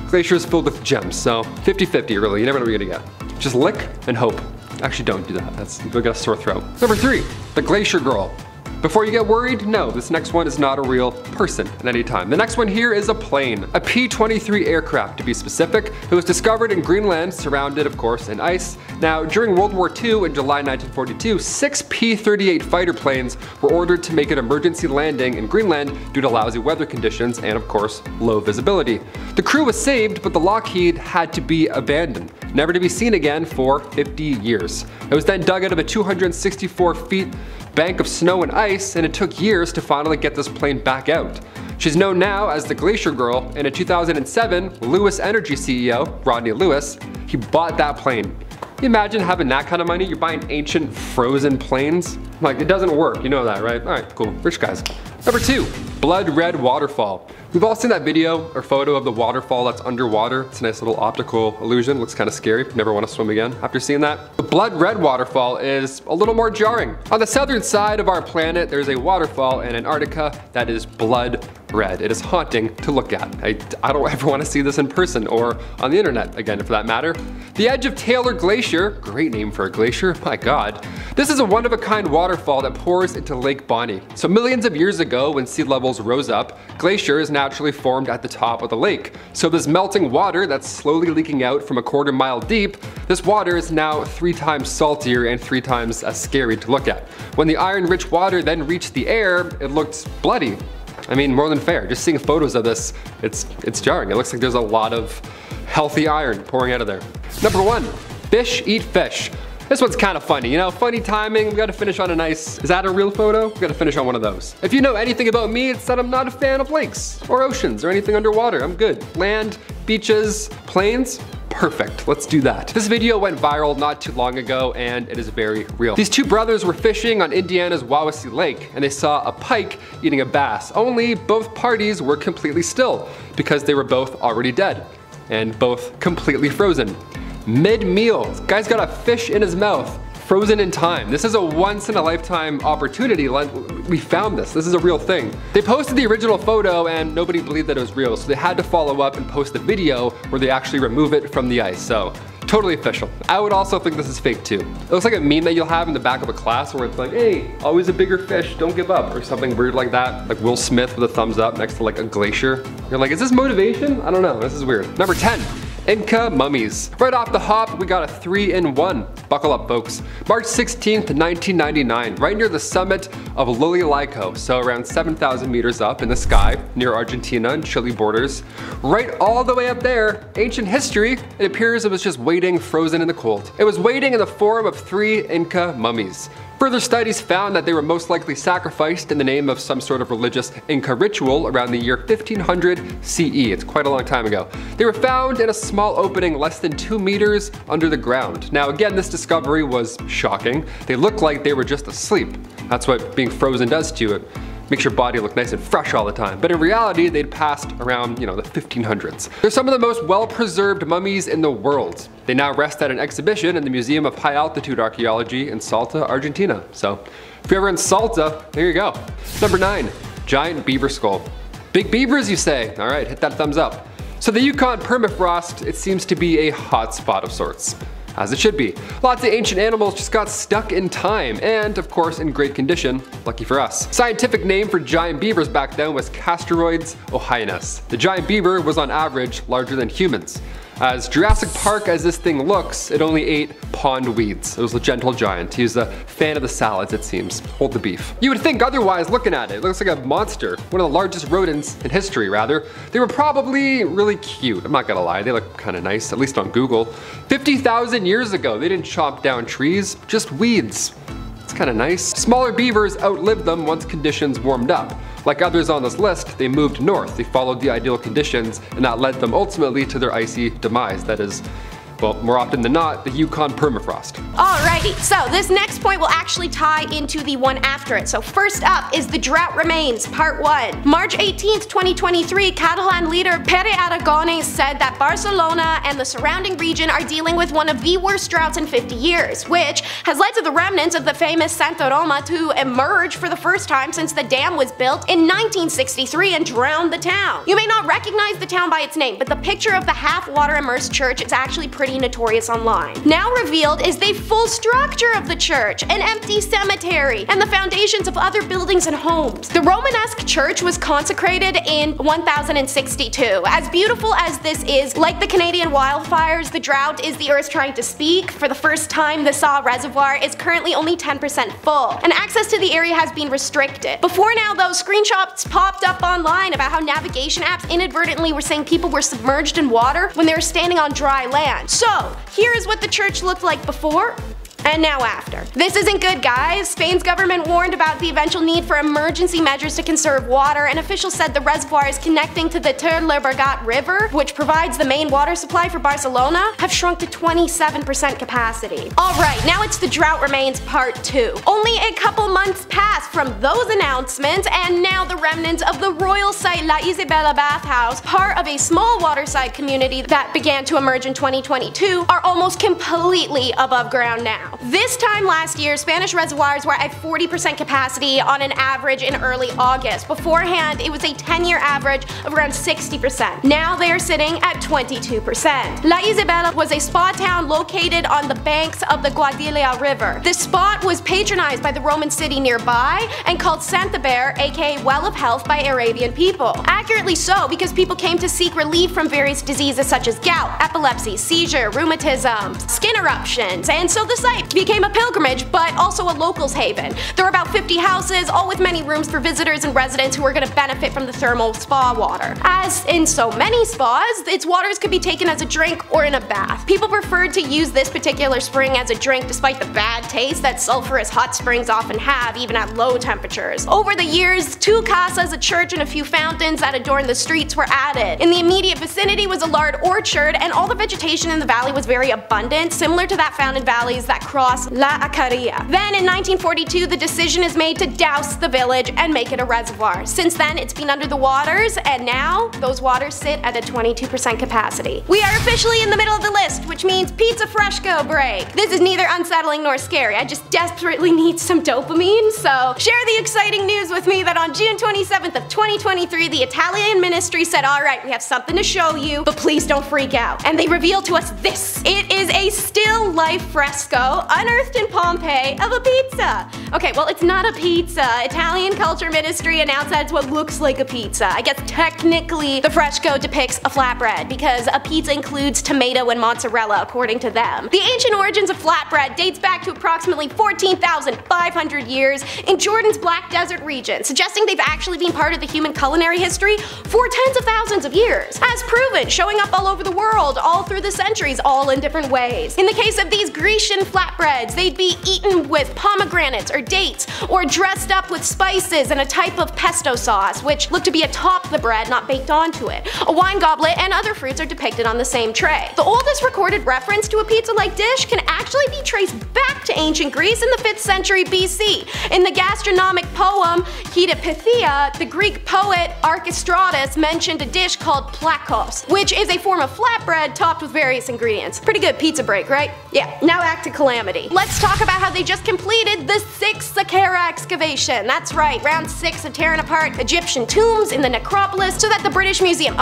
glaciers filled with gems. So 50-50 really, you never know what you're gonna get. Just lick and hope. Actually, don't do that, you'll get a sore throat. Number 3, the Glacier Girl. Before you get worried, no, this next one is not a real person at any time. The next one here is a plane, a P-23 aircraft to be specific. It was discovered in Greenland, surrounded of course in ice. Now, during World War II in July 1942, 6 P-38 fighter planes were ordered to make an emergency landing in Greenland due to lousy weather conditions and of course, low visibility. The crew was saved, but the Lockheed had to be abandoned, never to be seen again for 50 years. It was then dug out of a 264 feet bank of snow and ice, and it took years to finally get this plane back out. She's known now as the Glacier Girl, and in 2007, Lewis Energy CEO, Rodney Lewis, he bought that plane. Can you imagine having that kind of money? You're buying ancient frozen planes? Like, it doesn't work, you know that, right? All right, cool, rich guys. Number 2, Blood Red Waterfall. We've all seen that video or photo of the waterfall that's underwater. It's a nice little optical illusion, looks kind of scary. Never want to swim again after seeing that. The Blood Red Waterfall is a little more jarring. On the southern side of our planet, there's a waterfall in Antarctica that is blood red. It is haunting to look at. I don't ever want to see this in person or on the internet again for that matter. The edge of Taylor Glacier, great name for a glacier, my god. This is a one-of-a-kind waterfall that pours into Lake Bonny. So millions of years ago, when sea levels rose up, glaciers naturally formed at the top of the lake. So this melting water that's slowly leaking out from a quarter mile deep, this water is now 3 times saltier and 3 times as scary to look at. When the iron-rich water then reached the air, it looked bloody. I mean, more than fair. Just seeing photos of this, it's jarring. It looks like there's a lot of healthy iron pouring out of there. Number 1, fish eat fish. This one's kind of funny, you know, funny timing. We gotta finish on a nice, is that a real photo? We gotta finish on one of those. If you know anything about me, it's that I'm not a fan of lakes or oceans or anything underwater. I'm good. Land, beaches, plains, perfect. Let's do that. This video went viral not too long ago and it is very real. These 2 brothers were fishing on Indiana's Wawasee Lake and they saw a pike eating a bass, only both parties were completely still because they were both already dead and both completely frozen. Mid-meal, this guy's got a fish in his mouth, frozen in time. This is a once-in-a-lifetime opportunity. We found this. This is a real thing. They posted the original photo and nobody believed that it was real, so they had to follow up and post the video where they actually remove it from the ice. So, totally official. I would also think this is fake too. It looks like a meme that you'll have in the back of a class where it's like, hey, always a bigger fish, don't give up, or something weird like that. Like Will Smith with a thumbs up next to like a glacier. You're like, is this motivation? I don't know, this is weird. Number 10. Inca mummies. Right off the hop, we got a 3-in-1. Buckle up, folks. March 16th, 1999, right near the summit of Lililaiko, so around 7,000 meters up in the sky, near Argentina and Chile borders. Right all the way up there, ancient history, it appears it was just waiting frozen in the cold. It was waiting in the form of 3 Inca mummies. Further studies found that they were most likely sacrificed in the name of some sort of religious Inca ritual around the year 1500 CE. It's quite a long time ago. They were found in a small opening less than 2 meters under the ground. Now again, this discovery was shocking. They looked like they were just asleep. That's what being frozen does to you. It makes your body look nice and fresh all the time. But in reality, they'd passed around, the 1500s. They're some of the most well-preserved mummies in the world. They now rest at an exhibition in the Museum of High Altitude Archaeology in Salta, Argentina. So, if you're ever in Salta, there you go. Number 9, giant beaver skull. Big beavers, you say? All right, hit that thumbs up. So the Yukon permafrost, it seems to be a hot spot of sorts. As it should be. Lots of ancient animals just got stuck in time, and of course in great condition, lucky for us. Scientific name for giant beavers back then was Castroides ohainus. The giant beaver was on average larger than humans. As Jurassic Park as this thing looks, it only ate pond weeds. It was a gentle giant. He was a fan of the salads, it seems. Hold the beef. You would think otherwise looking at it. It looks like a monster. One of the largest rodents in history, rather. They were probably really cute. I'm not gonna lie, they look kinda nice, at least on Google. 50,000 years ago, they didn't chop down trees, just weeds. It's kinda nice. Smaller beavers outlived them once conditions warmed up. Like others on this list, they moved north. They followed the ideal conditions, and that led them ultimately to their icy demise. That is, well, more often than not, the Yukon permafrost. Alrighty, so this next point will actually tie into the one after it. So first up is the drought remains, part 1. March 18th, 2023, Catalan leader Pere Aragonès said that Barcelona and the surrounding region are dealing with one of the worst droughts in 50 years, which has led to the remnants of the famous Santa Roma to emerge for the first time since the dam was built in 1963 and drowned the town. You may not recognize the town by its name, but the picture of the half-water immersed church is actually pretty notorious online. Now revealed is the full structure of the church, an empty cemetery, and the foundations of other buildings and homes. The Romanesque church was consecrated in 1062. As beautiful as this is, like the Canadian wildfires, the drought is the earth trying to speak. For the first time, the Saw Reservoir is currently only 10% full, and access to the area has been restricted. Before now, though, screenshots popped up online about how navigation apps inadvertently were saying people were submerged in water when they were standing on dry land. So, here is what the church looked like before, and now after. This isn't good, guys. Spain's government warned about the eventual need for emergency measures to conserve water, and officials said the reservoir is connecting to the Ter Llobregat River, which provides the main water supply for Barcelona, have shrunk to 27% capacity. Alright, now it's the drought remains part 2. Only a couple months passed from those announcements, and now the remnants of the royal site La Isabela bathhouse, part of a small waterside community that began to emerge in 2022, are almost completely above ground now. This time last year, Spanish reservoirs were at 40% capacity on an average in early August. Beforehand, it was a 10-year average of around 60%. Now they are sitting at 22%. La Isabela was a spa town located on the banks of the Guadalquivir River. This spot was patronized by the Roman city nearby and called Santander, aka Well of Health, by Arabian people. Accurately so, because people came to seek relief from various diseases such as gout, epilepsy, seizure, rheumatism, skin eruptions, and so the site became a pilgrimage, but also a locals haven. There were about 50 houses, all with many rooms for visitors and residents who were going to benefit from the thermal spa water. As in so many spas, its waters could be taken as a drink or in a bath. People preferred to use this particular spring as a drink despite the bad taste that sulfurous hot springs often have, even at low temperatures. Over the years, 2 casas, a church, and a few fountains that adorned the streets were added. In the immediate vicinity was a large orchard, and all the vegetation in the valley was very abundant, similar to that found in valleys that cross La Acaria. Then in 1942, the decision is made to douse the village and make it a reservoir. Since then, it's been under the waters, and now those waters sit at a 22% capacity. We are officially in the middle of the list, which means pizza fresco break. This is neither unsettling nor scary. I just desperately need some dopamine, so share the exciting news with me that on June 27th of 2023, the Italian ministry said, alright, we have something to show you, but please don't freak out. And they revealed to us this. It is a still life fresco unearthed in Pompeii of a pizza. Okay, well, it's not a pizza. Italian Culture Ministry announced that it's what looks like a pizza. I guess technically the fresco depicts a flatbread because a pizza includes tomato and mozzarella according to them. The ancient origins of flatbread dates back to approximately 14,500 years in Jordan's Black Desert region, suggesting they've actually been part of the human culinary history for tens of thousands of years. As proven, showing up all over the world, all through the centuries, all in different ways. In the case of these Grecian flatbreads, they'd be eaten with pomegranates or dates, or dressed up with spices and a type of pesto sauce, which looked to be atop the bread, not baked onto it. A wine goblet and other fruits are depicted on the same tray. The oldest recorded reference to a pizza-like dish can actually be traced back to ancient Greece in the 5th century BC. In the gastronomic poem Hedipithia, the Greek poet Archestratus mentioned a dish called plakos, which is a form of flatbread topped with various ingredients. Pretty good pizza break, right? Yeah, now back to calamity. Let's talk about how they just completed the 6th Saqqara excavation. That's right, round 6 of tearing apart Egyptian tombs in the necropolis so that the British Museum,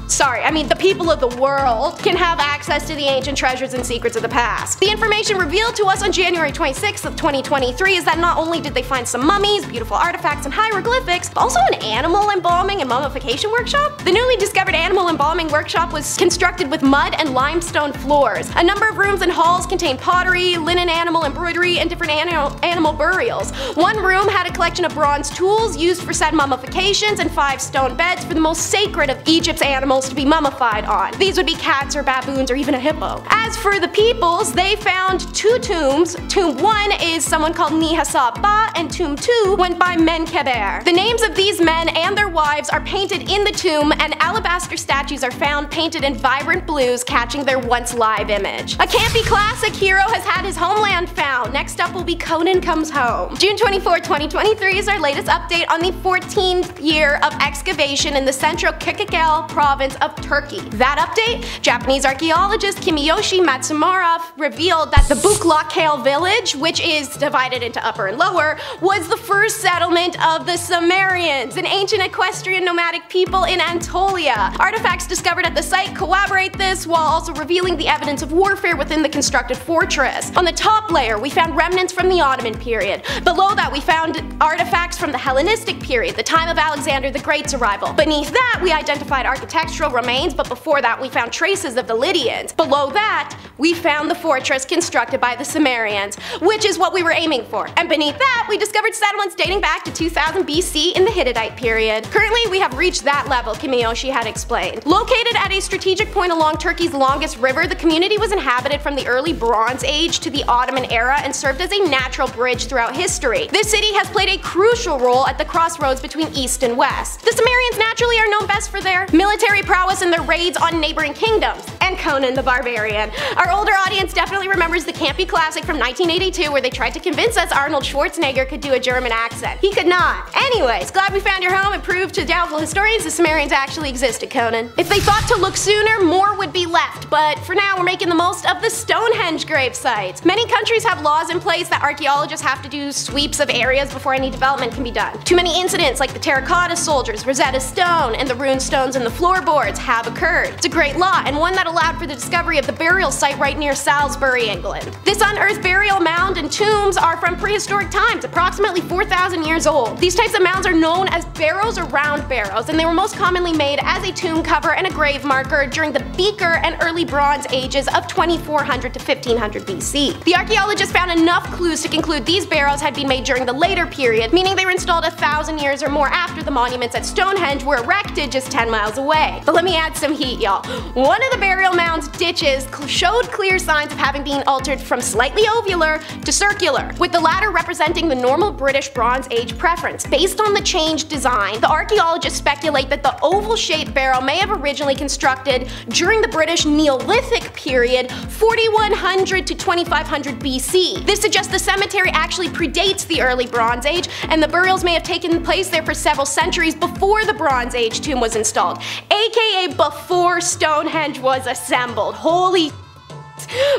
Sorry, I mean the people of the world can have access to the ancient treasures and secrets of the past. The information revealed to us on January 26th of 2023 is that not only did they find some mummies, beautiful artifacts, and hieroglyphics, but also an animal embalming and mummification workshop. The newly discovered animal embalming workshop was constructed with mud and limestone floors. A number of rooms and halls contained pottery, linen animal embroidery, and different animal burials. One room had a collection of bronze tools used for said mummifications and 5 stone beds for the most sacred of Egypt's animals to be mummified on. These would be cats or baboons or even a hippo. As for the peoples, they found 2 tombs. Tomb 1 is someone called Nihasaba, and Tomb 2 went by Menkeber. The names of these men and their wives are painted in the tomb, and alabaster statues are found painted in vibrant blues, catching their once live image. A campy classic hero has had his homeland found. Next up will be Conan Comes Home. June 24, 2023 is our latest update on the 14th year of excavation in the central Kikikal province of Turkey. That update? Japanese archaeologist Kimiyoshi Matsumura revealed that the Buklakale village, which is divided into upper and lower, was the first settlement of the Sumerians, an ancient equestrian nomadic people in Anatolia. Artifacts discovered at the site corroborate this, while also revealing the evidence of warfare within the constructed fortress. On the top layer, we found remnants from the Ottoman period. Below that, we found artifacts from the Hellenistic period, the time of Alexander the Great's arrival. Beneath that, we identified architectural remains, but before that, we found traces of the Lydians. Below that, we found the fortress constructed by the Sumerians, which is what we were aiming for. And beneath that, we discovered settlements dating back to 2000 BC in the Hittite period. Currently, we have reached that level, Kimiyoshi had explained. Located at a strategic point along Turkey's longest river, the community was inhabited from the early Bronze Age to the Ottoman era and served as a natural bridge throughout history. This city has played a crucial role at the crossroads between East and West. The Sumerians naturally are known best for their military prowess and their raids on neighboring kingdoms, and Conan the Barbarian. Our older audience definitely remembers the campy classic from 1982 where they tried to convince us Arnold Schwarzenegger could do a German accent. He could not. Anyways, glad we found your home and proved to doubtful historians the Sumerians actually existed, Conan. If they thought to look sooner, more would be left, but for now we're making the most of the Stonehenge grave sites. Many countries have laws in place that archaeologists have to do sweeps of areas before any development can be done. Too many incidents like the terracotta soldiers, Rosetta Stone, and the rune stones in the floorboards have occurred. It's a great law, and one that allowed for the discovery of the burial site right near Salisbury, England. This unearthed burial mound and tombs are from prehistoric times, approximately 4,000 years old. These types of mounds are known as barrows or round barrows, and they were most commonly made as a tomb cover and a grave marker during the Beaker and early Bronze Ages of 2400 to 1500 BC. The archaeologists found enough clues to conclude these barrows had been made during the later period, meaning they were installed 1,000 years or more after the monuments at Stonehenge were erected just 10 miles away. But let me add some heat, y'all. One of the burial mound's ditches showed clear signs of having been altered from slightly ovular to circular, with the latter representing the normal British Bronze Age preference. Based on the changed design, the archaeologists speculate that the oval-shaped barrow may have originally constructed during the British Neolithic period, 4100 to 2500 BC. This suggests the cemetery actually predates the early Bronze Age, and the burials may have taken place there for several centuries before the Bronze Age tomb was installed, aka before Stonehenge was assembled. Holy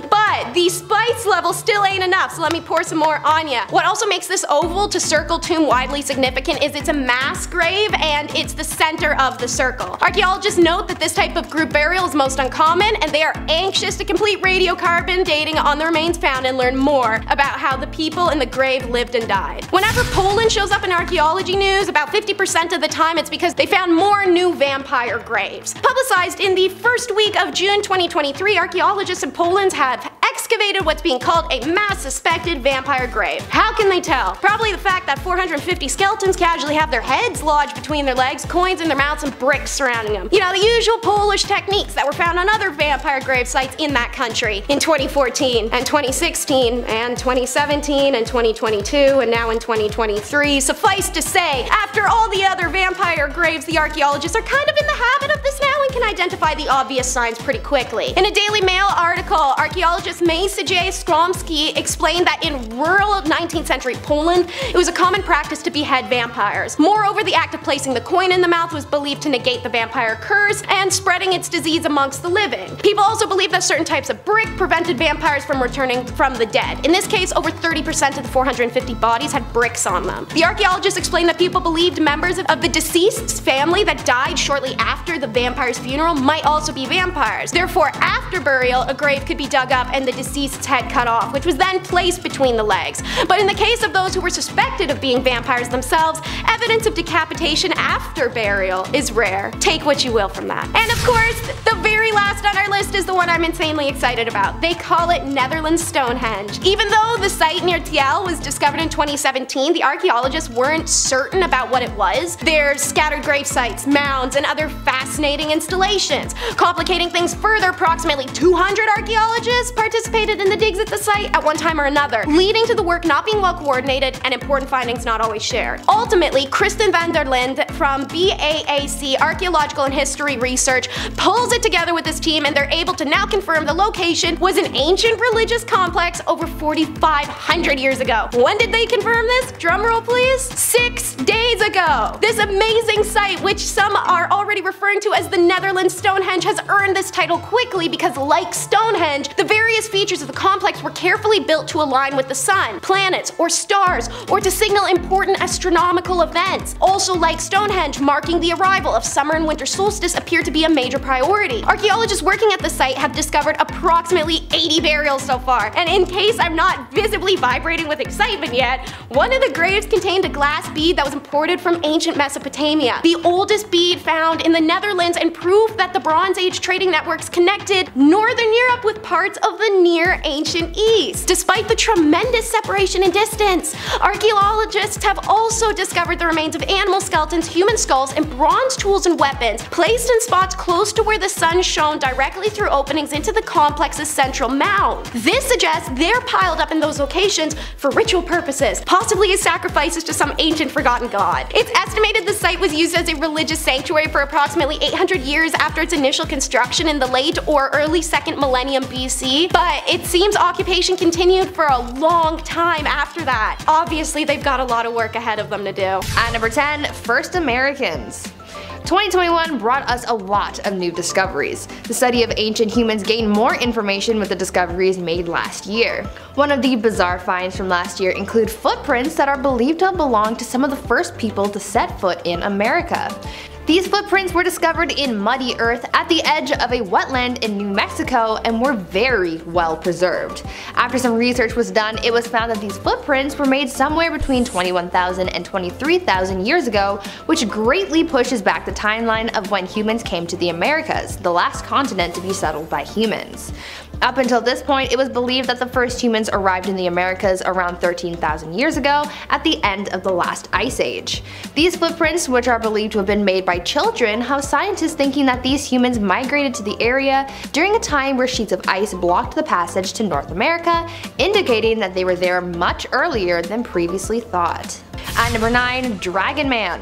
but the spice level still ain't enough, so let me pour some more on ya. What also makes this oval to circle tomb widely significant is it's a mass grave and it's the center of the circle. Archaeologists note that this type of group burial is most uncommon, and they are anxious to complete radiocarbon dating on the remains found and learn more about how the people in the grave lived and died. Whenever Poland shows up in archaeology news, about 50% of the time it's because they found more new vampire graves. Publicized in the first week of June 2023, archaeologists in Poland have excavated what's being called a mass suspected vampire grave. How can they tell? Probably the fact that 450 skeletons casually have their heads lodged between their legs, coins in their mouths, and bricks surrounding them. You know, the usual Polish techniques that were found on other vampire grave sites in that country in 2014 and 2016 and 2017 and 2022 and now in 2023. Suffice to say, after all the other vampire graves, the archaeologists are kind of in the habit of this now and can identify the obvious signs pretty quickly. In a Daily Mail article, archaeologists may Lisy Skromski explained that in rural 19th century Poland, it was a common practice to behead vampires. Moreover, the act of placing the coin in the mouth was believed to negate the vampire curse and spreading its disease amongst the living. People also believed that certain types of brick prevented vampires from returning from the dead. In this case, over 30% of the 450 bodies had bricks on them. The archaeologists explained that people believed members of the deceased's family that died shortly after the vampire's funeral might also be vampires. Therefore, after burial, a grave could be dug up and the deceased's head cut off, which was then placed between the legs. But in the case of those who were suspected of being vampires themselves, evidence of decapitation after burial is rare. Take what you will from that. And of course, the very last on our list is the one I'm insanely excited about. They call it Netherlands Stonehenge. Even though the site near Tiel was discovered in 2017, the archaeologists weren't certain about what it was. There's scattered grave sites, mounds, and other fascinating installations. Complicating things further, approximately 200 archaeologists participated in the digs at the site at one time or another, leading to the work not being well coordinated and important findings not always shared. Ultimately, Kristen van der Linde from BAAC Archaeological and History Research pulls it together with this team, and they're able to now confirm the location was an ancient religious complex over 4,500 years ago. When did they confirm this? Drumroll please? 6 days ago! This amazing site, which some are already referring to as the Netherlands Stonehenge, has earned this title quickly because, like Stonehenge, the various features of the complex were carefully built to align with the sun, planets, or stars, or to signal important astronomical events. Also, like Stonehenge, marking the arrival of summer and winter solstice appeared to be a major priority. Archaeologists working at the site have discovered approximately 80 burials so far, and in case I'm not visibly vibrating with excitement yet, one of the graves contained a glass bead that was imported from ancient Mesopotamia, the oldest bead found in the Netherlands, and proof that the Bronze Age trading networks connected Northern Europe with parts of the near ancient East. Despite the tremendous separation in distance, archaeologists have also discovered the remains of animal skeletons, human skulls, and bronze tools and weapons placed in spots close to where the sun shone directly through openings into the complex's central mound. This suggests they're piled up in those locations for ritual purposes, possibly as sacrifices to some ancient forgotten god. It's estimated the site was used as a religious sanctuary for approximately 800 years after its initial construction in the late or early 2nd millennium BC, but it seems occupation continued for a long time after that. Obviously, they've got a lot of work ahead of them to do. At number 10, First Americans. 2021 brought us a lot of new discoveries. The study of ancient humans gained more information with the discoveries made last year. One of the bizarre finds from last year include footprints that are believed to have belonged to some of the first people to set foot in America. These footprints were discovered in muddy earth at the edge of a wetland in New Mexico and were very well preserved. After some research was done, it was found that these footprints were made somewhere between 21,000 and 23,000 years ago, which greatly pushes back the timeline of when humans came to the Americas, the last continent to be settled by humans. Up until this point, it was believed that the first humans arrived in the Americas around 13,000 years ago at the end of the last ice age. These footprints, which are believed to have been made by children, have scientists thinking that these humans migrated to the area during a time where sheets of ice blocked the passage to North America, indicating that they were there much earlier than previously thought. At number 9, Dragon Man.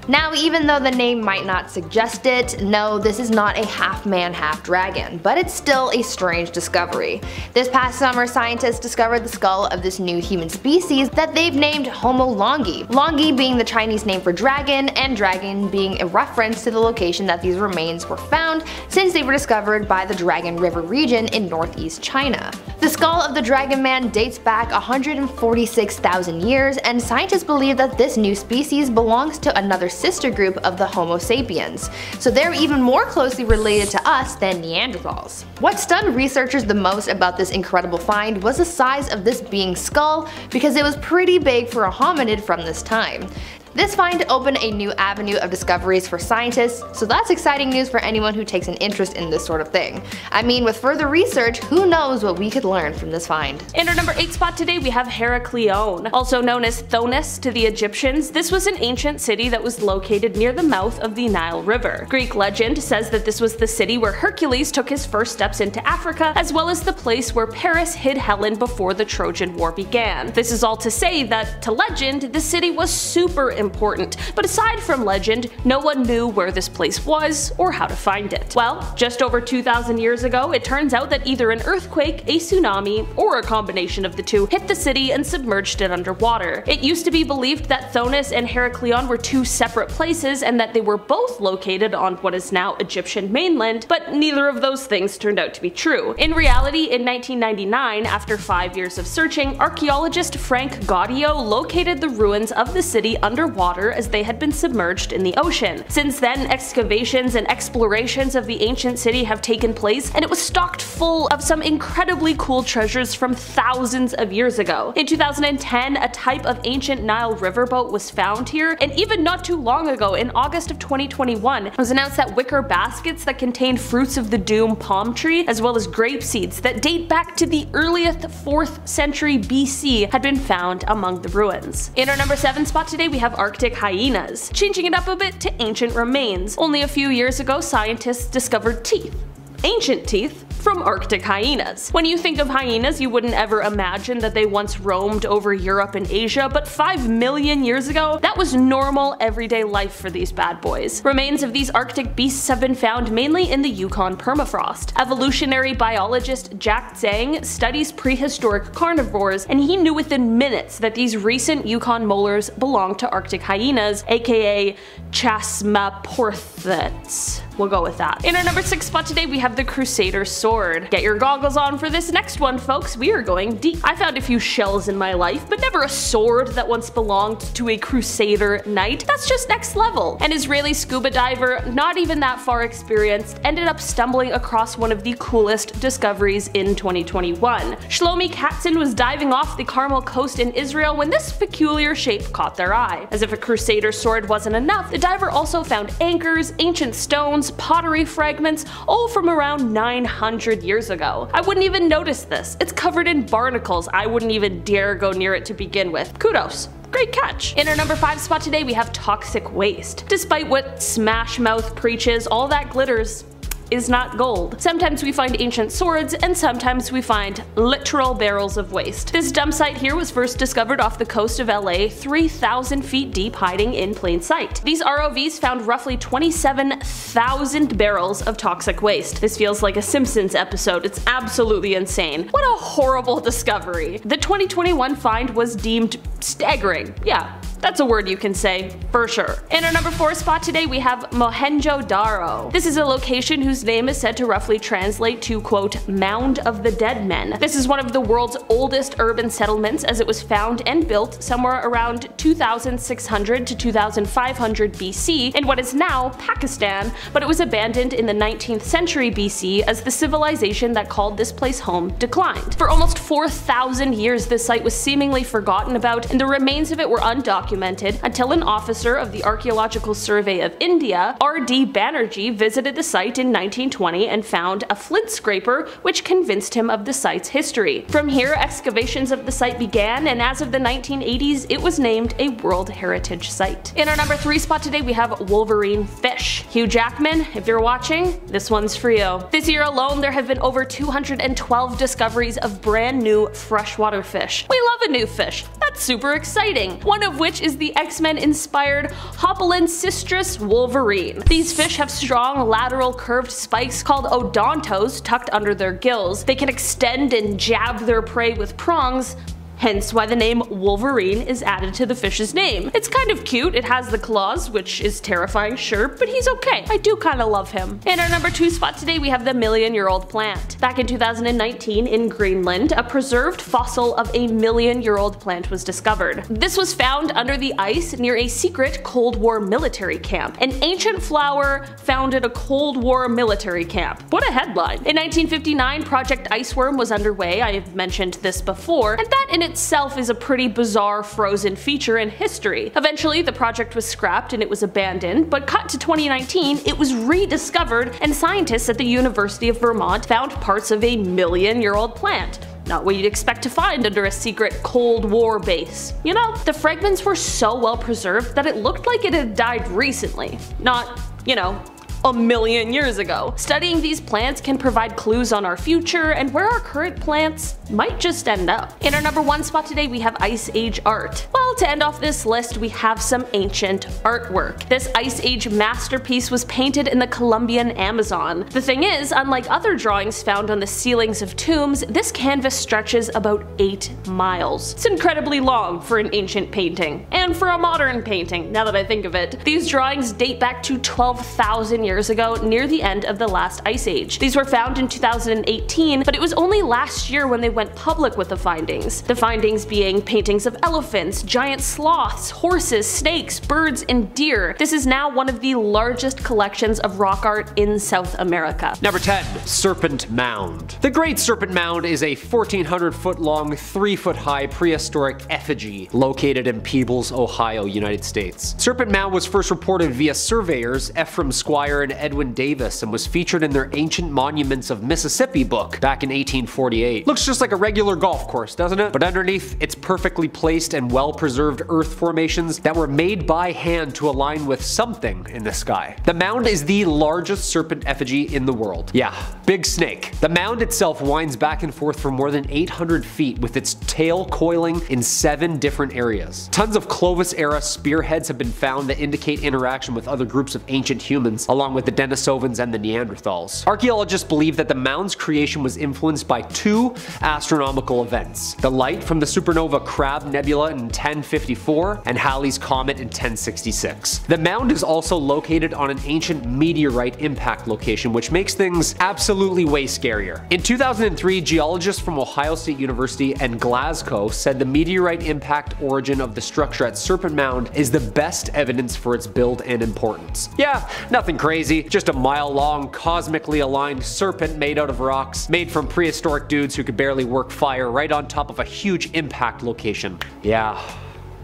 Now, even though the name might not suggest it, no, this is not a half-man, half-dragon, but it's still a strange discovery. This past summer, scientists discovered the skull of this new human species that they've named Homo longi, longi being the Chinese name for dragon, and dragon being a reference to the location that these remains were found, since they were discovered by the Dragon River region in northeast China. The skull of the Dragon Man dates back 146,000 years, and scientists believe that this new species belongs to another sister group of the Homo sapiens, so they're even more closely related to us than Neanderthals. What stunned researchers the most about this incredible find was the size of this being's skull, because it was pretty big for a hominid from this time. This find opened a new avenue of discoveries for scientists, so that's exciting news for anyone who takes an interest in this sort of thing. I mean, with further research, who knows what we could learn from this find. In our number 8 spot today, we have Heraklion. Also known as Thonis to the Egyptians, this was an ancient city that was located near the mouth of the Nile River. Greek legend says that this was the city where Hercules took his first steps into Africa, as well as the place where Paris hid Helen before the Trojan War began. This is all to say that, to legend, the city was super important important, but aside from legend, no one knew where this place was or how to find it. Well, just over 2,000 years ago, it turns out that either an earthquake, a tsunami, or a combination of the two hit the city and submerged it underwater. It used to be believed that Thonis and Heraklion were two separate places and that they were both located on what is now Egyptian mainland, but neither of those things turned out to be true. In reality, in 1999, after 5 years of searching, archaeologist Frank Gaudio located the ruins of the city underwater as they had been submerged in the ocean. Since then, excavations and explorations of the ancient city have taken place, and it was stocked full of some incredibly cool treasures from thousands of years ago. In 2010, a type of ancient Nile riverboat was found here, and even not too long ago, in August of 2021, it was announced that wicker baskets that contained fruits of the doom palm tree, as well as grape seeds that date back to the earliest 4th century BC, had been found among the ruins. In our number 7 spot today, we have Arctic hyenas. Changing it up a bit to ancient remains. Only a few years ago, scientists discovered teeth. Ancient teeth from Arctic hyenas. When you think of hyenas, you wouldn't ever imagine that they once roamed over Europe and Asia, but 5 million years ago, that was normal everyday life for these bad boys. Remains of these Arctic beasts have been found mainly in the Yukon permafrost. Evolutionary biologist Jack Zhang studies prehistoric carnivores, and he knew within minutes that these recent Yukon molars belonged to Arctic hyenas, aka Chasmaporthets. We'll go with that. In our number 6 spot today, we have the Crusader sword. Get your goggles on for this next one, folks. We are going deep. I found a few shells in my life, but never a sword that once belonged to a Crusader knight. That's just next level. An Israeli scuba diver, not even that far experienced, ended up stumbling across one of the coolest discoveries in 2021. Shlomi Katzin was diving off the Carmel coast in Israel when this peculiar shape caught their eye. As if a Crusader sword wasn't enough, the diver also found anchors, ancient stones, pottery fragments, all from around 900 years ago. I wouldn't even notice this. It's covered in barnacles. I wouldn't even dare go near it to begin with. Kudos. Great catch. In our number 5 spot today, we have toxic waste. Despite what Smash Mouth preaches, all that glitters is not gold. Sometimes we find ancient swords, and sometimes we find literal barrels of waste. This dump site here was first discovered off the coast of LA, 3,000 feet deep, hiding in plain sight. These ROVs found roughly 27,000 barrels of toxic waste. This feels like a Simpsons episode. It's absolutely insane. What a horrible discovery. The 2021 find was deemed staggering. Yeah, that's a word you can say, for sure. In our number 4 spot today, we have Mohenjo-Daro. This is a location whose name is said to roughly translate to, quote, Mound of the Dead Men. This is one of the world's oldest urban settlements, as it was found and built somewhere around 2600 to 2500 BC in what is now Pakistan, but it was abandoned in the 19th century BC as the civilization that called this place home declined. For almost 4,000 years, this site was seemingly forgotten about, and the remains of it were undocumented until an officer of the Archaeological Survey of India, R.D. Banerjee, visited the site in 1920 and found a flint scraper which convinced him of the site's history. From here, excavations of the site began, and as of the 1980s, it was named a World Heritage Site. In our number 3 spot today, we have Wolverine fish. Hugh Jackman, if you're watching, this one's for you. This year alone, there have been over 212 discoveries of brand new freshwater fish. We love a new fish. That's super exciting. One of which is the X-Men inspired Hopalensistris wolverine. These fish have strong lateral curved spikes called odontos tucked under their gills. They can extend and jab their prey with prongs, hence why the name Wolverine is added to the fish's name. It's kind of cute. It has the claws, which is terrifying, sure, but he's okay. I do kind of love him. In our number 2 spot today, we have the million-year-old plant. Back in 2019 in Greenland, a preserved fossil of a million-year-old plant was discovered. This was found under the ice near a secret Cold War military camp. An ancient flower founded a Cold War military camp. What a headline. In 1959, Project Iceworm was underway. I have mentioned this before, and that in itself is a pretty bizarre frozen feature in history. Eventually, the project was scrapped and it was abandoned, but cut to 2019, it was rediscovered, and scientists at the University of Vermont found parts of a million-year-old plant. Not what you'd expect to find under a secret Cold War base. You know, the fragments were so well preserved that it looked like it had died recently. Not, you know, a million years ago. Studying these plants can provide clues on our future and where our current plants might just end up. In our number 1 spot today, we have Ice Age art. Well, Well, to end off this list, we have some ancient artwork. This Ice Age masterpiece was painted in the Colombian Amazon. The thing is, unlike other drawings found on the ceilings of tombs, this canvas stretches about 8 miles. It's incredibly long for an ancient painting, and for a modern painting, now that I think of it. These drawings date back to 12,000 years ago, near the end of the last Ice Age. These were found in 2018, but it was only last year when they went public with the findings. The findings being paintings of elephants, giant sloths, horses, snakes, birds, and deer. This is now one of the largest collections of rock art in South America. Number 10. Serpent Mound. The Great Serpent Mound is a 1,400 foot long, 3 foot high prehistoric effigy located in Peebles, Ohio, United States. Serpent Mound was first reported via surveyors Ephraim Squire and Edwin Davis and was featured in their Ancient Monuments of Mississippi book back in 1848. Looks just like a regular golf course, doesn't it? But underneath, it's perfectly placed and well-preserved earth formations that were made by hand to align with something in the sky. The mound is the largest serpent effigy in the world. Yeah, big snake. The mound itself winds back and forth for more than 800 feet with its tail coiling in 7 different areas. Tons of Clovis-era spearheads have been found that indicate interaction with other groups of ancient humans, along with the Denisovans and the Neanderthals. Archaeologists believe that the mound's creation was influenced by 2 astronomical events: the light from the supernova Crab Nebula in 1054 and Halley's Comet in 1066. The mound is also located on an ancient meteorite impact location, which makes things absolutely way scarier. In 2003, geologists from Ohio State University and Glasgow said the meteorite impact origin of the structure at Serpent Mound is the best evidence for its build and importance. Yeah, nothing crazy, just a mile-long, cosmically aligned serpent made out of rocks, made from prehistoric dudes who could barely work fire right on top of a huge impact location. Yeah.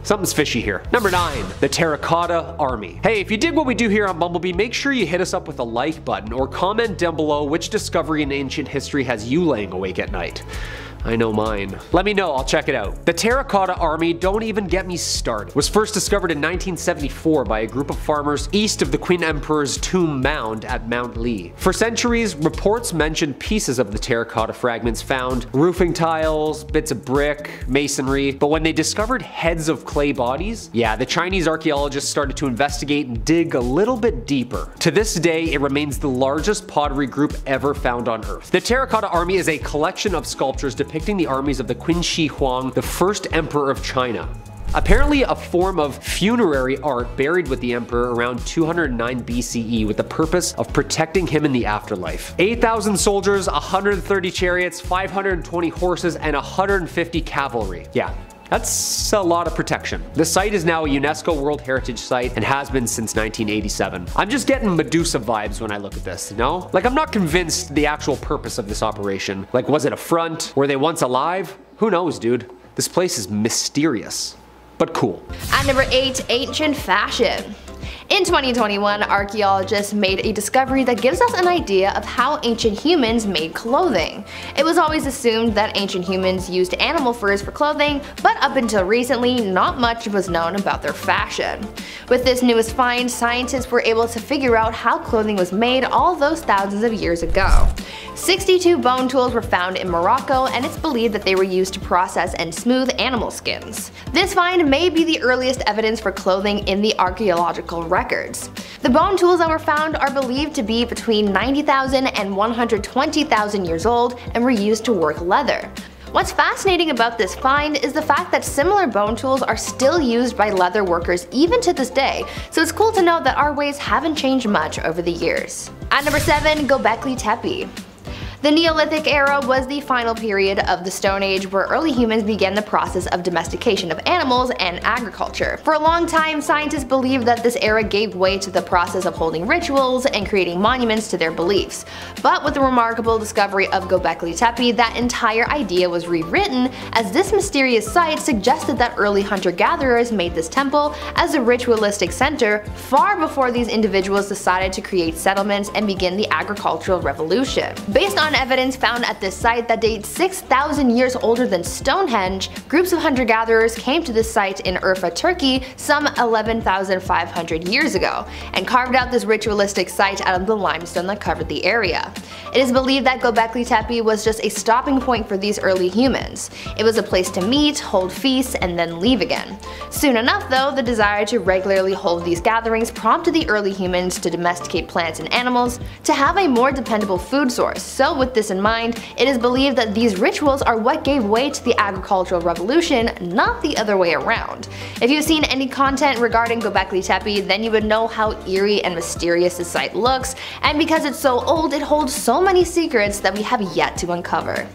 Something's fishy here. Number 9. The Terracotta Army. Hey, if you dig what we do here on BumbleBee, make sure you hit us up with a like button or comment down below which discovery in ancient history has you laying awake at night. I know mine. Let me know, I'll check it out. The Terracotta Army, don't even get me started, was first discovered in 1974 by a group of farmers east of the Queen Emperor's tomb mound at Mount Lee. For centuries, reports mentioned pieces of the terracotta fragments found, roofing tiles, bits of brick, masonry, but when they discovered heads of clay bodies, yeah, the Chinese archaeologists started to investigate and dig a little bit deeper. To this day, it remains the largest pottery group ever found on Earth. The Terracotta Army is a collection of sculptures depicting the armies of the Qin Shi Huang, the first emperor of China. Apparently a form of funerary art buried with the emperor around 209 BCE with the purpose of protecting him in the afterlife. 8,000 soldiers, 130 chariots, 520 horses, and 150 cavalry. Yeah. That's a lot of protection. The site is now a UNESCO World Heritage Site and has been since 1987. I'm just getting Medusa vibes when I look at this, you know? Like, I'm not convinced the actual purpose of this operation. Like, was it a front? Were they once alive? Who knows, dude? This place is mysterious, but cool. At number 8, ancient fashion. In 2021, archaeologists made a discovery that gives us an idea of how ancient humans made clothing. It was always assumed that ancient humans used animal furs for clothing, but up until recently, not much was known about their fashion. With this newest find, scientists were able to figure out how clothing was made all those thousands of years ago. 62 bone tools were found in Morocco, and it's believed that they were used to process and smooth animal skins. This find may be the earliest evidence for clothing in the archaeological records. The bone tools that were found are believed to be between 90,000 and 120,000 years old and were used to work leather. What's fascinating about this find is the fact that similar bone tools are still used by leather workers even to this day, so it's cool to know that our ways haven't changed much over the years. At number 7, Göbekli Tepe. The Neolithic era was the final period of the Stone Age where early humans began the process of domestication of animals and agriculture. For a long time, scientists believed that this era gave way to the process of holding rituals and creating monuments to their beliefs. But with the remarkable discovery of Göbekli Tepe, that entire idea was rewritten, as this mysterious site suggested that early hunter-gatherers made this temple as a ritualistic center far before these individuals decided to create settlements and begin the agricultural revolution. Based on on evidence found at this site that dates 6,000 years older than Stonehenge, groups of hunter-gatherers came to this site in Urfa, Turkey some 11,500 years ago, and carved out this ritualistic site out of the limestone that covered the area. It is believed that Göbekli Tepe was just a stopping point for these early humans. It was a place to meet, hold feasts, and then leave again. Soon enough though, the desire to regularly hold these gatherings prompted the early humans to domesticate plants and animals to have a more dependable food source. So with this in mind, it is believed that these rituals are what gave way to the agricultural revolution, not the other way around. If you've seen any content regarding Göbekli Tepe, then you would know how eerie and mysterious this site looks, and because it's so old, it holds so many secrets that we have yet to uncover.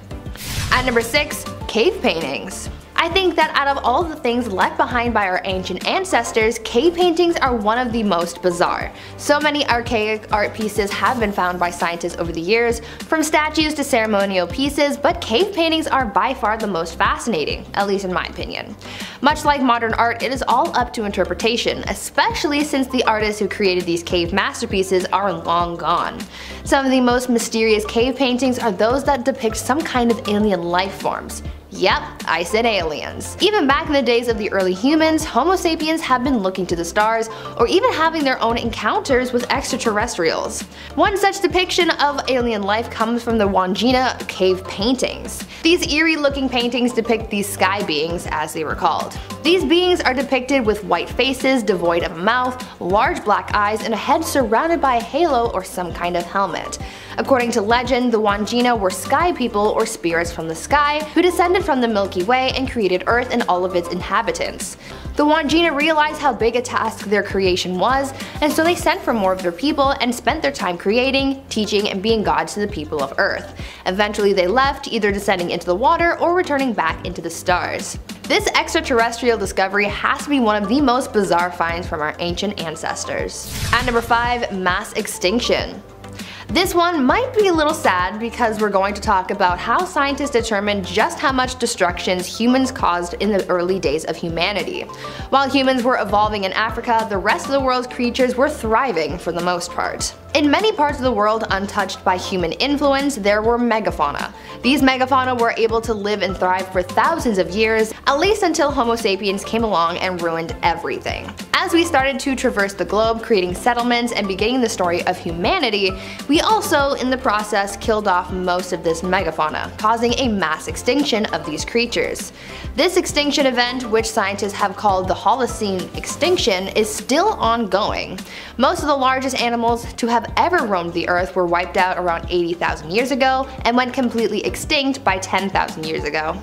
At number 6, cave paintings. I think that out of all the things left behind by our ancient ancestors, cave paintings are one of the most bizarre. So many archaic art pieces have been found by scientists over the years, from statues to ceremonial pieces, but cave paintings are by far the most fascinating, at least in my opinion. Much like modern art, it is all up to interpretation, especially since the artists who created these cave masterpieces are long gone. Some of the most mysterious cave paintings are those that depict some kind of alien life forms. Yep, I said aliens. Even back in the days of the early humans, Homo sapiens have been looking to the stars, or even having their own encounters with extraterrestrials. One such depiction of alien life comes from the Wandjina cave paintings. These eerie looking paintings depict these sky beings, as they were called. These beings are depicted with white faces devoid of a mouth, large black eyes, and a head surrounded by a halo or some kind of helmet. According to legend, the Wandjina were sky people or spirits from the sky who descended from the Milky Way and created Earth and all of its inhabitants. The Wandjina realized how big a task their creation was, and so they sent for more of their people and spent their time creating, teaching, and being gods to the people of Earth. Eventually they left, either descending into the water or returning back into the stars. This extraterrestrial discovery has to be one of the most bizarre finds from our ancient ancestors. At number 5, mass extinction. This one might be a little sad because we're going to talk about how scientists determined just how much destructions humans caused in the early days of humanity. While humans were evolving in Africa, the rest of the world's creatures were thriving for the most part. In many parts of the world untouched by human influence, there were megafauna. These megafauna were able to live and thrive for thousands of years, at least until Homo sapiens came along and ruined everything. As we started to traverse the globe, creating settlements and beginning the story of humanity, we also, in the process, killed off most of this megafauna, causing a mass extinction of these creatures. This extinction event, which scientists have called the Holocene extinction, is still ongoing. Most of the largest animals to have ever roamed the earth were wiped out around 80,000 years ago and went completely extinct by 10,000 years ago.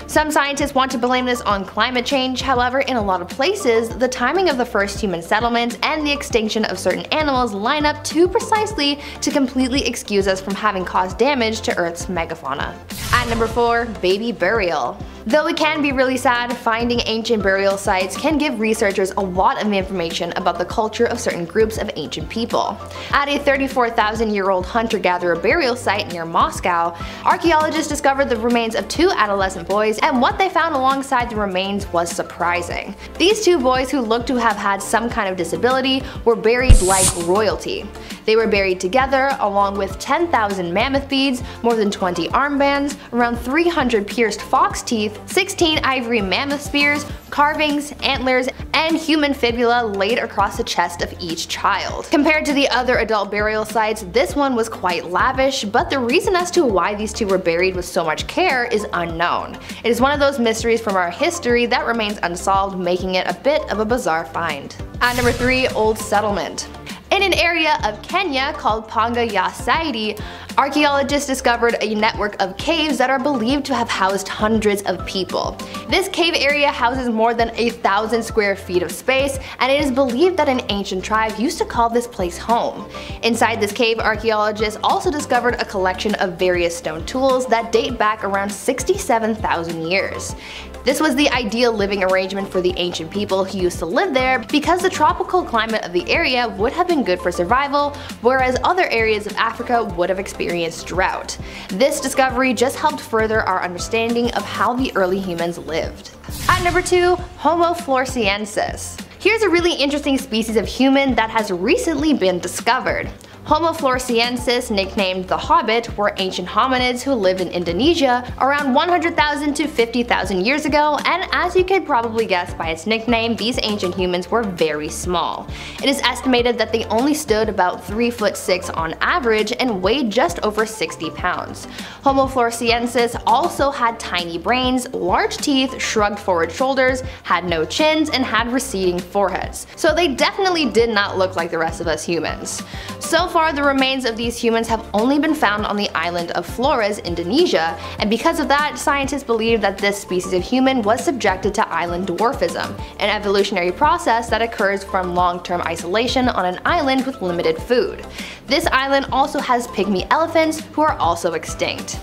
Some scientists want to blame this on climate change, however in a lot of places, the timing of the first human settlement and the extinction of certain animals line up too precisely to completely excuse us from having caused damage to Earth's megafauna. At number 4, baby burial. Though it can be really sad, finding ancient burial sites can give researchers a lot of information about the culture of certain groups of ancient people. At a 34,000-year-old hunter-gatherer burial site near Moscow, archaeologists discovered the remains of 2 adolescent boys, and what they found alongside the remains was surprising. These 2 boys, who looked to have had some kind of disability, were buried like royalty. They were buried together along with 10,000 mammoth beads, more than 20 armbands, around 300 pierced fox teeth, 16 ivory mammoth spears, carvings, antlers, and human fibula laid across the chest of each child. Compared to the other adult burial sites, this one was quite lavish, but the reason as to why these 2 were buried with so much care is unknown. It is one of those mysteries from our history that remains unsolved, making it a bit of a bizarre find. At number 3, old settlement. In an area of Kenya called Panga ya Saidi, archaeologists discovered a network of caves that are believed to have housed hundreds of people. This cave area houses more than 1,000 square feet of space, and it is believed that an ancient tribe used to call this place home. Inside this cave, archaeologists also discovered a collection of various stone tools that date back around 67,000 years. This was the ideal living arrangement for the ancient people who used to live there because the tropical climate of the area would have been good for survival, whereas other areas of Africa would have experienced drought. This discovery just helped further our understanding of how the early humans lived. At number 2, Homo floresiensis. Here's a really interesting species of human that has recently been discovered. Homo floresiensis, nicknamed the Hobbit, were ancient hominids who lived in Indonesia around 100,000 to 50,000 years ago, and as you could probably guess by its nickname, these ancient humans were very small. It is estimated that they only stood about 3'6" on average and weighed just over 60 pounds. Homo floresiensis also had tiny brains, large teeth, shrugged forward shoulders, had no chins, and had receding foreheads. So they definitely did not look like the rest of us humans. So far, the remains of these humans have only been found on the island of Flores, Indonesia, and because of that, scientists believe that this species of human was subjected to island dwarfism, an evolutionary process that occurs from long-term isolation on an island with limited food. This island also has pygmy elephants, who are also extinct.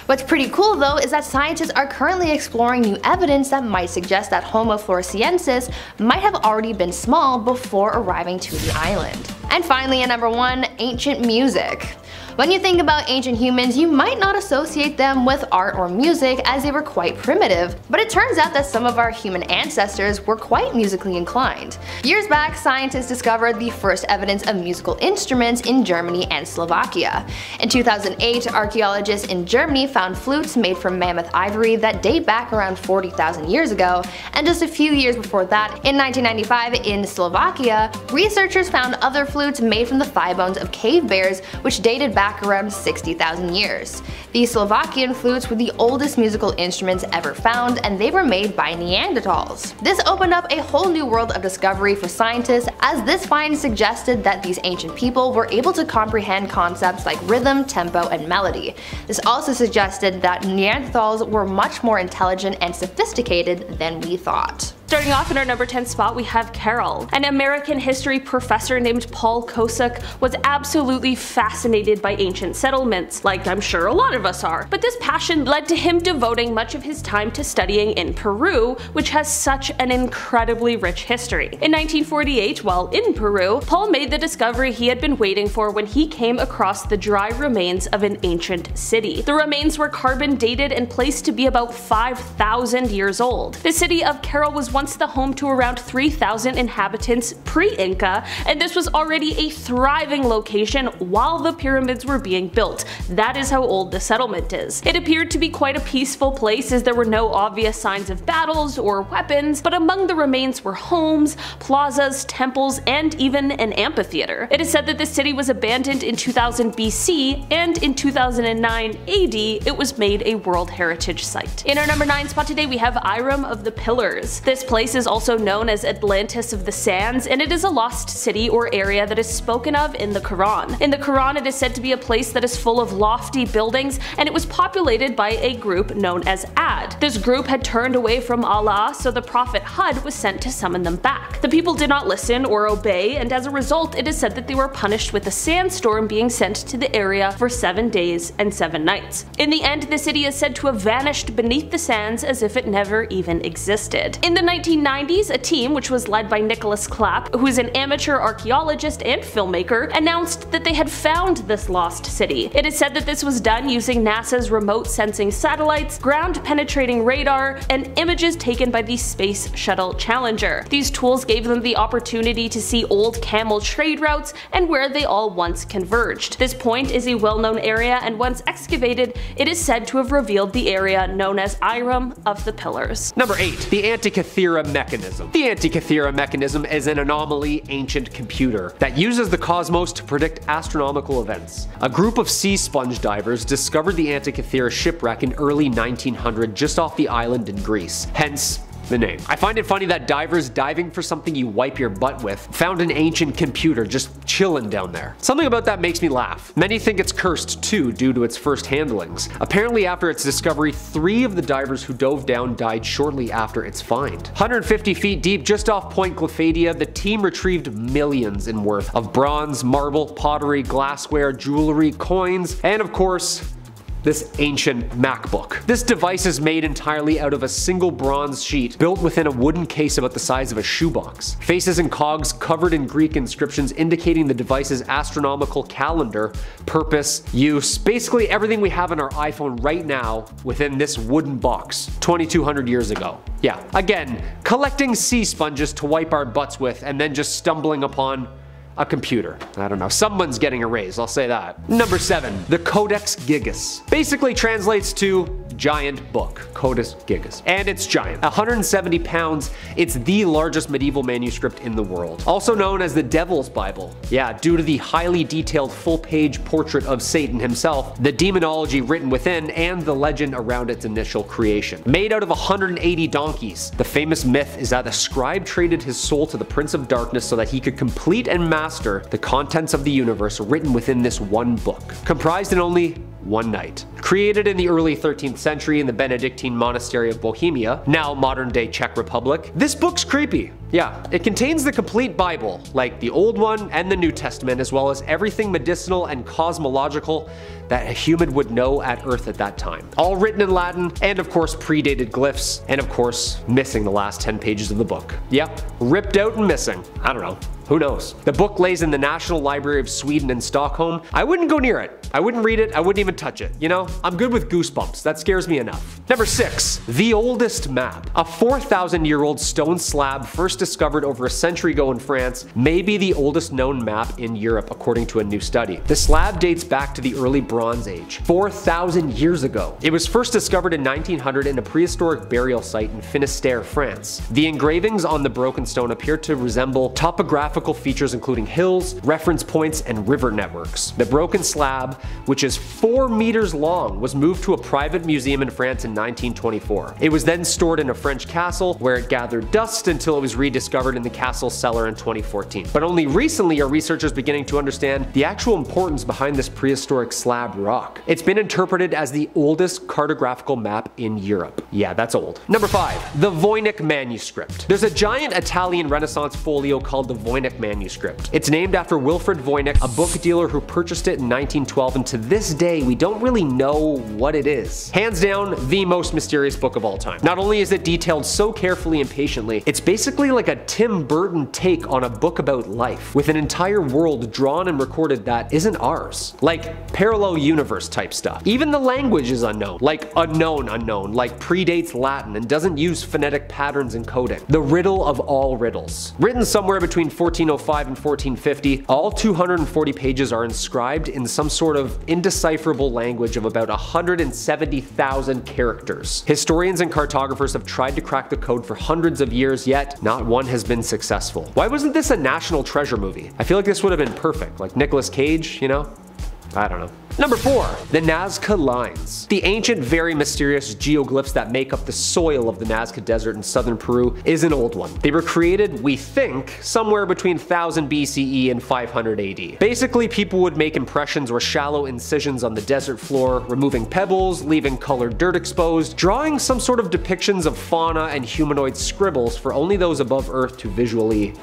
What's pretty cool though is that scientists are currently exploring new evidence that might suggest that Homo floresiensis might have already been small before arriving to the island. And finally, at number 1, ancient music. When you think about ancient humans, you might not associate them with art or music as they were quite primitive, but it turns out that some of our human ancestors were quite musically inclined. Years back, scientists discovered the first evidence of musical instruments in Germany and Slovakia. In 2008, archaeologists in Germany found flutes made from mammoth ivory that date back around 40,000 years ago, and just a few years before that, in 1995 in Slovakia, researchers found other flutes made from the thigh bones of cave bears, which dated back around 60,000 years. These Slovakian flutes were the oldest musical instruments ever found, and they were made by Neanderthals. This opened up a whole new world of discovery for scientists, as this find suggested that these ancient people were able to comprehend concepts like rhythm, tempo, and melody. This also suggested that Neanderthals were much more intelligent and sophisticated than we thought. Starting off in our number 10 spot, we have Carol. An American history professor named Paul Kosuk was absolutely fascinated by ancient settlements, like I'm sure a lot of us are. But this passion led to him devoting much of his time to studying in Peru, which has such an incredibly rich history. In 1948, while in Peru, Paul made the discovery he had been waiting for when he came across the dry remains of an ancient city. The remains were carbon dated and placed to be about 5,000 years old. The city of Carol was once the home to around 3,000 inhabitants pre-Inca, and this was already a thriving location while the pyramids were being built. That is how old the settlement is. It appeared to be quite a peaceful place as there were no obvious signs of battles or weapons, but among the remains were homes, plazas, temples, and even an amphitheater. It is said that the city was abandoned in 2000 BC, and in 2009 AD it was made a World Heritage Site. In our number 9 spot today, we have Iram of the Pillars. This place is also known as Atlantis of the Sands, and it is a lost city or area that is spoken of in the Quran. In the Quran, it is said to be a place that is full of lofty buildings, and it was populated by a group known as Ad. This group had turned away from Allah, so the prophet Hud was sent to summon them back. The people did not listen or obey, and as a result, it is said that they were punished with a sandstorm being sent to the area for 7 days and 7 nights. In the end, the city is said to have vanished beneath the sands as if it never even existed. In the 1990s, a team, which was led by Nicholas Clapp, who is an amateur archaeologist and filmmaker, announced that they had found this lost city. It is said that this was done using NASA's remote sensing satellites, ground-penetrating radar, and images taken by the Space Shuttle Challenger. These tools gave them the opportunity to see old camel trade routes and where they all once converged. This point is a well-known area, and once excavated, it is said to have revealed the area known as Iram of the Pillars. Number 8. The Antikythera mechanism. The Antikythera mechanism is an anomaly ancient computer that uses the cosmos to predict astronomical events. A group of sea sponge divers discovered the Antikythera shipwreck in early 1900 just off the island in Greece, hence the name. I find it funny that divers diving for something you wipe your butt with found an ancient computer just chilling down there. Something about that makes me laugh. Many think it's cursed too due to its first handlings. Apparently after its discovery, 3 of the divers who dove down died shortly after its find. 150 feet deep just off Point Glyphadia, the team retrieved millions in worth of bronze, marble, pottery, glassware, jewelry, coins, and of course, this ancient MacBook. This device is made entirely out of a single bronze sheet built within a wooden case about the size of a shoebox. Faces and cogs covered in Greek inscriptions indicating the device's astronomical calendar, purpose, use, basically everything we have on our iPhone right now within this wooden box 2200 years ago. Yeah, again, collecting sea sponges to wipe our butts with and then just stumbling upon a computer. I don't know, someone's getting a raise, I'll say that. Number 7, the Codex Gigas. Basically translates to giant book, Codex Gigas. And it's giant. 170 pounds, it's the largest medieval manuscript in the world. Also known as the Devil's Bible. Yeah, due to the highly detailed full-page portrait of Satan himself, the demonology written within, and the legend around its initial creation. Made out of 180 donkeys, the famous myth is that the scribe traded his soul to the Prince of Darkness so that he could complete and master the contents of the universe written within this one book, comprised in only one night. Created in the early 13th century in the Benedictine monastery of Bohemia, now modern-day Czech Republic, this book's creepy. Yeah, it contains the complete Bible, like the Old One and the New Testament, as well as everything medicinal and cosmological that a human would know at Earth at that time. All written in Latin, and of course predated glyphs, and of course missing the last 10 pages of the book. Yep, ripped out and missing. I don't know. Who knows? The book lays in the National Library of Sweden in Stockholm. I wouldn't go near it. I wouldn't read it. I wouldn't even touch it. You know, I'm good with goosebumps. That scares me enough. Number 6, the oldest map. A 4,000-year-old stone slab first discovered over a century ago in France may be the oldest known map in Europe, according to a new study. The slab dates back to the early Bronze Age, 4,000 years ago. It was first discovered in 1900 in a prehistoric burial site in Finistère, France. The engravings on the broken stone appear to resemble topographical features including hills, reference points, and river networks. The broken slab, which is 4 meters long, was moved to a private museum in France in 1924. It was then stored in a French castle where it gathered dust until it was rediscovered in the castle cellar in 2014. But only recently are researchers beginning to understand the actual importance behind this prehistoric slab rock. It's been interpreted as the oldest cartographical map in Europe. Yeah, that's old. Number 5, the Voynich manuscript. There's a giant Italian Renaissance folio called the Voynich manuscript. It's named after Wilfrid Voynich, a book dealer who purchased it in 1912, and to this day we don't really know what it is. Hands down, the most mysterious book of all time. Not only is it detailed so carefully and patiently, it's basically like a Tim Burton take on a book about life, with an entire world drawn and recorded that isn't ours. Like parallel universe type stuff. Even the language is unknown, like unknown, like predates Latin and doesn't use phonetic patterns and coding. The riddle of all riddles. Written somewhere between 1405 and 1450, all 240 pages are inscribed in some sort of indecipherable language of about 170,000 characters. Historians and cartographers have tried to crack the code for hundreds of years, yet not one has been successful. Why wasn't this a national treasure movie? I feel like this would have been perfect, like Nicolas Cage, you know? I don't know. Number 4, the Nazca Lines. The ancient, very mysterious geoglyphs that make up the soil of the Nazca Desert in southern Peru is an old one. They were created, we think, somewhere between 1000 BCE and 500 AD. Basically, people would make impressions or shallow incisions on the desert floor, removing pebbles, leaving colored dirt exposed, drawing some sort of depictions of fauna and humanoid scribbles for only those above Earth to visually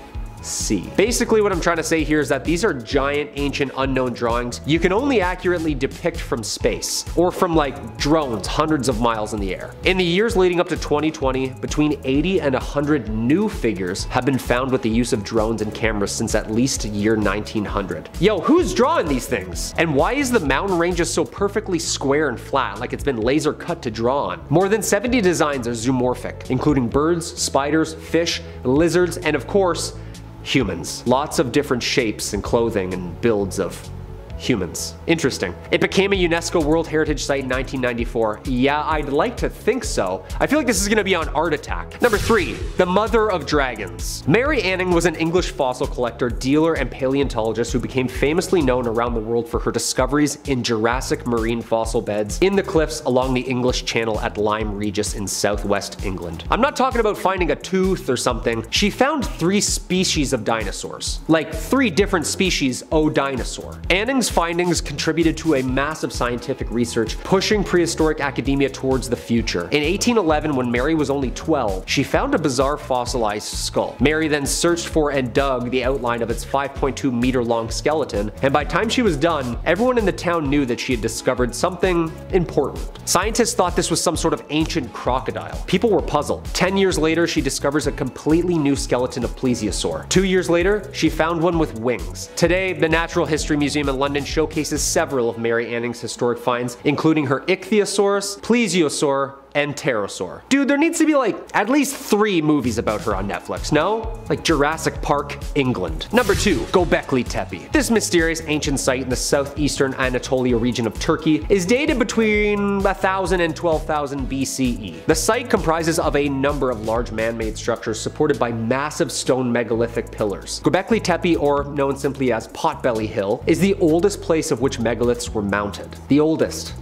see. Basically what I'm trying to say here is that these are giant, ancient, unknown drawings you can only accurately depict from space, or from like drones hundreds of miles in the air. In the years leading up to 2020, between 80 and 100 new figures have been found with the use of drones and cameras since at least year 1900. Yo, who's drawing these things? And why is the mountain ranges so perfectly square and flat, like it's been laser cut to draw on? More than 70 designs are zoomorphic, including birds, spiders, fish, lizards, and of course, humans. Lots of different shapes and clothing and builds of humans. Interesting. It became a UNESCO World Heritage Site in 1994. Yeah, I'd like to think so. I feel like this is gonna be on Art Attack. Number 3, the Mother of Dragons. Mary Anning was an English fossil collector, dealer, and paleontologist who became famously known around the world for her discoveries in Jurassic marine fossil beds in the cliffs along the English Channel at Lyme Regis in southwest England. I'm not talking about finding a tooth or something. She found 3 species of dinosaurs. Like 3 different species o dinosaur. Anning's findings contributed to a massive scientific research pushing prehistoric academia towards the future. In 1811, when Mary was only 12, she found a bizarre fossilized skull. Mary then searched for and dug the outline of its 5.2 meter long skeleton, and by the time she was done, everyone in the town knew that she had discovered something important. Scientists thought this was some sort of ancient crocodile. People were puzzled. 10 years later, she discovers a completely new skeleton of plesiosaur. 2 years later, she found one with wings. Today, the Natural History Museum in London showcases several of Mary Anning's historic finds, including her ichthyosaurus, plesiosaur, and pterosaur. Dude, there needs to be like at least 3 movies about her on Netflix, no? Like Jurassic Park, England. Number 2, Göbekli Tepe. This mysterious ancient site in the southeastern Anatolia region of Turkey is dated between 1000 and 12,000 BCE. The site comprises of a number of large man-made structures supported by massive stone megalithic pillars. Göbekli Tepe, or known simply as Potbelly Hill, is the oldest place of which megaliths were mounted. The oldest.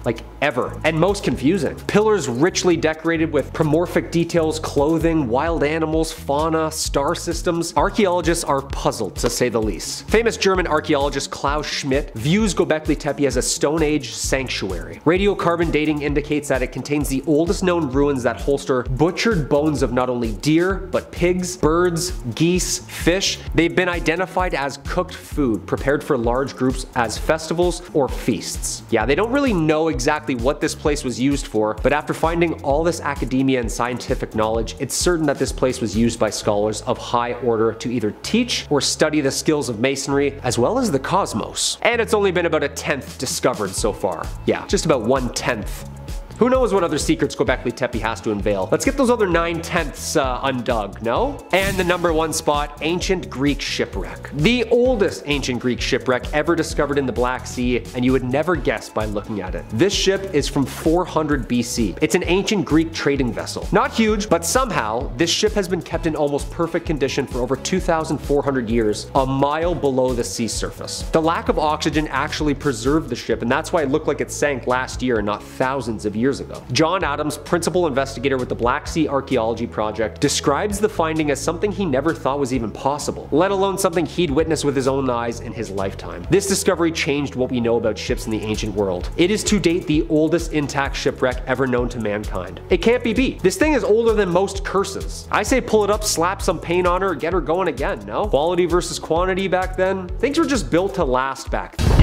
Like ever, and most confusing. Pillars richly decorated with promorphic details, clothing, wild animals, fauna, star systems. Archaeologists are puzzled, to say the least. Famous German archaeologist Klaus Schmidt views Göbekli Tepe as a Stone Age sanctuary. Radiocarbon dating indicates that it contains the oldest known ruins that holster butchered bones of not only deer, but pigs, birds, geese, fish. They've been identified as cooked food, prepared for large groups as festivals or feasts. Yeah, they don't really know exactly what this place was used for, but after finding all this academia and scientific knowledge, it's certain that this place was used by scholars of high order to either teach or study the skills of masonry, as well as the cosmos. And it's only been about 1/10 discovered so far. Yeah, just about 1/10. Who knows what other secrets Göbekli Tepe has to unveil? Let's get those other 9/10 undug, no? And the number 1 spot, ancient Greek shipwreck. The oldest ancient Greek shipwreck ever discovered in the Black Sea, and you would never guess by looking at it. This ship is from 400 BC. It's an ancient Greek trading vessel. Not huge, but somehow, this ship has been kept in almost perfect condition for over 2,400 years, a mile below the sea surface. The lack of oxygen actually preserved the ship, and that's why it looked like it sank last year and not thousands of years ago. John Adams, principal investigator with the Black Sea Archaeology Project, describes the finding as something he never thought was even possible, let alone something he'd witnessed with his own eyes in his lifetime. This discovery changed what we know about ships in the ancient world. It is to date the oldest intact shipwreck ever known to mankind. It can't be beat. This thing is older than most curses. I say pull it up, slap some paint on her, get her going again, no? Quality versus quantity back then? Things were just built to last back then.